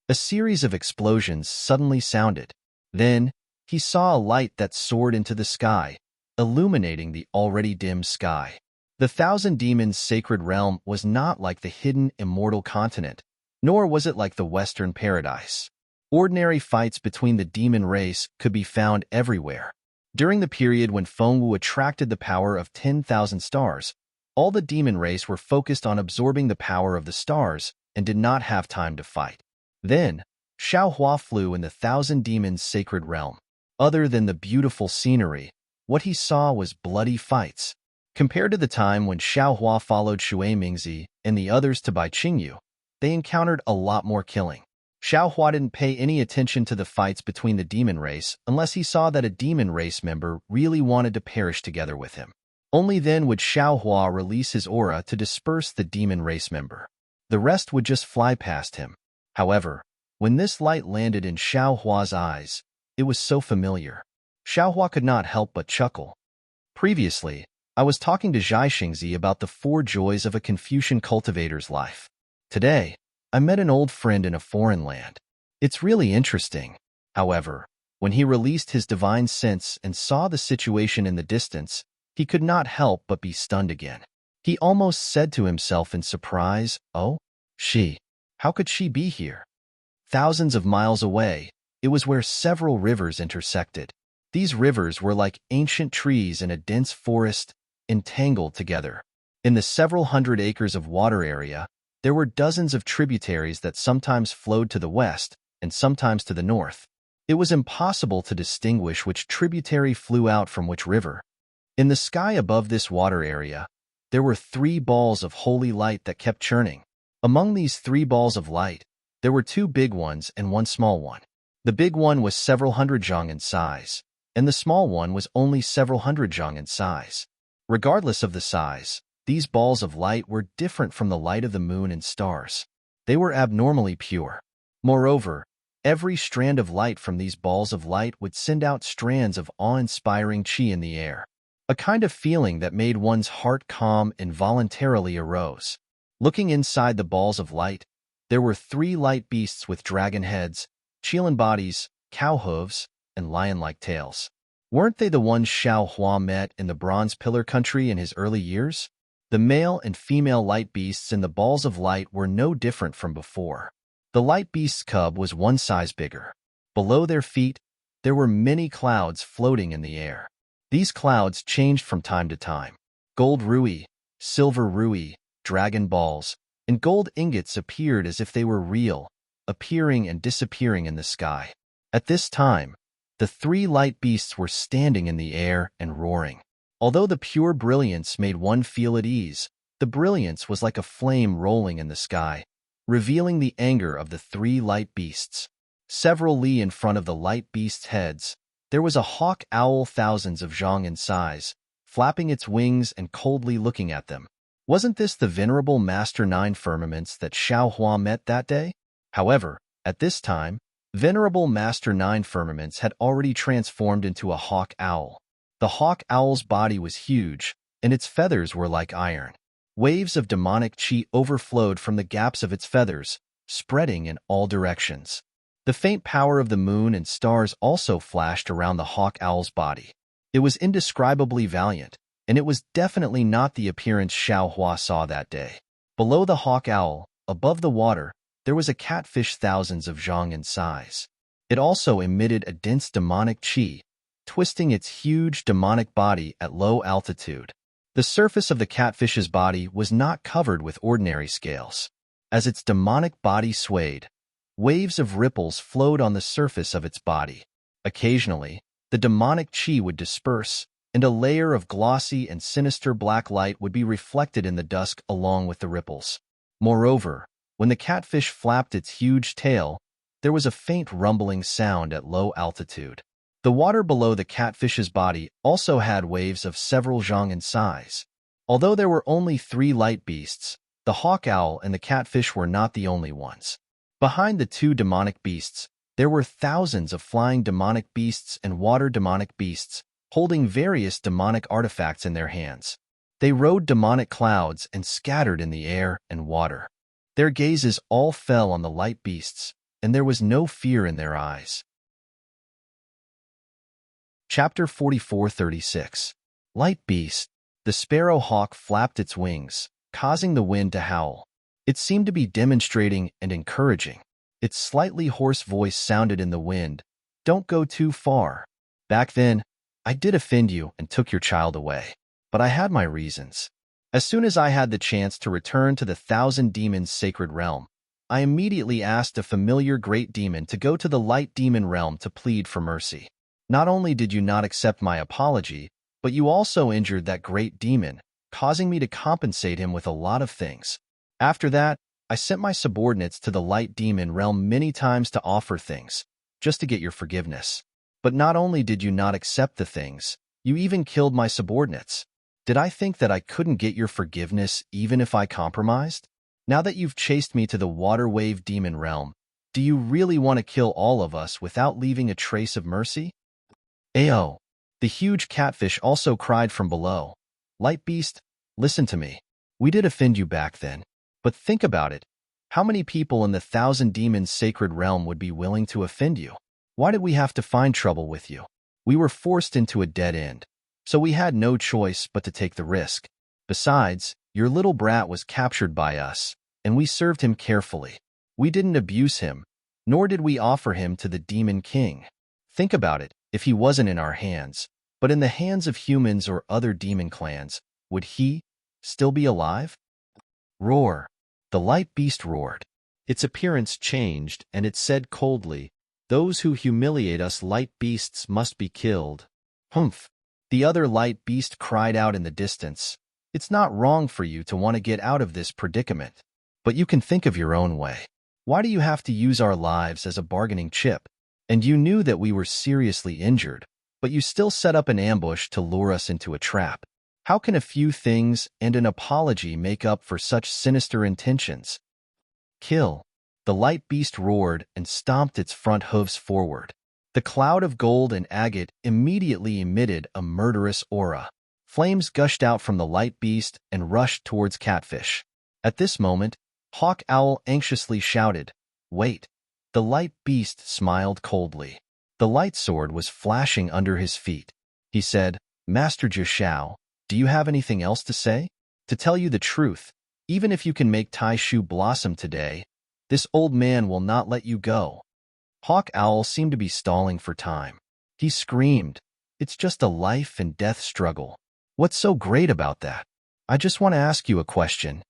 a series of explosions suddenly sounded. Then, he saw a light that soared into the sky, illuminating the already dim sky. The Thousand Demons' sacred realm was not like the hidden immortal continent, nor was it like the Western paradise. Ordinary fights between the demon race could be found everywhere. During the period when Fengwu attracted the power of 10,000 stars, all the demon race were focused on absorbing the power of the stars and did not have time to fight. Then, Xiaohua flew in the Thousand Demons' sacred realm. Other than the beautiful scenery, what he saw was bloody fights. Compared to the time when Xiaohua followed Shui Mingzi and the others to Bai Qingyu, they encountered a lot more killing. Xiaohua didn't pay any attention to the fights between the demon race unless he saw that a demon race member really wanted to perish together with him. Only then would Xiaohua release his aura to disperse the demon race member. The rest would just fly past him. However, when this light landed in Xiaohua's eyes, it was so familiar. Xiaohua could not help but chuckle. Previously, I was talking to Zhai Xingzi about the 4 joys of a Confucian cultivator's life. Today, I met an old friend in a foreign land. It's really interesting. However, when he released his divine sense and saw the situation in the distance, he could not help but be stunned again. He almost said to himself in surprise, "Oh, she. How could she be here?" Thousands of miles away, it was where several rivers intersected. These rivers were like ancient trees in a dense forest, entangled together. In the several hundred acres of water area, there were dozens of tributaries that sometimes flowed to the west and sometimes to the north. It was impossible to distinguish which tributary flew out from which river. In the sky above this water area, there were 3 balls of holy light that kept churning. Among these 3 balls of light, there were 2 big ones and 1 small one. The big one was several hundred zhang in size, and the small one was only several hundred zhang in size. Regardless of the size, these balls of light were different from the light of the moon and stars. They were abnormally pure. Moreover, every strand of light from these balls of light would send out strands of awe-inspiring qi in the air. A kind of feeling that made one's heart calm involuntarily arose. Looking inside the balls of light, there were 3 light beasts with dragon heads, qilin bodies, cow hooves, and lion-like tails. Weren't they the ones Xiaohua met in the Bronze Pillar country in his early years? The male and female light beasts in the balls of light were no different from before. The light beast's cub was 1 size bigger. Below their feet, there were many clouds floating in the air. These clouds changed from time to time. Gold rui, silver rui, dragon balls, and gold ingots appeared as if they were real, appearing and disappearing in the sky. At this time, the 3 light beasts were standing in the air and roaring. Although the pure brilliance made one feel at ease, the brilliance was like a flame rolling in the sky, revealing the anger of the 3 light beasts. Several li in front of the light beasts' heads, there was a hawk owl thousands of zhang in size, flapping its wings and coldly looking at them. Wasn't this the venerable Master Nine Firmaments that Xiao Hua met that day? However, at this time, venerable Master Nine Firmaments had already transformed into a hawk owl. The hawk owl's body was huge, and its feathers were like iron. Waves of demonic chi overflowed from the gaps of its feathers, spreading in all directions. The faint power of the moon and stars also flashed around the hawk owl's body. It was indescribably valiant, and it was definitely not the appearance Xiao Hua saw that day. Below the hawk owl, above the water, there was a catfish thousands of zhang in size. It also emitted a dense demonic chi, twisting its huge demonic body at low altitude. The surface of the catfish's body was not covered with ordinary scales. As its demonic body swayed, waves of ripples flowed on the surface of its body. Occasionally, the demonic chi would disperse, and a layer of glossy and sinister black light would be reflected in the dusk along with the ripples. Moreover, when the catfish flapped its huge tail, there was a faint rumbling sound at low altitude. The water below the catfish's body also had waves of several zhang in size. Although there were only 3 light beasts, the hawk owl and the catfish were not the only ones. Behind the 2 demonic beasts, there were thousands of flying demonic beasts and water demonic beasts, holding various demonic artifacts in their hands. They rode demonic clouds and scattered in the air and water. Their gazes all fell on the light beasts, and there was no fear in their eyes. Chapter 44:36. Light Beast. The sparrow hawk flapped its wings, causing the wind to howl. It seemed to be demonstrating and encouraging. Its slightly hoarse voice sounded in the wind. Don't go too far. Back then, I did offend you and took your child away. But I had my reasons. As soon as I had the chance to return to the Thousand Demons' sacred realm, I immediately asked a familiar great demon to go to the light demon realm to plead for mercy. Not only did you not accept my apology, but you also injured that great demon, causing me to compensate him with a lot of things. After that, I sent my subordinates to the light demon realm many times to offer things, just to get your forgiveness. But not only did you not accept the things, you even killed my subordinates. Did I think that I couldn't get your forgiveness even if I compromised? Now that you've chased me to the water wave demon realm, do you really want to kill all of us without leaving a trace of mercy? Ayo! The huge catfish also cried from below. Light beast, listen to me. We did offend you back then. But think about it. How many people in the Thousand Demons' sacred realm would be willing to offend you? Why did we have to find trouble with you? We were forced into a dead end, so we had no choice but to take the risk. Besides, your little brat was captured by us, and we served him carefully. We didn't abuse him, nor did we offer him to the Demon King. Think about it. If he wasn't in our hands, but in the hands of humans or other demon clans, would he still be alive? Roar. The light beast roared. Its appearance changed, and it said coldly, "Those who humiliate us light beasts must be killed." Humph. The other light beast cried out in the distance, "It's not wrong for you to want to get out of this predicament, but you can think of your own way. Why do you have to use our lives as a bargaining chip? And you knew that we were seriously injured, but you still set up an ambush to lure us into a trap. How can a few things and an apology make up for such sinister intentions?" Kill. The light beast roared and stomped its front hooves forward. The cloud of gold and agate immediately emitted a murderous aura. Flames gushed out from the light beast and rushed towards Catfish. At this moment, Hawk Owl anxiously shouted, "Wait." The light beast smiled coldly. The light sword was flashing under his feet. He said, "Master Zhishao, do you have anything else to say? To tell you the truth, even if you can make Tai Shu blossom today, this old man will not let you go." Hawk Owl seemed to be stalling for time. He screamed, "It's just a life and death struggle. What's so great about that? I just want to ask you a question."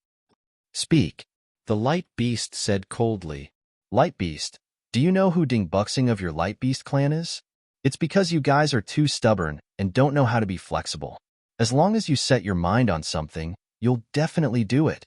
"Speak." The light beast said coldly. "Light Beast, do you know who Ding Buxing of your Light Beast clan is? It's because you guys are too stubborn and don't know how to be flexible. As long as you set your mind on something, you'll definitely do it."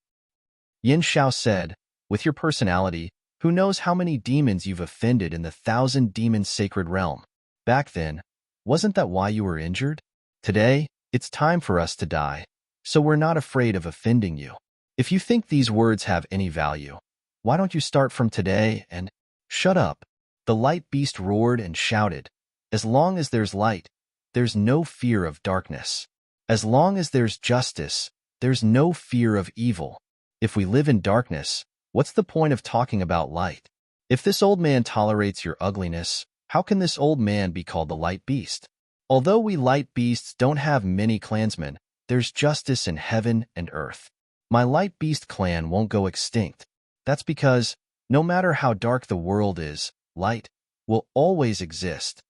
Yin Xiao said, "With your personality, who knows how many demons you've offended in the Thousand Demons' sacred realm? Back then, wasn't that why you were injured? Today, it's time for us to die. so we're not afraid of offending you. If you think these words have any value, why don't you start from today and shut up? The light beast roared and shouted, as long as there's light, there's no fear of darkness. As long as there's justice, there's no fear of evil. If we live in darkness, what's the point of talking about light? If this old man tolerates your ugliness, how can this old man be called the light beast? Although we light beasts don't have many clansmen, there's justice in heaven and earth. My light beast clan won't go extinct. That's because, no matter how dark the world is, light will always exist.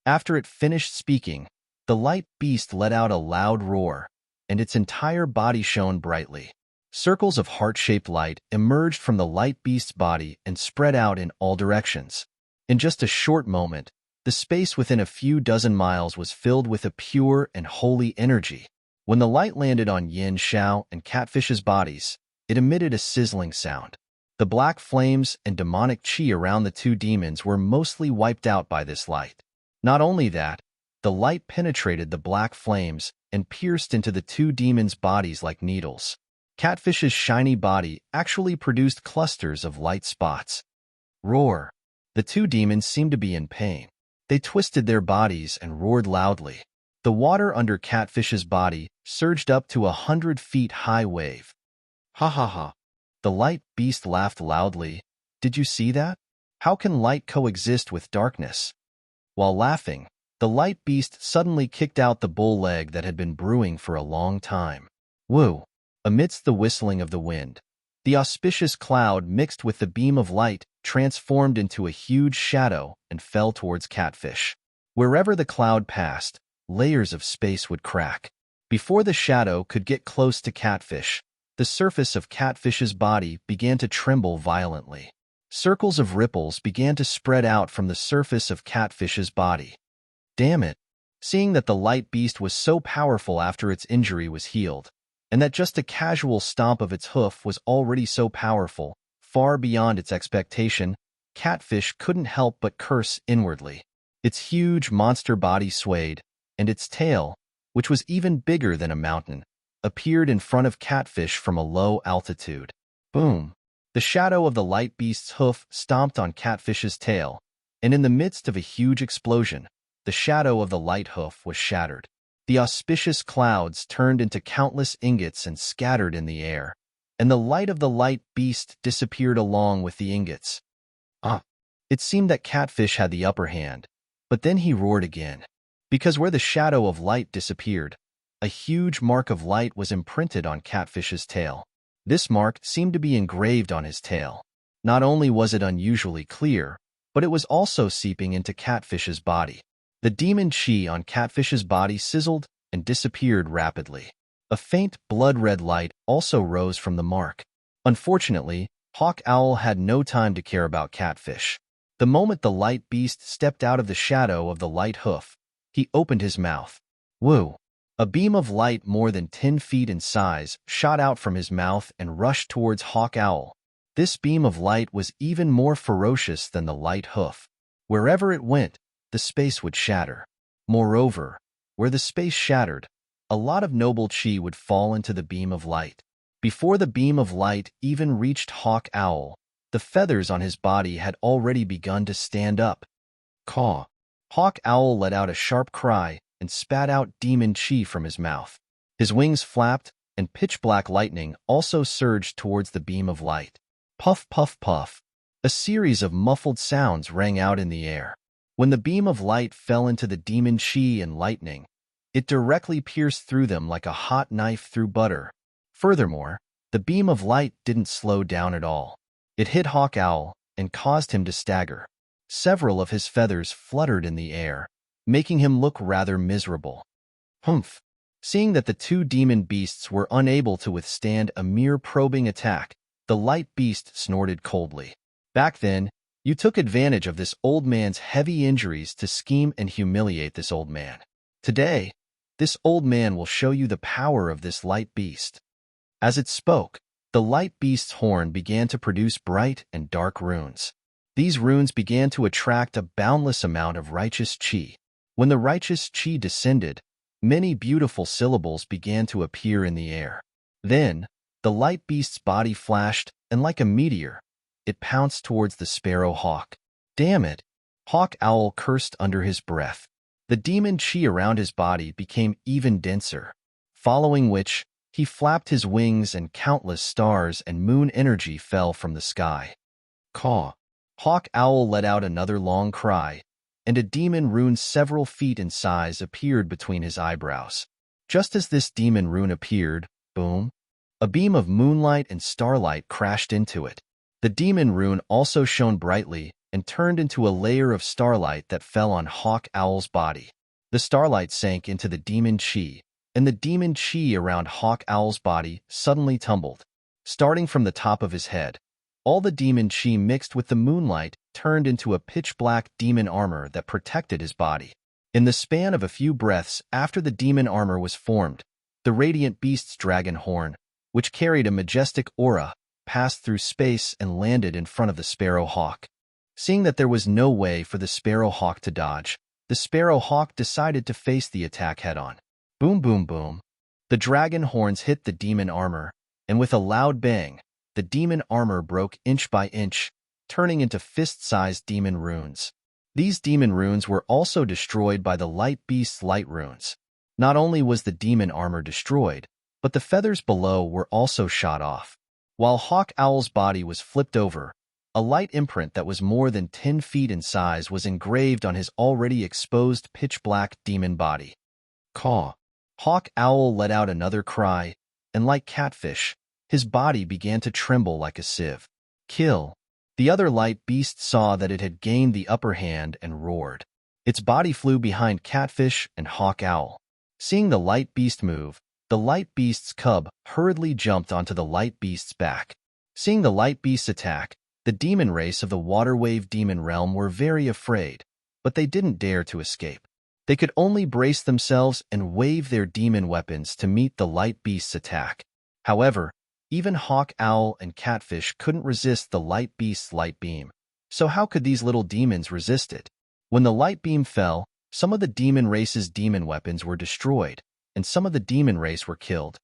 After it finished speaking, the light beast let out a loud roar, and its entire body shone brightly. Circles of heart-shaped light emerged from the light beast's body and spread out in all directions. In just a short moment, the space within a few dozen miles was filled with a pure and holy energy. When the light landed on Yin Xiao and Catfish's bodies, it emitted a sizzling sound. The black flames and demonic chi around the two demons were mostly wiped out by this light. Not only that, the light penetrated the black flames and pierced into the two demons' bodies like needles. Catfish's shiny body actually produced clusters of light spots. Roar! The two demons seemed to be in pain. They twisted their bodies and roared loudly. The water under Catfish's body surged up to 100 feet high wave. Ha ha ha! The light beast laughed loudly. Did you see that? How can light coexist with darkness? While laughing, the light beast suddenly kicked out the bull leg that had been brewing for a long time. Woo! Amidst the whistling of the wind, the auspicious cloud mixed with the beam of light transformed into a huge shadow and fell towards Catfish. Wherever the cloud passed, layers of space would crack. Before the shadow could get close to Catfish, the surface of Catfish's body began to tremble violently. Circles of ripples began to spread out from the surface of Catfish's body. Damn it! Seeing that the light beast was so powerful after its injury was healed, and that just a casual stomp of its hoof was already so powerful, far beyond its expectation, Catfish couldn't help but curse inwardly. Its huge monster body swayed, and its tail, which was even bigger than a mountain, appeared in front of Catfish from a low altitude. Boom! The shadow of the light beast's hoof stomped on Catfish's tail, and in the midst of a huge explosion, the shadow of the light hoof was shattered. The auspicious clouds turned into countless ingots and scattered in the air, and the light of the light beast disappeared along with the ingots. It seemed that Catfish had the upper hand, but then he roared again. Because where the shadow of light disappeared, a huge mark of light was imprinted on Catfish's tail. This mark seemed to be engraved on his tail. Not only was it unusually clear, but it was also seeping into Catfish's body. The demon chi on Catfish's body sizzled and disappeared rapidly. A faint blood-red light also rose from the mark. Unfortunately, Hawk Owl had no time to care about Catfish. The moment the light beast stepped out of the shadow of the light hoof, he opened his mouth. Woo! A beam of light more than 10 feet in size shot out from his mouth and rushed towards Hawk Owl. This beam of light was even more ferocious than the light hoof. Wherever it went, the space would shatter. Moreover, where the space shattered, a lot of noble chi would fall into the beam of light. Before the beam of light even reached Hawk Owl, the feathers on his body had already begun to stand up. Caw! Hawk Owl let out a sharp cry and spat out demon chi from his mouth. His wings flapped, and pitch-black lightning also surged towards the beam of light. Puff, puff, puff. A series of muffled sounds rang out in the air. When the beam of light fell into the demon chi and lightning, it directly pierced through them like a hot knife through butter. Furthermore, the beam of light didn't slow down at all. It hit Hawk Owl and caused him to stagger. Several of his feathers fluttered in the air, making him look rather miserable. Humph! Seeing that the two demon beasts were unable to withstand a mere probing attack, the light beast snorted coldly. Back then, you took advantage of this old man's heavy injuries to scheme and humiliate this old man. Today, this old man will show you the power of this light beast. As it spoke, the light beast's horn began to produce bright and dark runes. These runes began to attract a boundless amount of righteous chi. When the righteous chi descended, Many beautiful syllables began to appear in the air. Then, the light beast's body flashed, and like a meteor, it pounced towards the sparrow hawk. Damn it! Hawk Owl cursed under his breath. The demon chi around his body became even denser, following which, he flapped his wings and countless stars and moon energy fell from the sky. Caw! Hawk Owl let out another long cry, and a demon rune several feet in size appeared between his eyebrows. Just as this demon rune appeared, boom, a beam of moonlight and starlight crashed into it. The demon rune also shone brightly and turned into a layer of starlight that fell on Hawk Owl's body. The starlight sank into the demon chi, and the demon chi around Hawk Owl's body suddenly tumbled. Starting from the top of his head, all the demon chi mixed with the moonlight turned into a pitch-black demon armor that protected his body. In the span of a few breaths after the demon armor was formed, the radiant beast's dragon horn, which carried a majestic aura, passed through space and landed in front of the sparrow hawk. Seeing that there was no way for the sparrow hawk to dodge, the sparrow hawk decided to face the attack head-on. Boom, boom, boom. The dragon horns hit the demon armor, and with a loud bang, the demon armor broke inch by inch, turning into fist-sized demon runes. These demon runes were also destroyed by the light beast's light runes. Not only was the demon armor destroyed, but the feathers below were also shot off. While Hawk Owl's body was flipped over, a light imprint that was more than 10 feet in size was engraved on his already exposed pitch-black demon body. Caw! Hawk Owl let out another cry, and like Catfish, his body began to tremble like a sieve. Kill! The other light beast saw that it had gained the upper hand and roared. Its body flew behind Catfish and Hawk Owl. Seeing the light beast move, the light beast's cub hurriedly jumped onto the light beast's back. Seeing the light beast's attack, the demon race of the water-wave demon realm were very afraid, but they didn't dare to escape. They could only brace themselves and wave their demon weapons to meet the light beast's attack. However, even Hawk Owl and Catfish couldn't resist the light beast's light beam. So how could these little demons resist it? When the light beam fell, some of the demon race's demon weapons were destroyed, and some of the demon race were killed.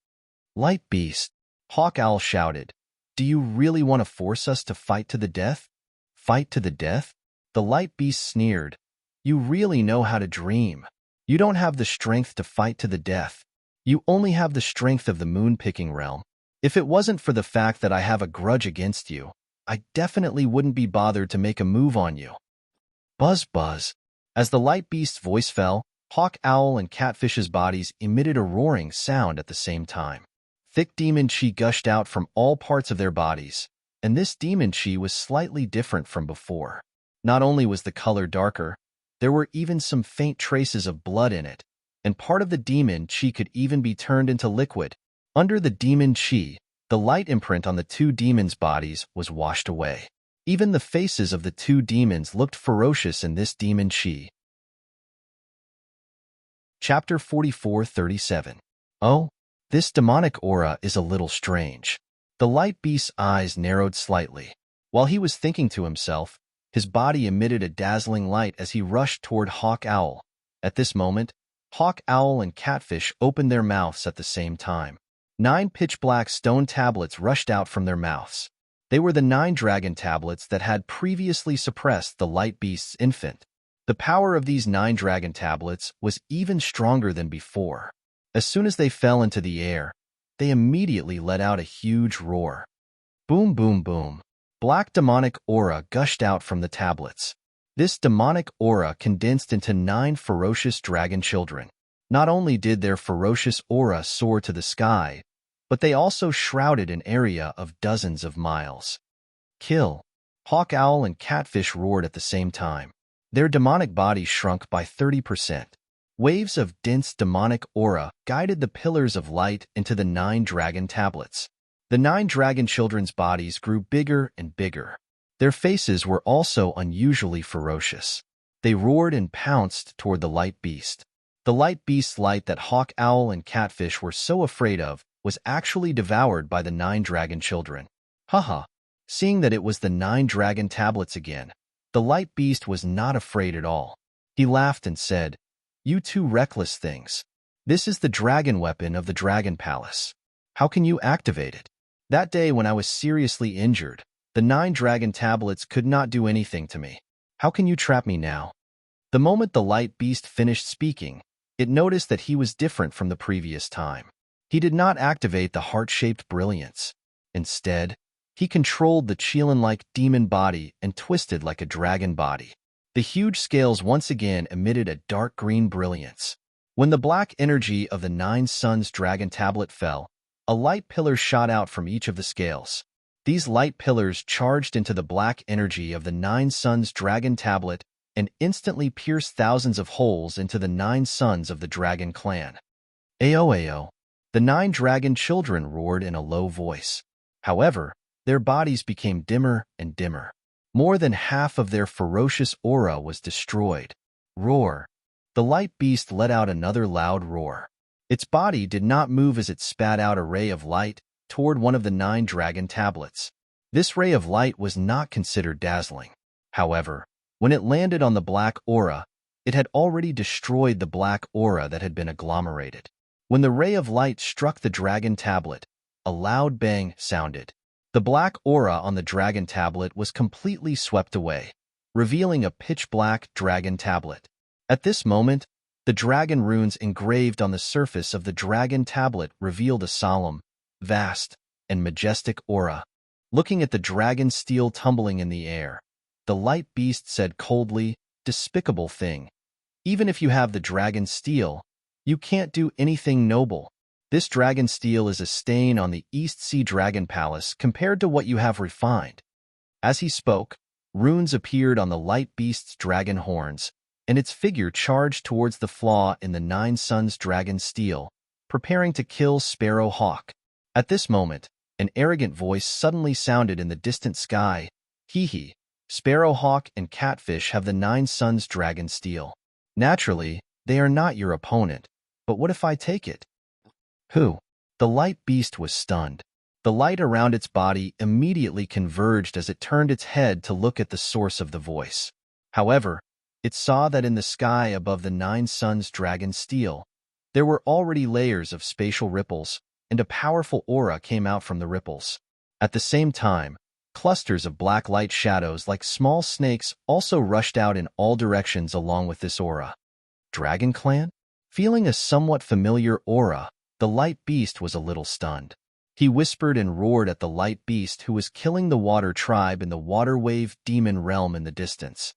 Light beast, Hawk Owl shouted, do you really want to force us to fight to the death? Fight to the death? The light beast sneered. You really know how to dream. You don't have the strength to fight to the death. You only have the strength of the moon-picking realm. If it wasn't for the fact that I have a grudge against you, I definitely wouldn't be bothered to make a move on you. Buzz, buzz. As the light beast's voice fell, Hawk Owl and Catfish's bodies emitted a roaring sound at the same time. Thick demon chi gushed out from all parts of their bodies, and this demon chi was slightly different from before. Not only was the color darker, there were even some faint traces of blood in it, and part of the demon chi could even be turned into liquid. Under the demon chi, the light imprint on the two demons' bodies was washed away. Even the faces of the two demons looked ferocious in this demon chi. Chapter 44:37. Oh, this demonic aura is a little strange. The light beast's eyes narrowed slightly. While he was thinking to himself, his body emitted a dazzling light as he rushed toward Hawk Owl. At this moment, Hawk Owl and Catfish opened their mouths at the same time. 9 pitch-black stone tablets rushed out from their mouths. They were the 9 dragon tablets that had previously suppressed the light beast's infant. The power of these 9 dragon tablets was even stronger than before. As soon as they fell into the air, they immediately let out a huge roar. Boom, boom, boom. Black demonic aura gushed out from the tablets. This demonic aura condensed into 9 ferocious dragon children. Not only did their ferocious aura soar to the sky, but they also shrouded an area of dozens of miles. Kill! Hawk Owl and Catfish roared at the same time. Their demonic bodies shrunk by 30%. Waves of dense demonic aura guided the pillars of light into the 9 dragon tablets. The 9 dragon children's bodies grew bigger and bigger. Their faces were also unusually ferocious. They roared and pounced toward the light beast. The light beast's light that Hawk Owl and Catfish were so afraid of was actually devoured by the 9 dragon children. Haha! Seeing that it was the 9 dragon tablets again, the light beast was not afraid at all. He laughed and said, "You two reckless things. This is the dragon weapon of the Dragon Palace. How can you activate it? That day when I was seriously injured, the 9 dragon tablets could not do anything to me. How can you trap me now? The moment the light beast finished speaking, it noticed that he was different from the previous time. He did not activate the heart-shaped brilliance. Instead, he controlled the Qilin-like demon body and twisted like a dragon body. The huge scales once again emitted a dark green brilliance. When the black energy of the 9 Suns dragon tablet fell, a light pillar shot out from each of the scales. These light pillars charged into the black energy of the 9 Suns dragon tablet and instantly pierced thousands of holes into the 9 sons of the dragon clan. Ayo ayo! The 9 dragon children roared in a low voice. However, their bodies became dimmer and dimmer. More than half of their ferocious aura was destroyed. Roar! The light beast let out another loud roar. Its body did not move as it spat out a ray of light toward one of the 9 dragon tablets. This ray of light was not considered dazzling. However, when it landed on the black aura, it had already destroyed the black aura that had been agglomerated. When the ray of light struck the dragon tablet, a loud bang sounded. The black aura on the dragon tablet was completely swept away, revealing a pitch-black dragon tablet. At this moment, the dragon runes engraved on the surface of the dragon tablet revealed a solemn, vast, and majestic aura. Looking at the dragon steel tumbling in the air, the light beast said coldly, "Despicable thing. Even if you have the dragon steel, you can't do anything noble. This dragon steel is a stain on the East Sea Dragon Palace compared to what you have refined." As he spoke, runes appeared on the light beast's dragon horns, and its figure charged towards the flaw in the 9 Suns dragon steel, preparing to kill Sparrow Hawk. At this moment, an arrogant voice suddenly sounded in the distant sky. "Hee hee, Sparrow Hawk and Catfish have the 9 Suns dragon steel. Naturally, they are not your opponent, but what if I take it?" "Who?" The light beast was stunned. The light around its body immediately converged as it turned its head to look at the source of the voice. However, it saw that in the sky above the 9 Suns dragon steel, there were already layers of spatial ripples, and a powerful aura came out from the ripples. At the same time, clusters of black light shadows like small snakes also rushed out in all directions along with this aura. Dragon Clan? Feeling a somewhat familiar aura, the light beast was a little stunned. He whispered and roared at the light beast who was killing the water tribe in the water wave demon realm in the distance.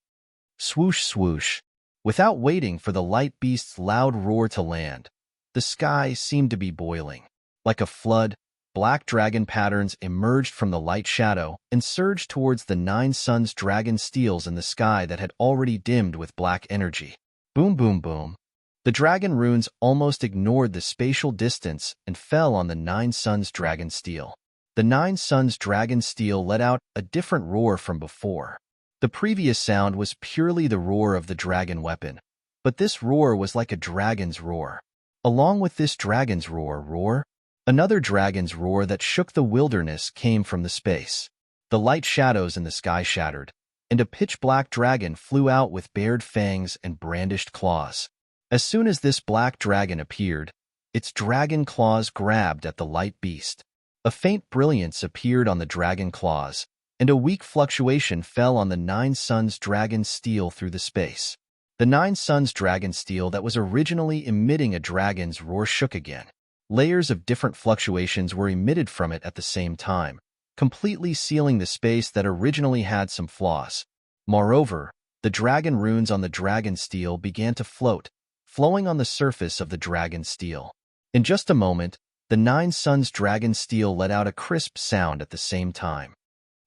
Swoosh swoosh. Without waiting for the light beast's loud roar to land, the sky seemed to be boiling. Like a flood, black dragon patterns emerged from the light shadow and surged towards the 9 Suns dragon steels in the sky that had already dimmed with black energy. Boom boom boom. The dragon runes almost ignored the spatial distance and fell on the 9 Suns dragon steel. The 9 Suns dragon steel let out a different roar from before. The previous sound was purely the roar of the dragon weapon, but this roar was like a dragon's roar. Along with this dragon's roar, another dragon's roar that shook the wilderness came from the space. The light shadows in the sky shattered, and a pitch-black dragon flew out with bared fangs and brandished claws. As soon as this black dragon appeared, its dragon claws grabbed at the light beast. A faint brilliance appeared on the dragon claws, and a weak fluctuation fell on the 9 Suns dragon steel through the space. The 9 Suns dragon steel that was originally emitting a dragon's roar shook again. Layers of different fluctuations were emitted from it at the same time, completely sealing the space that originally had some flaws. Moreover, the dragon runes on the dragon steel began to float, flowing on the surface of the dragon steel. In just a moment, the 9 Suns dragon steel let out a crisp sound at the same time.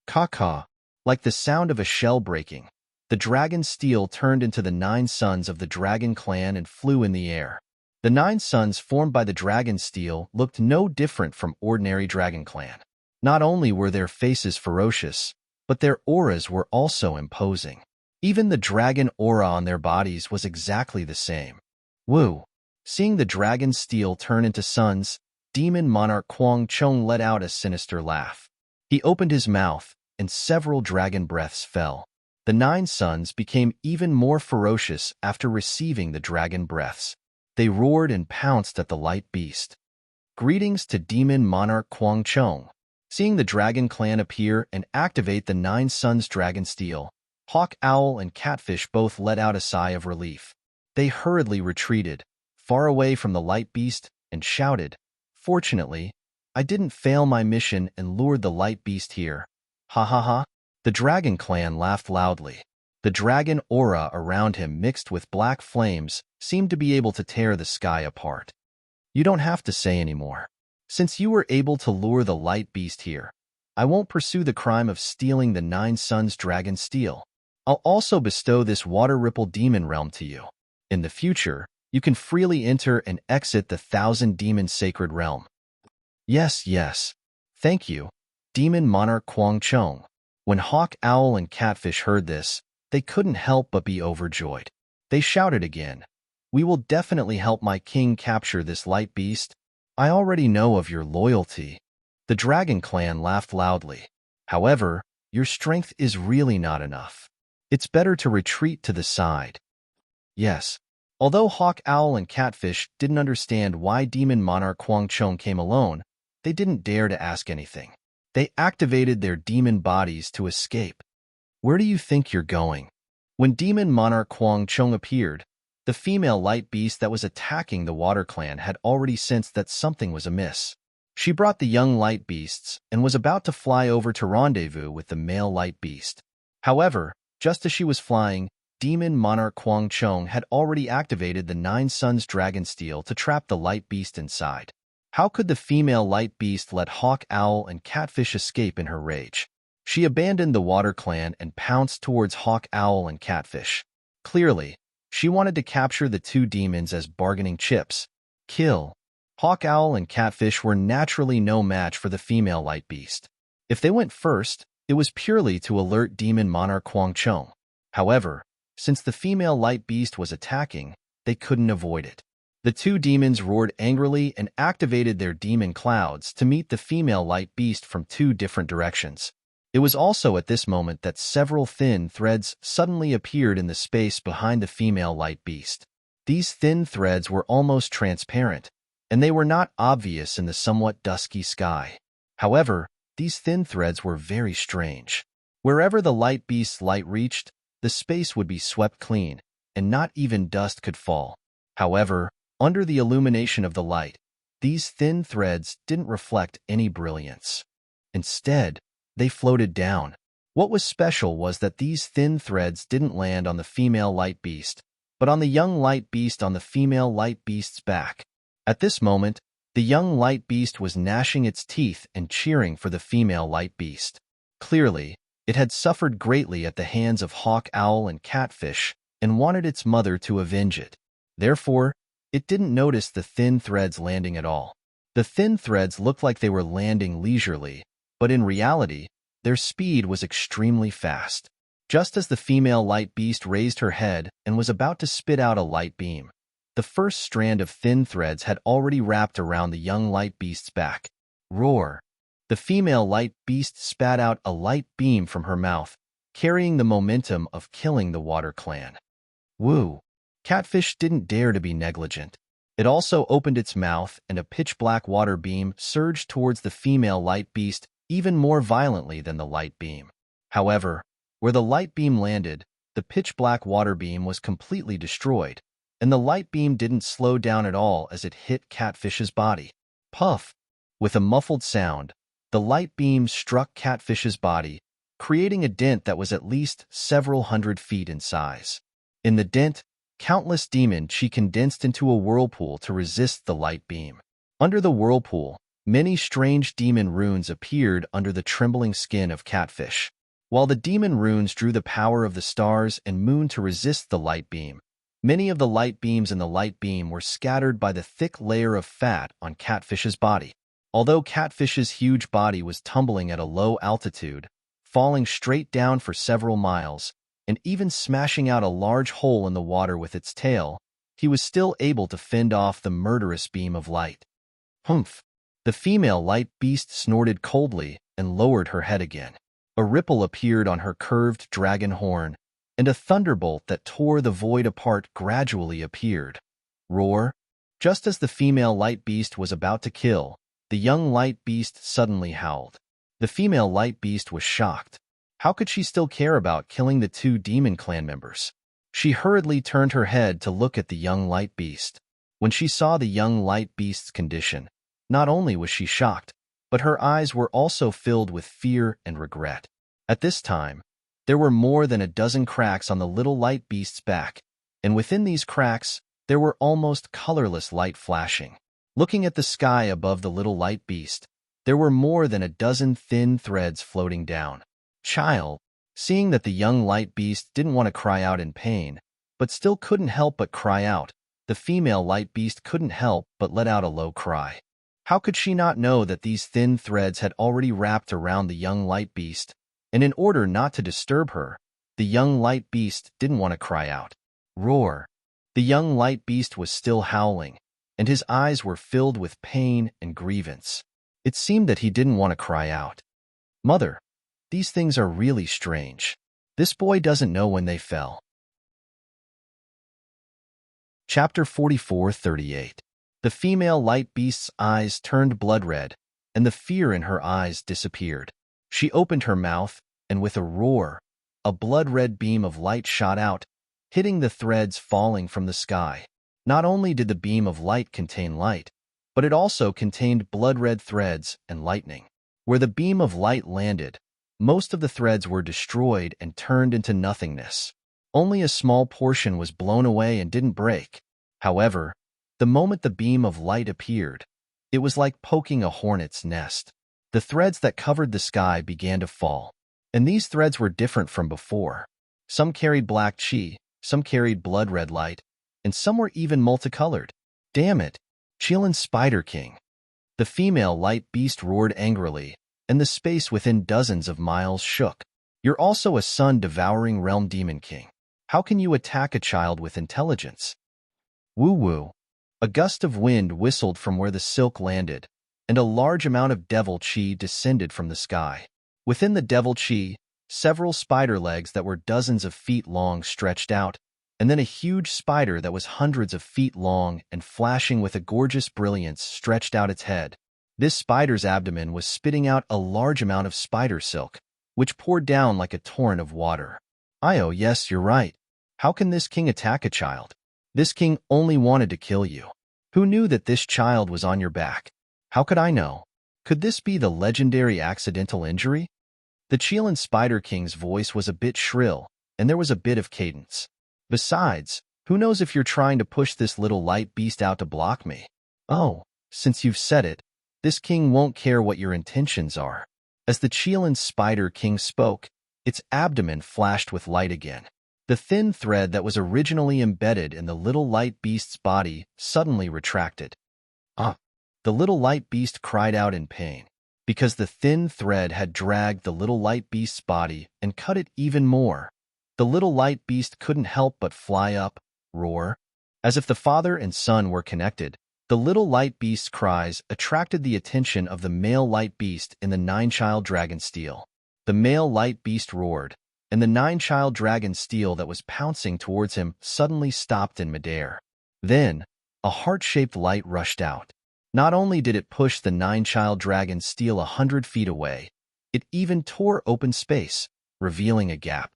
Caw-caw. Like the sound of a shell breaking, the dragon steel turned into the 9 Suns of the Dragon Clan and flew in the air. The 9 Suns formed by the dragon steel looked no different from ordinary Dragon Clan. Not only were their faces ferocious, but their auras were also imposing. Even the dragon aura on their bodies was exactly the same. Woo! Seeing the dragon steel turn into suns, demon monarch Kwang Chung let out a sinister laugh. He opened his mouth, and several dragon breaths fell. The 9 Suns became even more ferocious after receiving the dragon breaths. They roared and pounced at the light beast. Greetings to Demon Monarch Kwang Chong. Seeing the dragon clan appear and activate the Nine Suns dragon steel, Hawk Owl and Catfish both let out a sigh of relief. They hurriedly retreated, far away from the light beast, and shouted, "Fortunately, I didn't fail my mission and lured the light beast here. Ha ha ha." The dragon clan laughed loudly. The dragon aura around him mixed with black flames seemed to be able to tear the sky apart. "You don't have to say anymore. Since you were able to lure the light beast here, I won't pursue the crime of stealing the Nine Suns dragon steel. I'll also bestow this water ripple demon realm to you. In the future, you can freely enter and exit the Thousand Demon Sacred Realm." "Yes, yes. Thank you, Demon Monarch Kwang Chong." When Hawk Owl and Catfish heard this, they couldn't help but be overjoyed. They shouted again, "We will definitely help my king capture this light beast. I already know of your loyalty." The dragon clan laughed loudly. "However, your strength is really not enough. It's better to retreat to the side." Yes. Although Hawk Owl and Catfish didn't understand why Demon Monarch Kwang Chong came alone, they didn't dare to ask anything. They activated their demon bodies to escape. "Where do you think you're going?" When Demon Monarch Kwang Chong appeared, the female light beast that was attacking the water clan had already sensed that something was amiss. She brought the young light beasts and was about to fly over to rendezvous with the male light beast. However, just as she was flying, Demon Monarch Kwang Chong had already activated the Nine Suns dragon steel to trap the light beast inside. How could the female light beast let Hawk Owl and Catfish escape in her rage? She abandoned the water clan and pounced towards Hawk Owl and Catfish. Clearly, she wanted to capture the two demons as bargaining chips. Kill. Hawk Owl and Catfish were naturally no match for the female light beast. If they went first, it was purely to alert Demon Monarch Kwang Chong. However, since the female light beast was attacking, they couldn't avoid it. The two demons roared angrily and activated their demon clouds to meet the female light beast from two different directions. It was also at this moment that several thin threads suddenly appeared in the space behind the female light beast. These thin threads were almost transparent, and they were not obvious in the somewhat dusky sky. However, these thin threads were very strange. Wherever the light beast's light reached, the space would be swept clean, and not even dust could fall. However, under the illumination of the light, these thin threads didn't reflect any brilliance. Instead, they floated down. What was special was that these thin threads didn't land on the female light beast, but on the young light beast on the female light beast's back. At this moment, the young light beast was gnashing its teeth and cheering for the female light beast. Clearly, it had suffered greatly at the hands of Hawk Owl and Catfish and wanted its mother to avenge it. Therefore, it didn't notice the thin threads landing at all. The thin threads looked like they were landing leisurely, but in reality, their speed was extremely fast. Just as the female light beast raised her head and was about to spit out a light beam, the first strand of thin threads had already wrapped around the young light beast's back. Roar! The female light beast spat out a light beam from her mouth, carrying the momentum of killing the water clan. Woo! Catfish didn't dare to be negligent. It also opened its mouth, and a pitch-black water beam surged towards the female light beast even more violently than the light beam. However, where the light beam landed, the pitch-black water beam was completely destroyed, and the light beam didn't slow down at all as it hit Catfish's body. Puff! With a muffled sound, the light beam struck Catfish's body, creating a dent that was at least several hundred feet in size. In the dent, countless demon chi condensed into a whirlpool to resist the light beam. Under the whirlpool, many strange demon runes appeared under the trembling skin of Catfish. While the demon runes drew the power of the stars and moon to resist the light beam, many of the light beams in the light beam were scattered by the thick layer of fat on Catfish's body. Although Catfish's huge body was tumbling at a low altitude, falling straight down for several miles, and even smashing out a large hole in the water with its tail, he was still able to fend off the murderous beam of light. Humph! The female light beast snorted coldly and lowered her head again. A ripple appeared on her curved dragon horn, and a thunderbolt that tore the void apart gradually appeared. Roar! Just as the female light beast was about to kill, the young light beast suddenly howled. The female light beast was shocked. How could she still care about killing the two demon clan members? She hurriedly turned her head to look at the young light beast. When she saw the young light beast's condition, not only was she shocked, but her eyes were also filled with fear and regret. At this time, there were more than a dozen cracks on the little light beast's back, and within these cracks, there were almost colorless light flashing. Looking at the sky above the little light beast, there were more than a dozen thin threads floating down. Child, seeing that the young light beast didn't want to cry out in pain, but still couldn't help but cry out, the female light beast couldn't help but let out a low cry. How could she not know that these thin threads had already wrapped around the young light beast, and in order not to disturb her, the young light beast didn't want to cry out. Roar! The young light beast was still howling, and his eyes were filled with pain and grievance. It seemed that he didn't want to cry out. Mother, these things are really strange. This boy doesn't know when they fell. Chapter 44:38. The female light beast's eyes turned blood red, and the fear in her eyes disappeared. She opened her mouth, and with a roar, a blood-red beam of light shot out, hitting the threads falling from the sky. Not only did the beam of light contain light, but it also contained blood-red threads and lightning. Where the beam of light landed, most of the threads were destroyed and turned into nothingness. Only a small portion was blown away and didn't break. However, the moment the beam of light appeared, it was like poking a hornet's nest. The threads that covered the sky began to fall, and these threads were different from before. Some carried black chi, some carried blood-red light, and some were even multicolored. Damn it, Chillin' Spider King! The female light beast roared angrily, and the space within dozens of miles shook. You're also a sun-devouring realm demon king. How can you attack a child with intelligence? Woo-woo. A gust of wind whistled from where the silk landed, and a large amount of devil chi descended from the sky. Within the devil chi, several spider legs that were dozens of feet long stretched out, and then a huge spider that was hundreds of feet long and flashing with a gorgeous brilliance stretched out its head. This spider's abdomen was spitting out a large amount of spider silk, which poured down like a torrent of water. Oh, yes, you're right. How can this king attack a child? This king only wanted to kill you. Who knew that this child was on your back? How could I know? Could this be the legendary accidental injury? The Chillin' Spider King's voice was a bit shrill, and there was a bit of cadence. Besides, who knows if you're trying to push this little light beast out to block me? Oh, since you've said it, this king won't care what your intentions are. As the Chillin' Spider King spoke, its abdomen flashed with light again. The thin thread that was originally embedded in the little light beast's body suddenly retracted. The little light beast cried out in pain, because the thin thread had dragged the little light beast's body and cut it even more. The little light beast couldn't help but fly up, roar. As if the father and son were connected, the little light beast's cries attracted the attention of the male light beast in the nine-child dragon steel. The male light beast roared, and the nine-child dragon steel that was pouncing towards him suddenly stopped in midair. Then, a heart-shaped light rushed out. Not only did it push the nine-child dragon steel 100 feet away, it even tore open space, revealing a gap.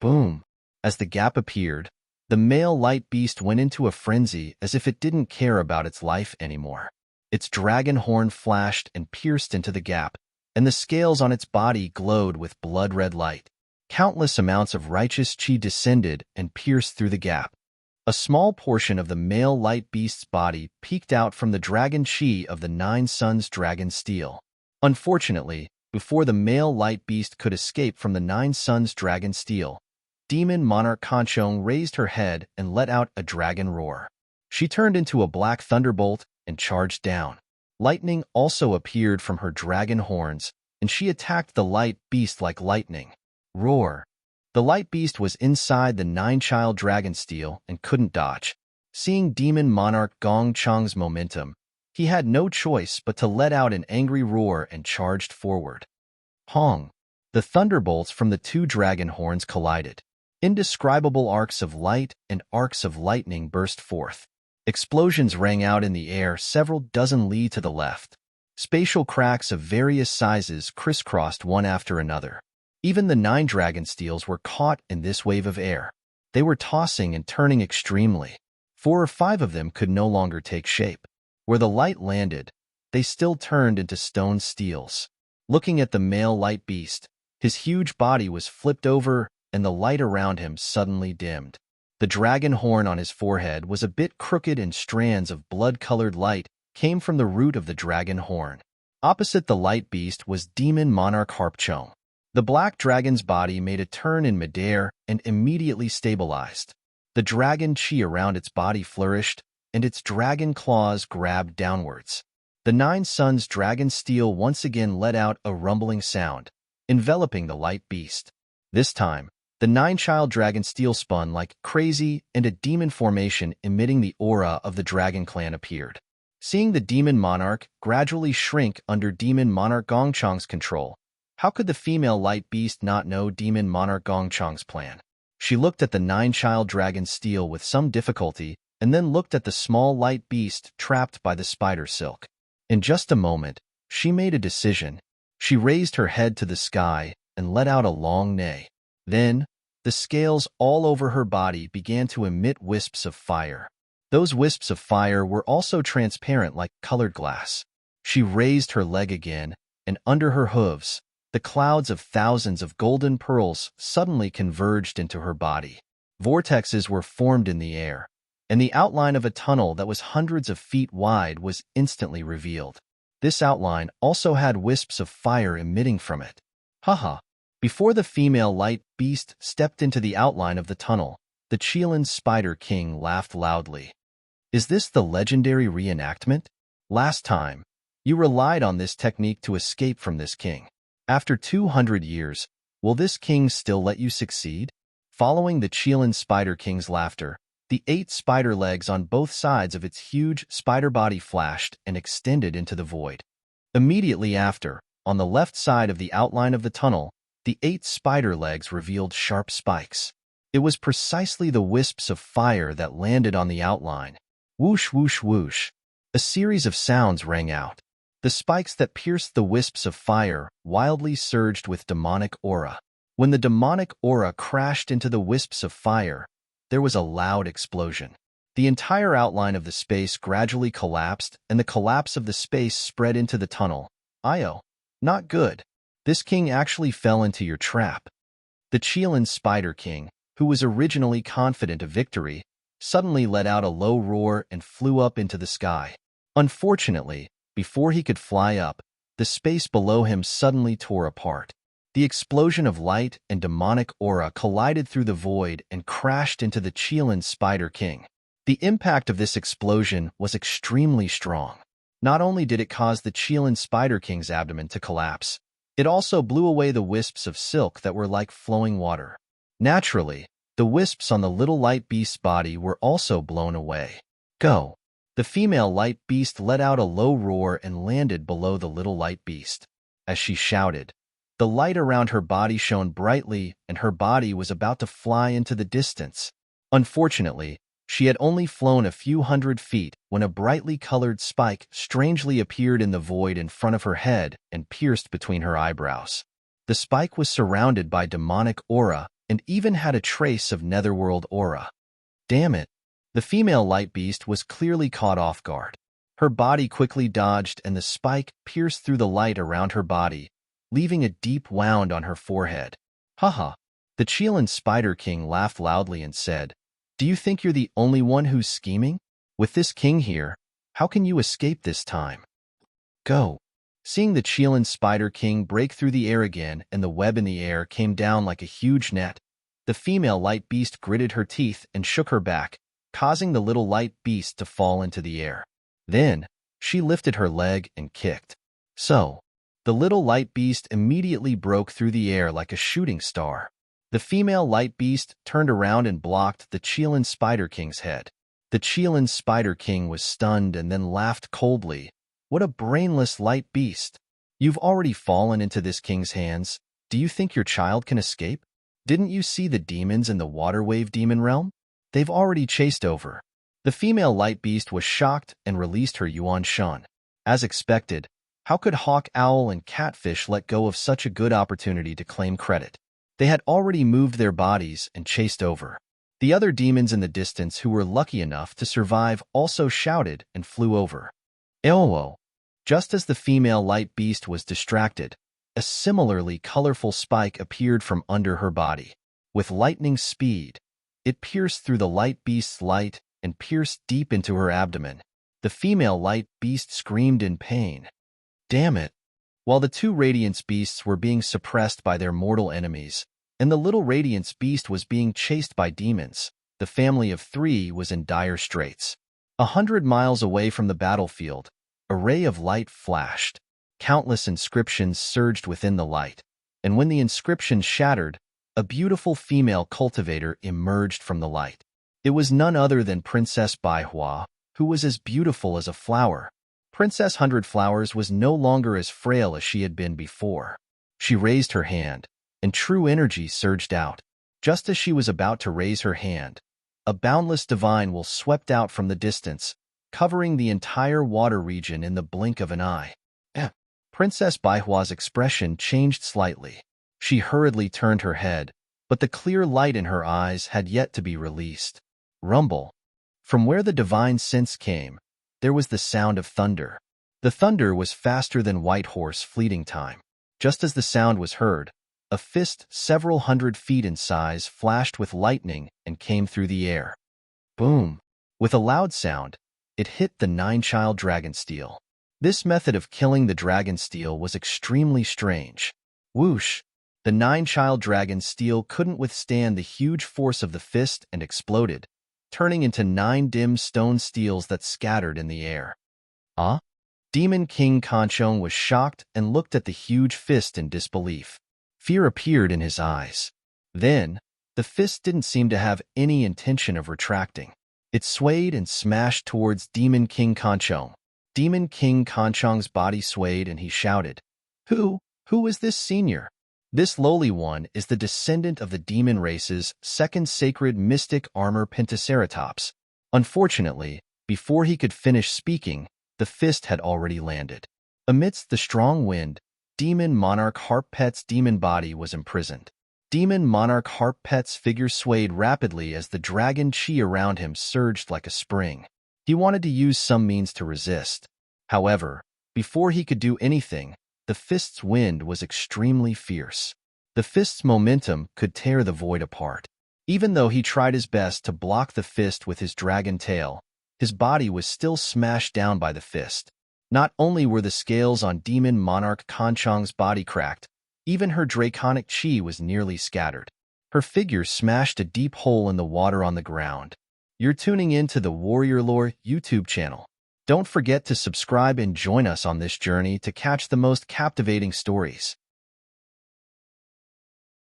Boom! As the gap appeared, the male light beast went into a frenzy as if it didn't care about its life anymore. Its dragon horn flashed and pierced into the gap, and the scales on its body glowed with blood-red light. Countless amounts of righteous chi descended and pierced through the gap. A small portion of the male light beast's body peeked out from the dragon chi of the Nine Suns dragon steel. Unfortunately, before the male light beast could escape from the Nine Suns dragon steel, Demon Monarch Conchong raised her head and let out a dragon roar. She turned into a black thunderbolt and charged down. Lightning also appeared from her dragon horns, and she attacked the light beast like lightning. Roar! The light beast was inside the nine-child dragon steel and couldn't dodge. Seeing Demon Monarch Gong Chang's momentum, he had no choice but to let out an angry roar and charged forward. Hong! The thunderbolts from the two dragon horns collided. Indescribable arcs of light and arcs of lightning burst forth. Explosions rang out in the air several dozen li to the left. Spatial cracks of various sizes crisscrossed one after another. Even the 9 dragon steels were caught in this wave of air. They were tossing and turning extremely. 4 or 5 of them could no longer take shape. Where the light landed, they still turned into stone steels. Looking at the male light beast, his huge body was flipped over and the light around him suddenly dimmed. The dragon horn on his forehead was a bit crooked and strands of blood-colored light came from the root of the dragon horn. Opposite the light beast was demon monarch Harpchong. The black dragon's body made a turn in midair and immediately stabilized. The dragon chi around its body flourished, and its dragon claws grabbed downwards. The 9 suns dragon steel once again let out a rumbling sound, enveloping the light beast. This time, the 9-child dragon steel spun like crazy, and a demon formation emitting the aura of the dragon clan appeared. Seeing the demon monarch gradually shrink under demon monarch Gongchang's control, how could the female light beast not know demon monarch Gongchang's plan? She looked at the 9-child dragon steel with some difficulty, and then looked at the small light beast trapped by the spider silk. In just a moment, she made a decision. She raised her head to the sky and let out a long neigh. Then, the scales all over her body began to emit wisps of fire. Those wisps of fire were also transparent like colored glass. She raised her leg again, and under her hooves, the clouds of thousands of golden pearls suddenly converged into her body. Vortexes were formed in the air, and the outline of a tunnel that was hundreds of feet wide was instantly revealed. This outline also had wisps of fire emitting from it. Haha! Before the female light beast stepped into the outline of the tunnel, the Qilin Spider King laughed loudly. Is this the legendary reenactment? Last time, you relied on this technique to escape from this king. After 200 years, will this king still let you succeed? Following the Qilin Spider King's laughter, the 8 spider legs on both sides of its huge spider body flashed and extended into the void. Immediately after, on the left side of the outline of the tunnel, the 8 spider legs revealed sharp spikes. It was precisely the wisps of fire that landed on the outline. Whoosh, whoosh, whoosh. A series of sounds rang out. The spikes that pierced the wisps of fire wildly surged with demonic aura. When the demonic aura crashed into the wisps of fire, there was a loud explosion. The entire outline of the space gradually collapsed, and the collapse of the space spread into the tunnel. Io. Not good. This king actually fell into your trap. The Qilin Spider King, who was originally confident of victory, suddenly let out a low roar and flew up into the sky. Unfortunately, before he could fly up, the space below him suddenly tore apart. The explosion of light and demonic aura collided through the void and crashed into the Qilin Spider King. The impact of this explosion was extremely strong. Not only did it cause the Qilin Spider King's abdomen to collapse, it also blew away the wisps of silk that were like flowing water. Naturally, the wisps on the little light beast's body were also blown away. Go! The female light beast let out a low roar and landed below the little light beast. As she shouted, the light around her body shone brightly and her body was about to fly into the distance. Unfortunately, she had only flown a few hundred feet when a brightly colored spike strangely appeared in the void in front of her head and pierced between her eyebrows. The spike was surrounded by demonic aura and even had a trace of netherworld aura. Damn it! The female light beast was clearly caught off guard. Her body quickly dodged and the spike pierced through the light around her body, leaving a deep wound on her forehead. Haha! The Qilin Spider King laughed loudly and said, "Do you think you're the only one who's scheming? With this king here, how can you escape this time? Go!" Seeing the Qilin Spider King break through the air again and the web in the air came down like a huge net, the female light beast gritted her teeth and shook her back, causing the little light beast to fall into the air. Then, she lifted her leg and kicked. So, the little light beast immediately broke through the air like a shooting star. The female light beast turned around and blocked the Qilin Spider King's head. The Qilin Spider King was stunned and then laughed coldly. What a brainless light beast! You've already fallen into this king's hands. Do you think your child can escape? Didn't you see the demons in the water wave demon realm? They've already chased over. The female light beast was shocked and released her yuan shan. As expected, how could hawk, owl, and catfish let go of such a good opportunity to claim credit? They had already moved their bodies and chased over. The other demons in the distance who were lucky enough to survive also shouted and flew over. Elwo! Just as the female light beast was distracted, a similarly colorful spike appeared from under her body. With lightning speed, it pierced through the light beast's light and pierced deep into her abdomen. The female light beast screamed in pain. Damn it! While the two Radiance beasts were being suppressed by their mortal enemies, and the little Radiance beast was being chased by demons, the family of three was in dire straits. 100 miles away from the battlefield, a ray of light flashed. Countless inscriptions surged within the light, and when the inscriptions shattered, a beautiful female cultivator emerged from the light. It was none other than Princess Baihua, who was as beautiful as a flower. Princess Hundred Flowers was no longer as frail as she had been before. She raised her hand, and true energy surged out. Just as she was about to raise her hand, a boundless divine will swept out from the distance, covering the entire water region in the blink of an eye. Princess Baihua's expression changed slightly. She hurriedly turned her head, but the clear light in her eyes had yet to be released. Rumble. From where the divine sense came, there was the sound of thunder. The thunder was faster than White Horse fleeting time. Just as the sound was heard, a fist several 100 feet in size flashed with lightning and came through the air. Boom! With a loud sound, it hit the nine-child dragon steel. This method of killing the dragon steel was extremely strange. Whoosh! The nine-child dragon steel couldn't withstand the huge force of the fist and exploded, turning into 9 dim stone steels that scattered in the air. Demon King Kanchong was shocked and looked at the huge fist in disbelief. Fear appeared in his eyes. Then, the fist didn't seem to have any intention of retracting. It swayed and smashed towards Demon King Kanchong. Demon King Kanchong's body swayed and he shouted, Who is this senior? This lowly one is the descendant of the demon race's second sacred mystic armor Pentaceratops. Unfortunately, before he could finish speaking, the fist had already landed. Amidst the strong wind, Demon Monarch Harppet's demon body was imprisoned. Demon Monarch Harppet's figure swayed rapidly as the dragon chi around him surged like a spring. He wanted to use some means to resist. However, before he could do anything, the fist's wind was extremely fierce. The fist's momentum could tear the void apart. Even though he tried his best to block the fist with his dragon tail, his body was still smashed down by the fist. Not only were the scales on Demon Monarch Kanchong's body cracked, even her draconic chi was nearly scattered. Her figure smashed a deep hole in the water on the ground. You're tuning in to the Warrior Lore YouTube channel. Don't forget to subscribe and join us on this journey to catch the most captivating stories.